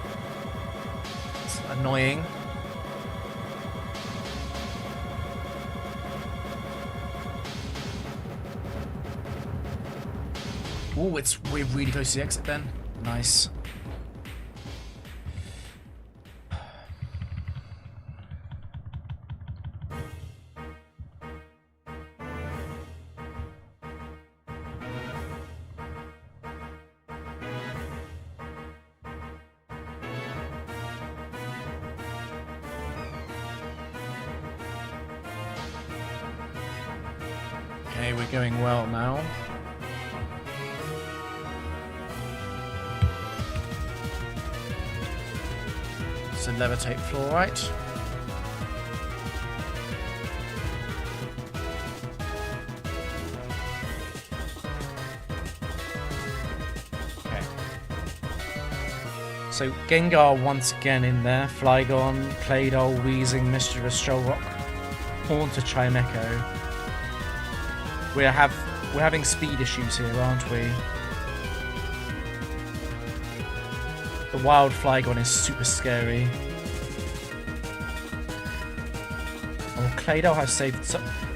[SPEAKER 1] It's annoying. Oh, we're really close to the exit then. Nice. Okay, we're going well now. So levitate fluorite. Okay. So Gengar once again in there. Flygon, Claydol, Weezing, Mischievous, Shellrock, Haunter, Chimecho. We're having speed issues here, aren't we? The wild Flygon is super scary. Oh, Claydol has saved...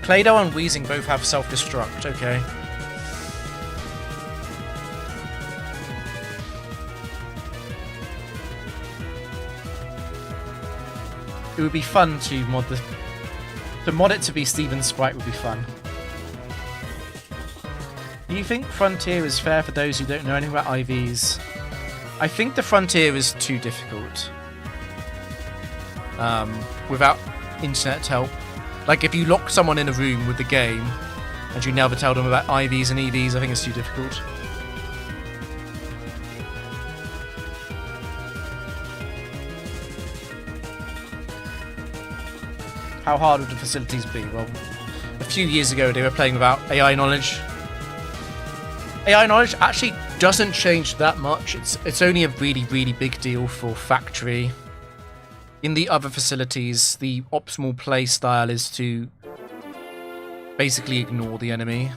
[SPEAKER 1] Claydol and Weezing both have self-destruct, okay. It would be fun to mod the... To mod it to be Steven's sprite would be fun. Do you think Frontier is fair for those who don't know anything about IVs? I think the Frontier is too difficult. Without internet help. Like, if you lock someone in a room with the game, and you never tell them about IVs and EVs, I think it's too difficult. How hard would the facilities be? Well, a few years ago they were playing without AI knowledge. AI knowledge actually doesn't change that much. It's only a really, really big deal for factory. In the other facilities, the optimal play style is to basically ignore the enemy.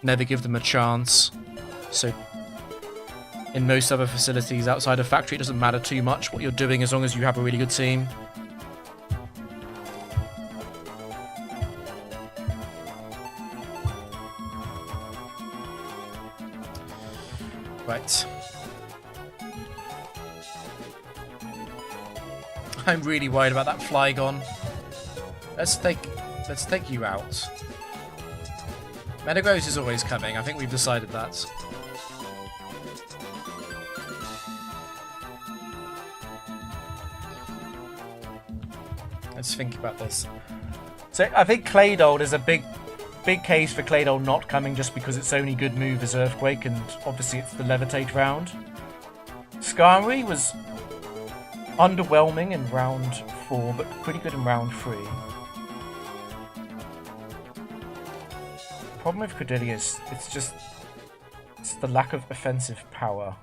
[SPEAKER 1] Never give them a chance. So in most other facilities outside of factory, it doesn't matter too much what you're doing as long as you have a really good team. Right. I'm really worried about that Flygon. Let's take you out. Metagross is always coming. I think we've decided that. Let's think about this. So I think Claydol, there's a big case for Claydol not coming just because its only good move is Earthquake, and obviously it's the Levitate round. Skarmory was underwhelming in round 4, but pretty good in round 3. The problem with Credillia is it's the lack of offensive power.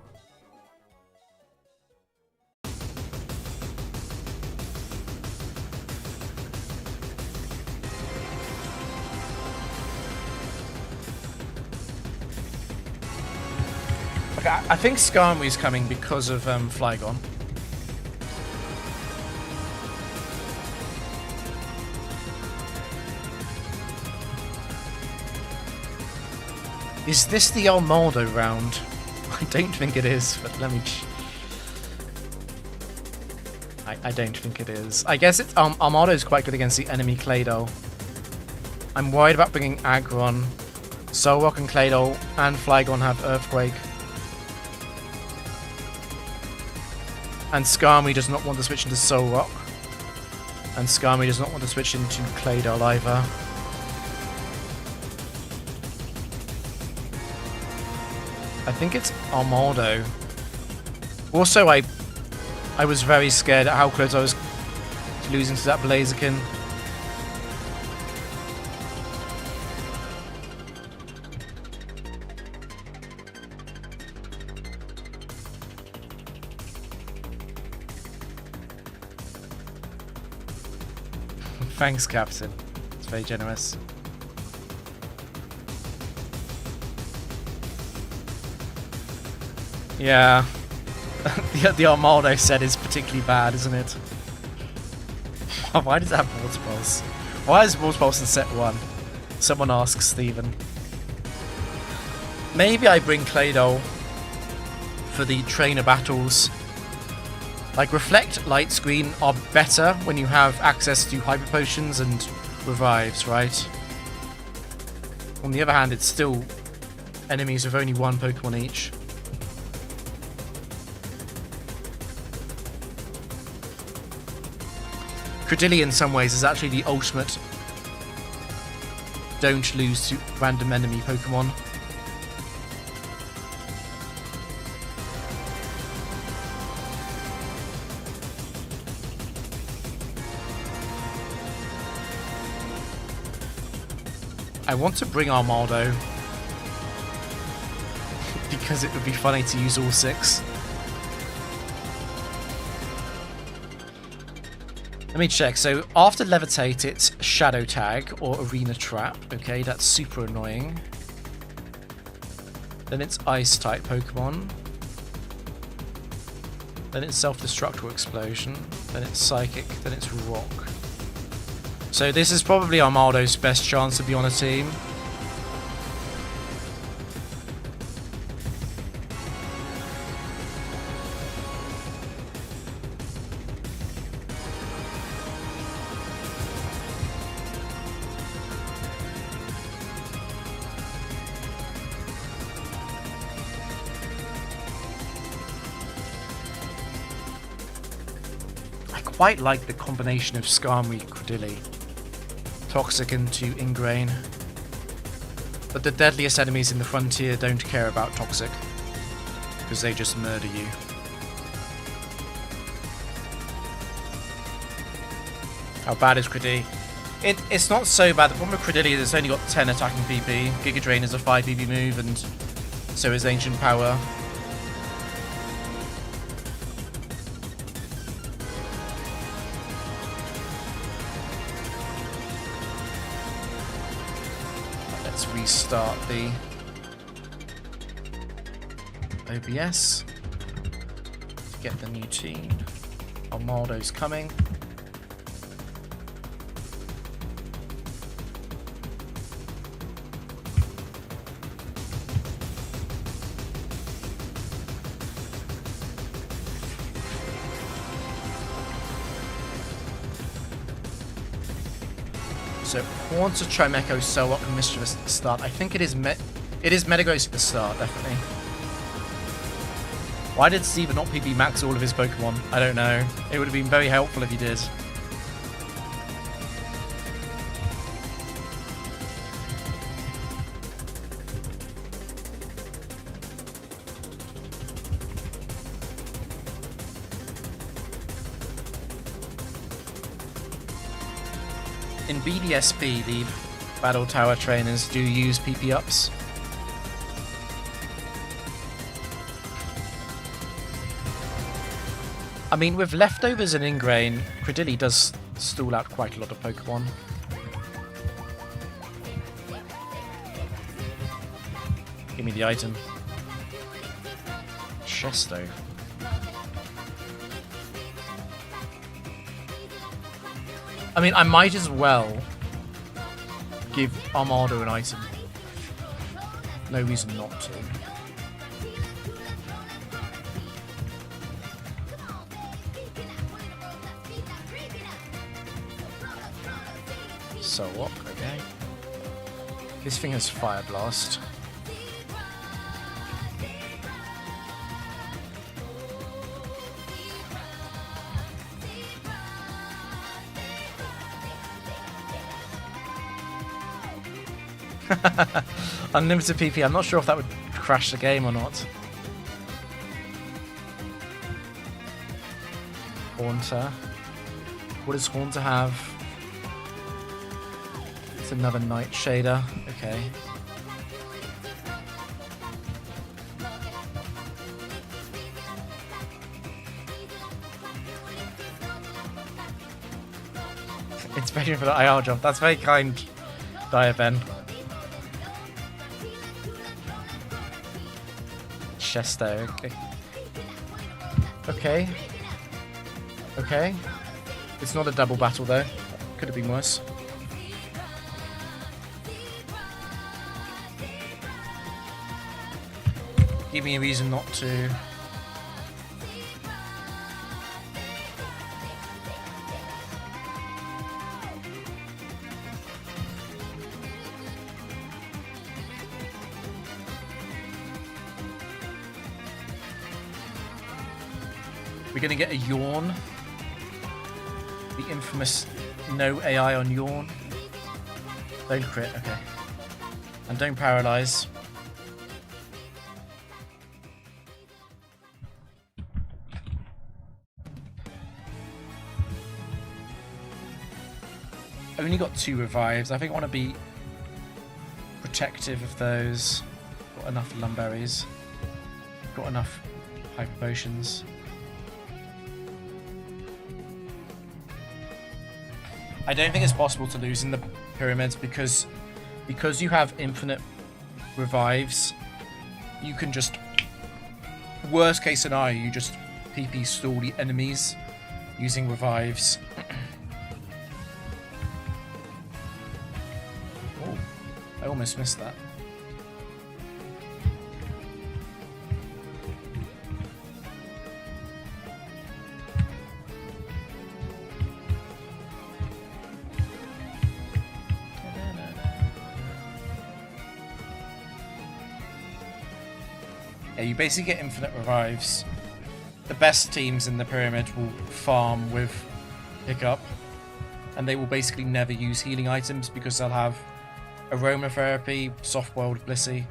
[SPEAKER 1] Okay, I think Skarmory's coming because of Flygon. Is this the Armaldo round? I don't think it is, but let me... I don't think it is. I guess it's Armaldo's quite good against the enemy Claydol. I'm worried about bringing Aggron. Solrock and Claydol and Flygon have Earthquake. And Skarmory does not want to switch into Solrock. And Skarmory does not want to switch into Claydol either. I think it's Armaldo. Also, I was very scared at how close I was losing to that Blaziken. Thanks, Captain. It's very generous. Yeah. the Armaldo set is particularly bad, isn't it? Why does it have Water Pulse? Why is Water Pulse in set 1? Someone asks Steven. Maybe I bring Claydol for the trainer battles. Like, Reflect, Light Screen are better when you have access to Hyper Potions and Revives, right? On the other hand, it's still enemies with only one Pokemon each. Credillia in some ways is actually the ultimate don't lose to random enemy Pokemon. I want to bring Armaldo because it would be funny to use all 6. Let me check. So after Levitate, it's Shadow Tag or Arena Trap. Okay, that's super annoying. Then it's Ice-type Pokemon. Then it's Self-Destruct or Explosion. Then it's Psychic. Then it's Rock. So this is probably Armaldo's best chance to be on a team. I quite like the combination of Skarmory Credilli. Toxic into Ingrain. But the deadliest enemies in the frontier don't care about Toxic, because they just murder you. How bad is Credilli? It's not so bad. The problem with Credilli is it's only got 10 attacking PP. Giga Drain is a 5 PP move, and so is Ancient Power. Restart the OBS to get the new team. Armaldo's coming. So Haunter, Chimecho, Solrock, and Mischievous at the start. I think it is Metagross at the start, definitely. Why did Steven not PB max all of his Pokemon? I don't know. It would have been very helpful if he did. In BDSP, the Battle Tower trainers do use PP ups. I mean, with leftovers and Ingrain, Credilli does stall out quite a lot of Pokemon. Give me the item. Chesto. I mean, I might as well give Armaldo an item. No reason not to. So what? Okay. This thing has Fire Blast. Unlimited PP. I'm not sure if that would crash the game or not. Haunter. What does Haunter have? It's another Nightshader. Okay. It's better for the IR jump. That's very kind, Diaben. Chesto, okay. Okay. Okay. It's not a double battle though. Could have been worse. Give me a reason not to. We're gonna get a Yawn. The infamous no AI on Yawn. Don't crit, okay. And don't paralyze. I've only got 2 revives. I think I want to be protective of those. Got enough lumberries. Got enough hyper potions. I don't think it's possible to lose in the pyramids because you have infinite revives. You can just, worst case scenario, you just PP stall the enemies using revives. Oh, I almost missed that. Yeah, you basically get infinite revives. The best teams in the pyramid will farm with pickup, and they will basically never use healing items because they'll have aromatherapy, soft-boiled Blissey.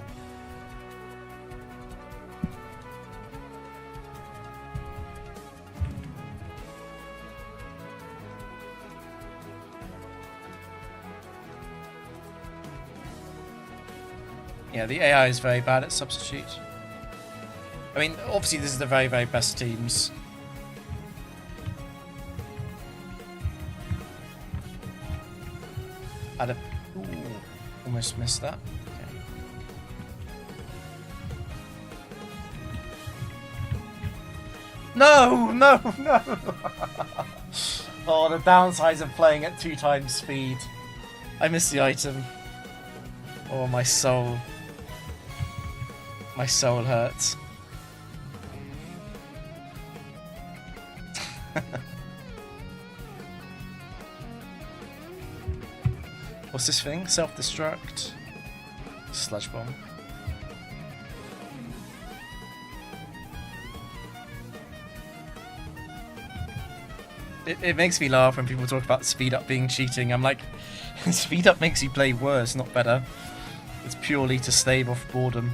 [SPEAKER 1] Yeah, the AI is very bad at substitute. I mean, obviously this is the very, very best teams. I'd have... Ooh, almost missed that. Okay. No! No! No! Oh, the downsides of playing at 2 times speed. I missed the item. Oh, my soul. My soul hurts. What's this thing? Self-destruct. Sludge bomb. It makes me laugh when people talk about speed up being cheating. I'm like, speed up makes you play worse, not better. It's purely to stave off boredom.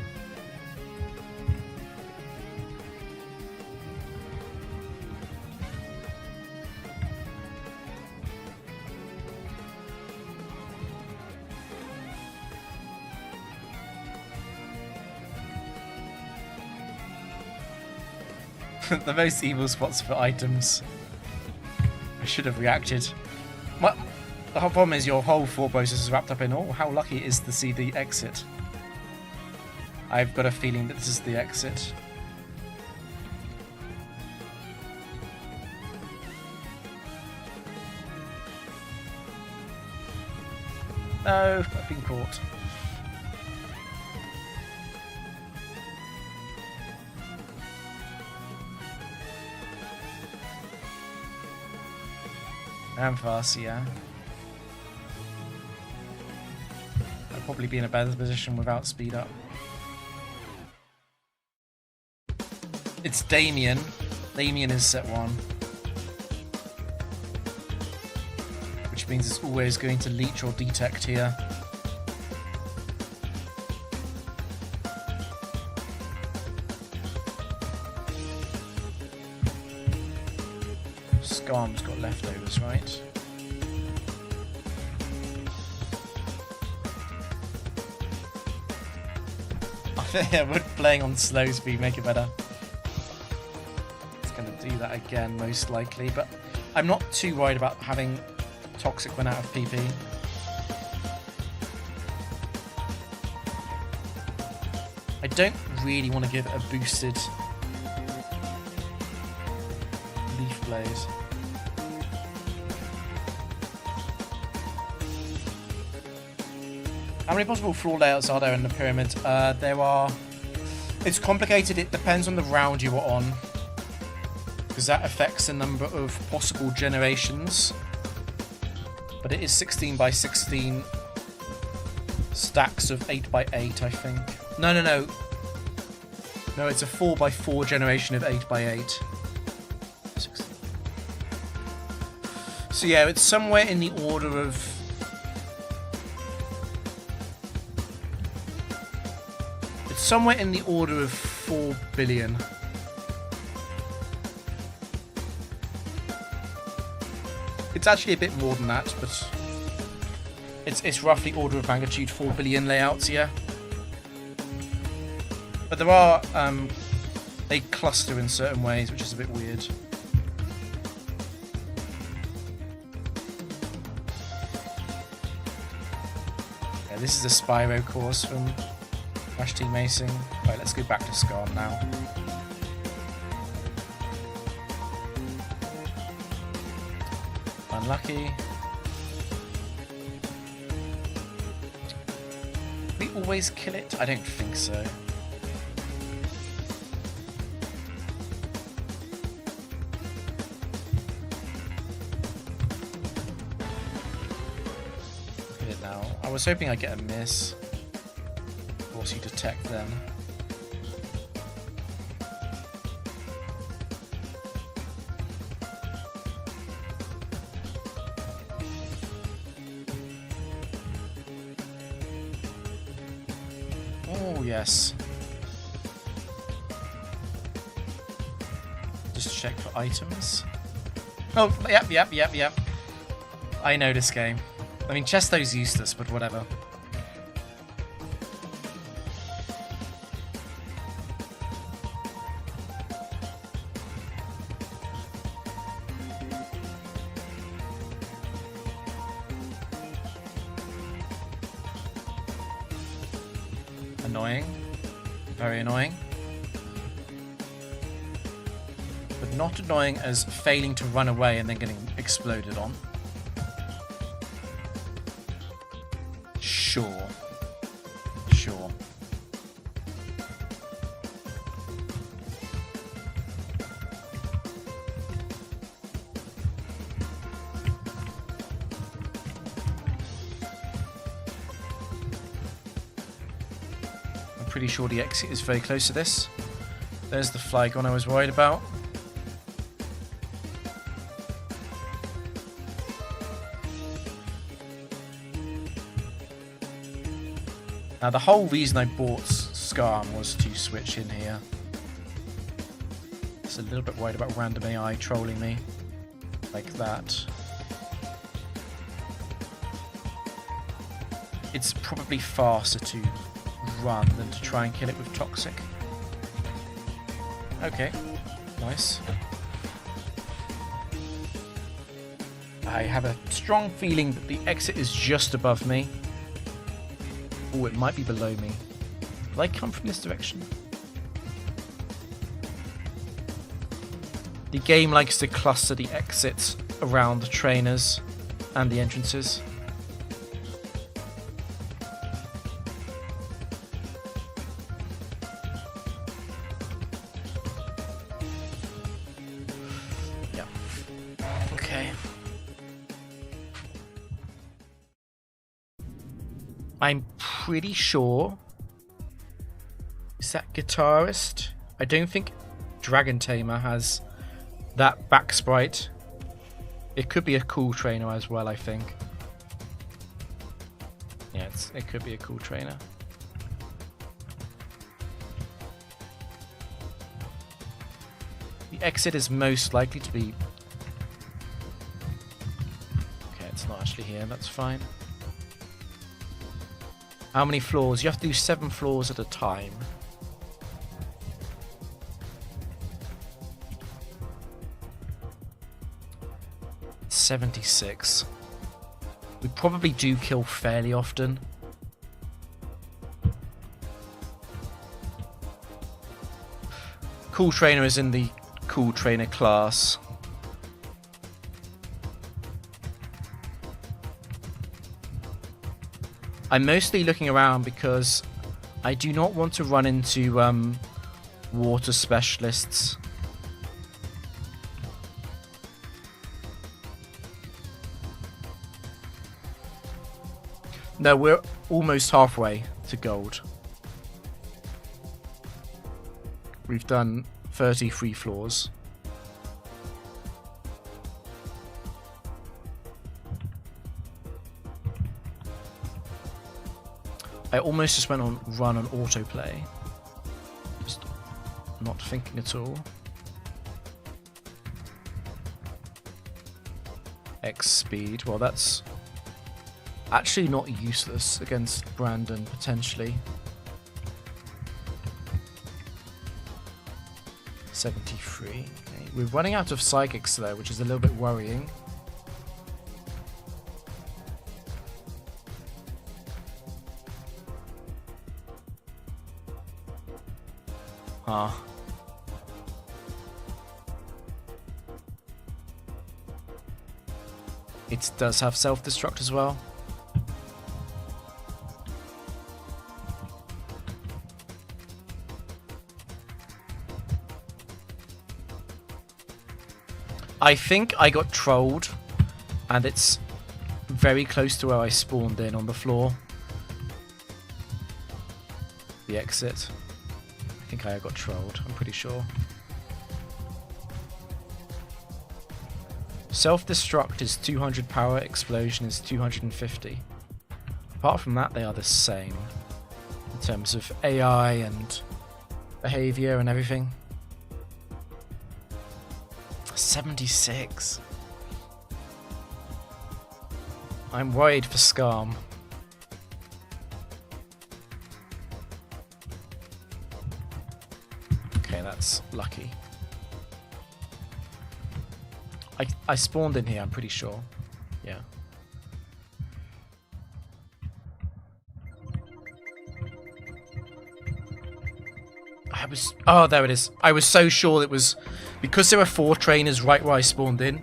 [SPEAKER 1] The most evil spots for items. I should have reacted. The whole problem is your whole thought process is wrapped up in, oh, how lucky it is to see the exit. I've got a feeling that this is the exit. No, I've been caught. And fast, yeah. I'd probably be in a better position without speed up. It's Damien. Damien is set 1. Which means it's always going to leech or detect here. Scarm's got leftovers, right? I think would playing on slow speed make it better. It's going to do that again, most likely, but I'm not too worried about having Toxic run out of PP. I don't really want to give it a boosted Leaf Blaze. How many possible floor layouts are there in the pyramid? There are... It's complicated, it depends on the round you are on, because that affects the number of possible generations. But it is 16 by 16 stacks of 8 by 8, I think. No. No, it's a 4 by 4 generation of 8 by 8. 16. So yeah, it's somewhere in the order of somewhere in the order of 4 billion. It's actually a bit more than that, but it's roughly order of magnitude 4 billion layouts, yeah. But there are, they cluster in certain ways, which is a bit weird. Yeah, this is a Spyro course from Crash Team Racing. Right, let's go back to Skarn now. Unlucky. We always kill it? I don't think so. Look at it now. I was hoping I'd get a miss. Force you detect them. Oh, yes. Just check for items. Oh, yep. I know this game. I mean, Chesto's useless, but whatever. Annoying. Very annoying. But not annoying as failing to run away and then getting exploded on. Sure. Sure. Pretty sure the exit is very close to this. There's the Flygon I was worried about. Now the whole reason I bought Skarn was to switch in here. Just a little bit worried about random AI trolling me like that. It's probably faster to run than to try and kill it with Toxic. Okay, nice. I have a strong feeling that the exit is just above me. Oh, it might be below me. Will I come from this direction? The game likes to cluster the exits around the trainers and the entrances. I'm pretty sure. Is that Guitarist? I don't think Dragon Tamer has that back sprite. It could be a cool trainer as well, I think. Yeah, it could be a cool trainer. The exit is most likely to be... Okay, it's not actually here, that's fine. How many floors? You have to do 7 floors at a time. $76. We probably do kill fairly often. Cool Trainer is in the Cool Trainer class. I'm mostly looking around because I do not want to run into water specialists. No, we're almost halfway to gold. We've done 33 floors. I almost just went on run on autoplay. not thinking at all. X speed. Well, that's actually not useless against Brandon, potentially. 73. Okay. We're running out of psychics though, which is a little bit worrying. Huh. It does have self-destruct as well. I think I got trolled, and it's very close to where I spawned in on the floor. The exit. I think I got trolled, I'm pretty sure. Self-destruct is 200 power, explosion is 250. Apart from that, they are the same in terms of AI and behavior and everything. 76. I'm worried for Skarm. Okay, that's lucky. I spawned in here, I'm pretty sure. Yeah. Oh, there it is. I was so sure it was... Because there were 4 trainers right where I spawned in,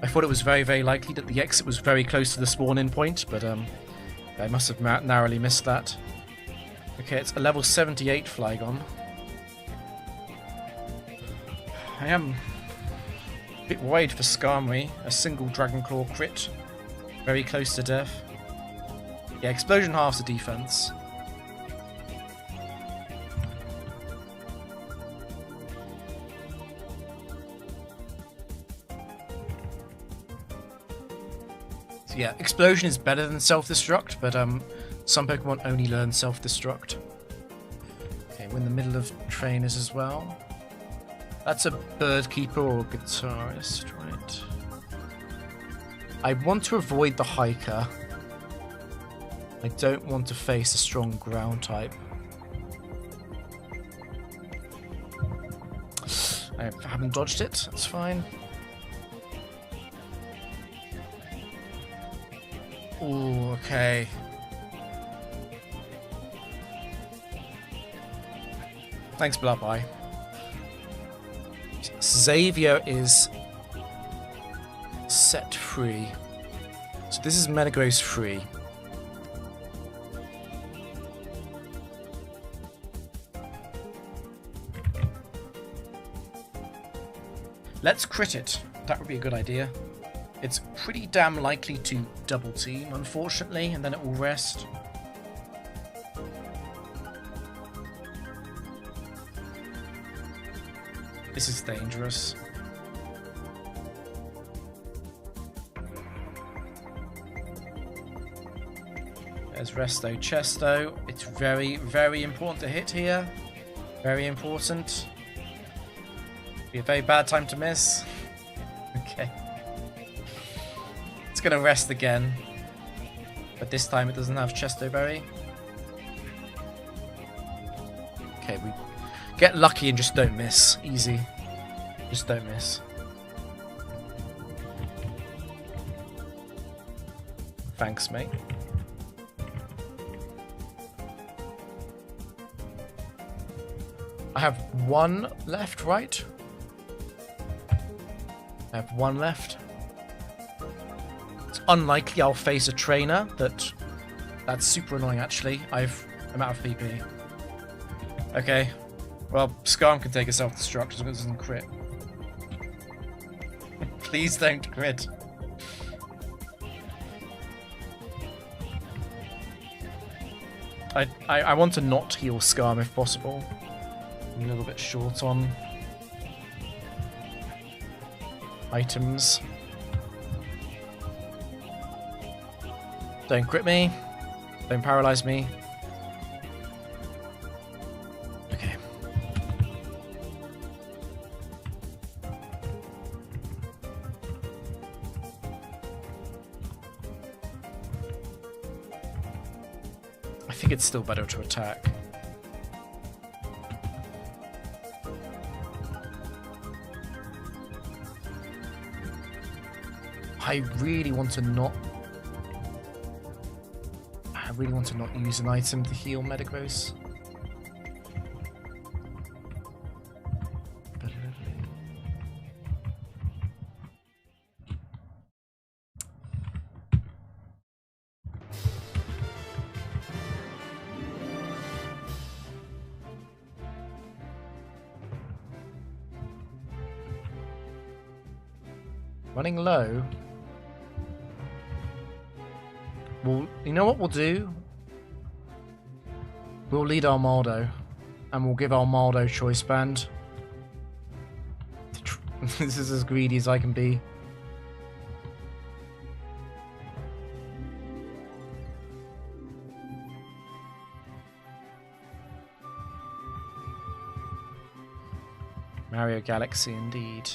[SPEAKER 1] I thought it was very, very likely that the exit was very close to the spawn-in point, but I must have narrowly missed that. Okay, it's a level 78 Flygon. I am a bit worried for Skarmory. A single Dragon Claw crit. Very close to death. Yeah, explosion halves the defense. So yeah, explosion is better than self-destruct, but some Pokemon only learn self-destruct. Okay, we're in the middle of trainers as well. That's a bird keeper or guitarist, right? I want to avoid the hiker. I don't want to face a strong ground type. I haven't dodged it, that's fine. Ooh, okay. Thanks, Blubeye. Xavier is set free. So this is Metagross free. Let's crit it. That would be a good idea. It's pretty damn likely to double team, unfortunately, and then it will rest. This is dangerous. There's Resto Chesto. It's very, very important to hit here. Very important. Be a very bad time to miss. Okay. It's gonna rest again. But this time it doesn't have Chesto Berry. Okay, we get lucky and just don't miss. Easy. Just don't miss. Thanks, mate. I have one left, right? I have one left. It's unlikely I'll face a trainer. That's super annoying, actually. I'm out of PP. Okay. Well, Skarm can take a self-destruct as long as it doesn't crit. Please don't crit. I want to not heal Skarm if possible. I'm a little bit short on items. Don't crit me. Don't paralyze me. Okay. think it's still better to attack. I really want to not use an item to heal Metagross. Running low. Well, you know what we'll do? We'll lead Armaldo, and we'll give Armaldo Choice Band. This is as greedy as I can be. Mario Galaxy, indeed.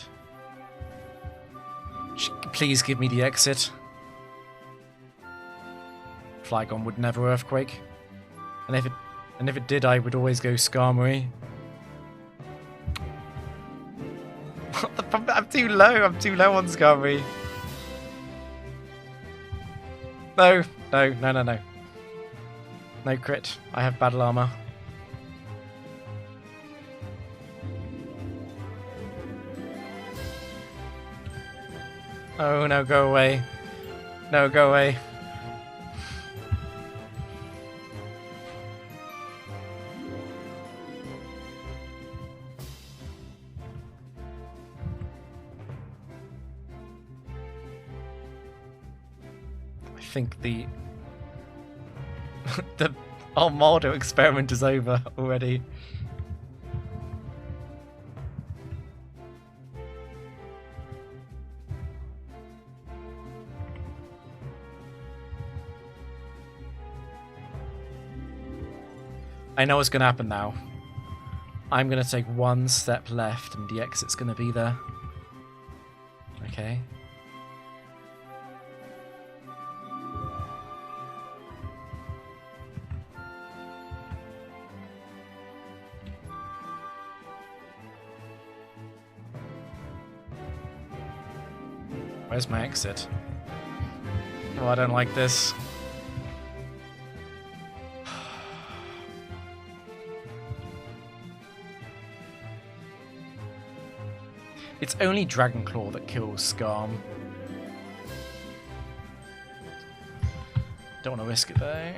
[SPEAKER 1] Please give me the exit. Flygon would never Earthquake. And if it did, I would always go Skarmory. I'm too low. I'm too low on Skarmory. No. No crit. I have battle armor. Oh no, go away. No, go away. I think the Armaldo experiment is over already. I know what's going to happen now. I'm going to take one step left and the exit's going to be there. Okay. Where's my exit? Oh, I don't like this. It's only Dragon Claw that kills Skarm. Don't want to risk it though.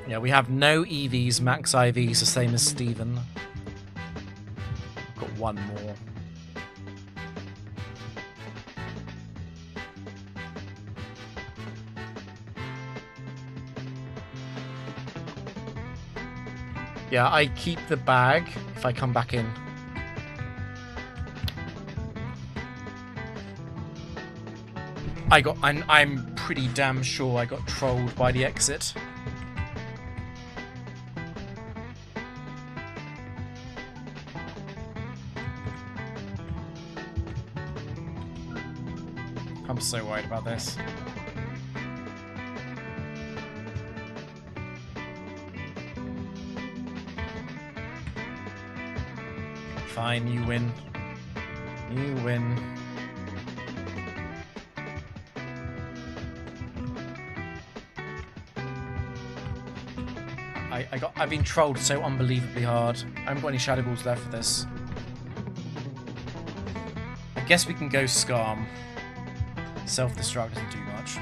[SPEAKER 1] Yeah, we have no EVs, max IVs, the same as Steven. Got one more. Yeah, I keep the bag if I come back in. I'm pretty damn sure I got trolled by the exit. I'm so worried about this. Fine, you win. You win. I've been trolled so unbelievably hard. I haven't got any Shadow Balls left for this. I guess we can go Skarm. Self-destruct doesn't do much.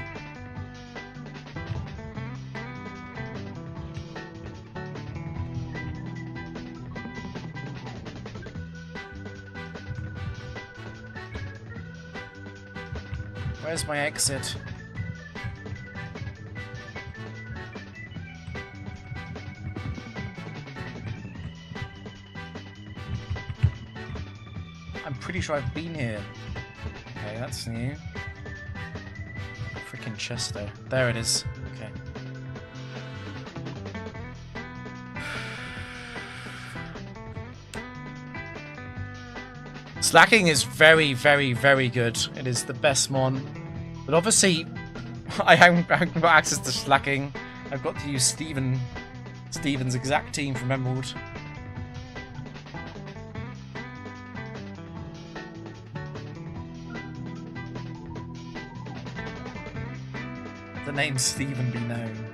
[SPEAKER 1] Where's my exit? I'm pretty sure I've been here. Okay, that's new. Fucking Chesto. There it is. Okay. Slacking is very, very, very good. It is the best mon. But obviously, I haven't got access to slacking. I've got to use Steven's exact team from Emerald. The name Steven be known.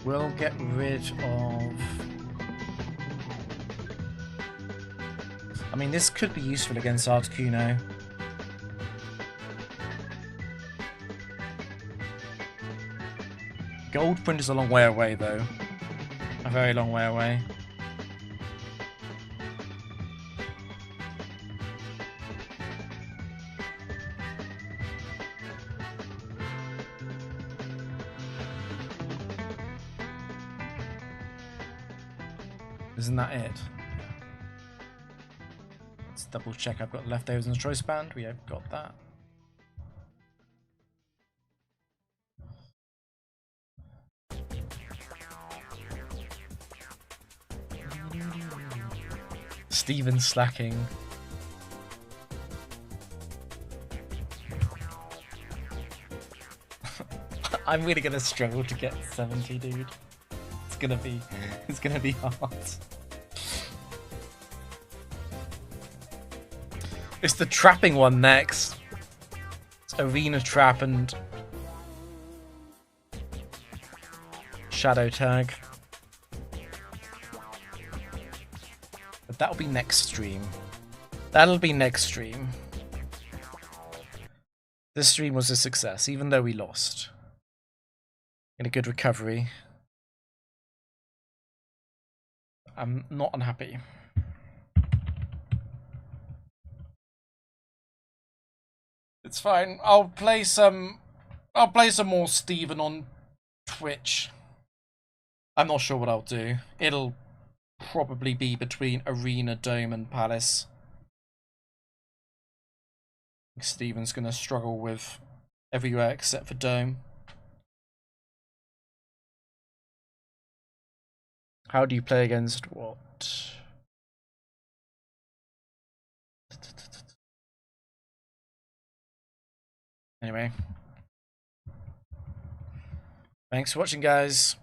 [SPEAKER 1] We'll get rid of... I mean, this could be useful against Articuno. Goldprint is a long way away, though. A very long way away. Isn't that it? Let's double check I've got leftovers in the choice band. We have got that. Steven slacking. I'm really gonna struggle to get 70, dude. It's gonna be hard. It's the trapping one next. It's Arena Trap and Shadow Tag. But that'll be next stream. That'll be next stream. This stream was a success, even though we lost. In a good recovery. I'm not unhappy. It's fine. I'll play some more Steven on Twitch. I'm not sure what I'll do. It'll probably be between Arena, Dome, and Palace. Steven's gonna struggle with everywhere except for Dome. How do you play against what? Anyway. Thanks for watching, guys.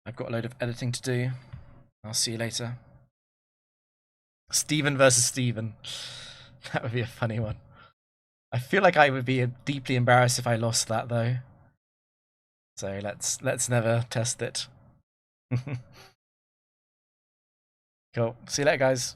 [SPEAKER 1] I've got a load of editing to do. I'll see you later. Steven versus Steven. That would be a funny one. I feel like I would be deeply embarrassed if I lost that, though. So let's never test it. Cool. See you later, guys.